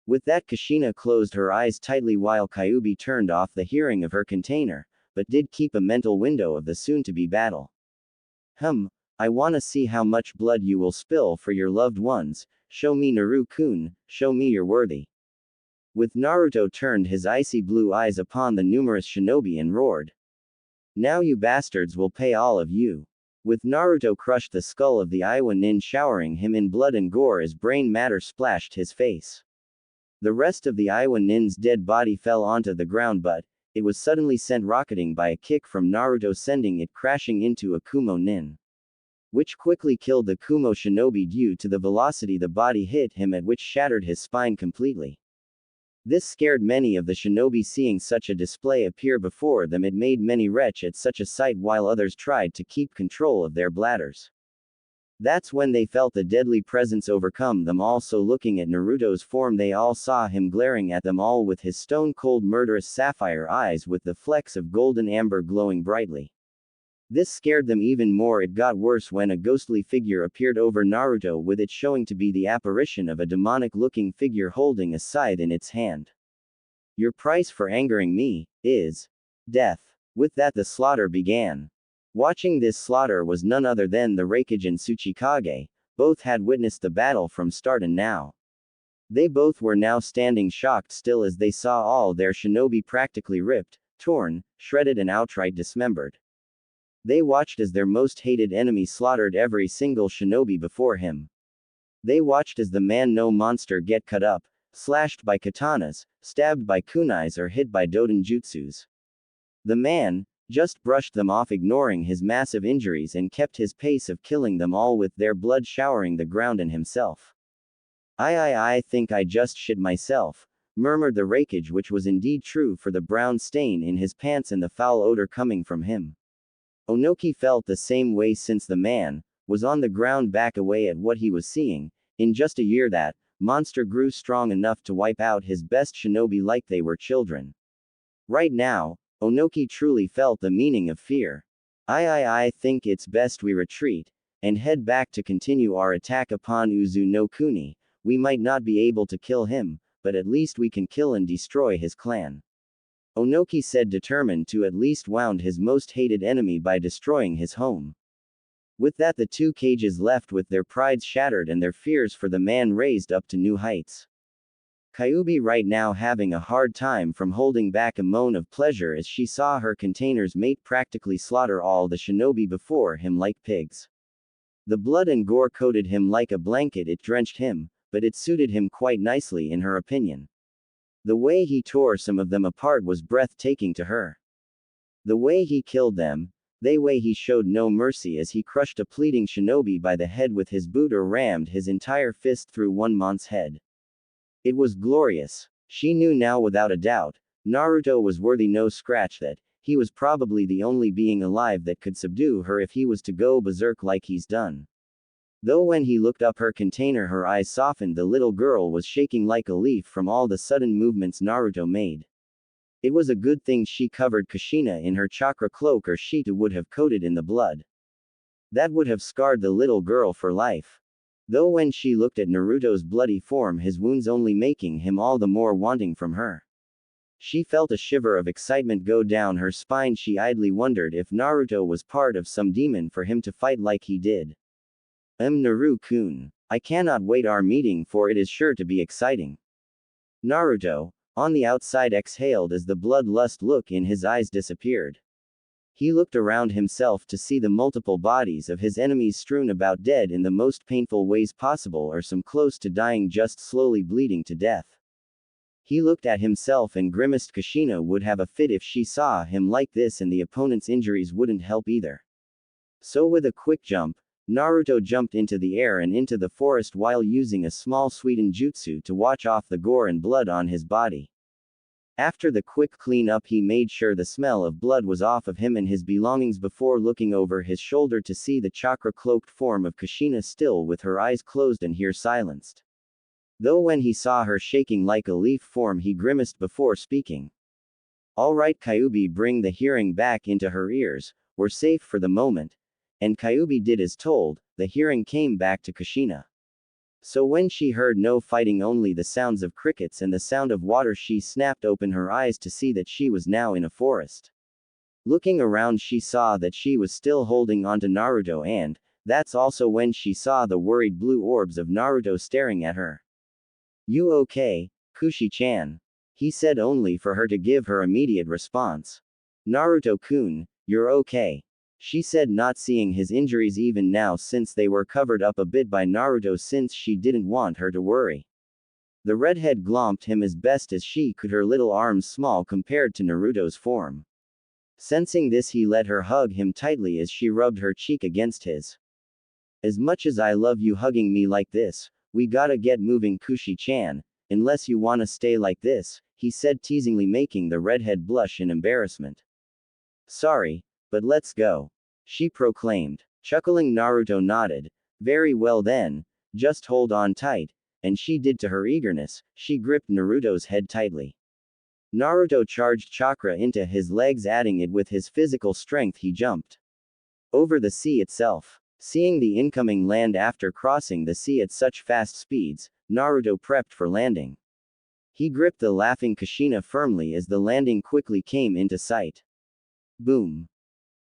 With that, Kushina closed her eyes tightly while Kyuubi turned off the hearing of her container, but did keep a mental window of the soon-to-be battle. I wanna see how much blood you will spill for your loved ones. Show me, Naru-kun, show me you're worthy. With Naruto turned his icy blue eyes upon the numerous shinobi and roared. Now you bastards will pay, all of you. With Naruto crushed the skull of the Iwa nin, showering him in blood and gore as brain matter splashed his face. The rest of the Iwa nin's dead body fell onto the ground, but it was suddenly sent rocketing by a kick from Naruto, sending it crashing into a Kumo nin, which quickly killed the Kumo shinobi due to the velocity the body hit him at, which shattered his spine completely. This scared many of the shinobi, seeing such a display appear before them. It made many retch at such a sight, while others tried to keep control of their bladders. That's when they felt the deadly presence overcome them all. So looking at Naruto's form, they all saw him glaring at them all with his stone-cold murderous sapphire eyes with the flecks of golden amber glowing brightly. This scared them even more. It got worse when a ghostly figure appeared over Naruto, with it showing to be the apparition of a demonic-looking figure holding a scythe in its hand. Your price for angering me is death. With that, the slaughter began. Watching this slaughter was none other than the Raikage and Tsuchikage. Both had witnessed the battle from start, and now they both were now standing shocked still as they saw all their shinobi practically ripped, torn, shredded and outright dismembered. They watched as their most hated enemy slaughtered every single shinobi before him. They watched as the man no monster get cut up, slashed by katanas, stabbed by kunais or hit by dodenjutsus. The man just brushed them off, ignoring his massive injuries, and kept his pace of killing them all with their blood showering the ground and himself. I think I just shit myself, murmured the Raikage, which was indeed true, for the brown stain in his pants and the foul odor coming from him. Onoki felt the same way, since the man was on the ground back away at what he was seeing. In just a year, that monster grew strong enough to wipe out his best shinobi like they were children. Right now, Onoki truly felt the meaning of fear. I think it's best we retreat and head back to continue our attack upon Uzu no Kuni. We might not be able to kill him, but at least we can kill and destroy his clan. Onoki said, determined to at least wound his most hated enemy by destroying his home. With that, the two cages left with their prides shattered and their fears for the man raised up to new heights. Kyuubi right now having a hard time from holding back a moan of pleasure as she saw her container's mate practically slaughter all the shinobi before him like pigs. The blood and gore coated him like a blanket. It drenched him, but it suited him quite nicely in her opinion. The way he tore some of them apart was breathtaking to her. The way he killed them, the way he showed no mercy as he crushed a pleading shinobi by the head with his boot or rammed his entire fist through one mon's head. It was glorious. She knew now without a doubt, Naruto was worthy no scratch, that he was probably the only being alive that could subdue her if he was to go berserk like he's done. Though when he looked up her container, her eyes softened. The little girl was shaking like a leaf from all the sudden movements Naruto made. It was a good thing she covered Kushina in her chakra cloak, or she too would have coated in the blood. That would have scarred the little girl for life. Though when she looked at Naruto's bloody form, his wounds only making him all the more wanting from her. She felt a shiver of excitement go down her spine. She idly wondered if Naruto was part of some demon for him to fight like he did. Naru-kun. I cannot wait our meeting, for it is sure to be exciting. Naruto, on the outside, exhaled as the bloodlust look in his eyes disappeared. He looked around himself to see the multiple bodies of his enemies strewn about, dead in the most painful ways possible, or some close to dying, just slowly bleeding to death. He looked at himself and grimaced. Kushina would have a fit if she saw him like this, and the opponent's injuries wouldn't help either. So with a quick jump, Naruto jumped into the air and into the forest while using a small sweetened jutsu to wash off the gore and blood on his body. After the quick clean-up, he made sure the smell of blood was off of him and his belongings before looking over his shoulder to see the chakra-cloaked form of Kushina still with her eyes closed and here silenced. Though when he saw her shaking like a leaf form, he grimaced before speaking. Alright Kyuubi, bring the hearing back into her ears, we're safe for the moment. And Kyuubi did as told. The hearing came back to Kushina. So when she heard no fighting, only the sounds of crickets and the sound of water, she snapped open her eyes to see that she was now in a forest. Looking around, she saw that she was still holding onto Naruto, and that's also when she saw the worried blue orbs of Naruto staring at her. You okay, Kushi-chan? He said, only for her to give her immediate response. Naruto-kun, you're okay. She said, not seeing his injuries even now since they were covered up a bit by Naruto, since she didn't want her to worry. The redhead glomped him as best as she could, her little arms small compared to Naruto's form. Sensing this, he let her hug him tightly as she rubbed her cheek against his. As much as I love you hugging me like this, we gotta get moving, Kushi-chan, unless you wanna stay like this, he said teasingly, making the redhead blush in embarrassment. Sorry, but let's go, she proclaimed. Chuckling, Naruto nodded. Very well then, just hold on tight, and she did. To her eagerness, she gripped Naruto's head tightly. Naruto charged chakra into his legs, adding it with his physical strength. He jumped over the sea itself. Seeing the incoming land after crossing the sea at such fast speeds, Naruto prepped for landing. He gripped the laughing Kushina firmly as the landing quickly came into sight. Boom.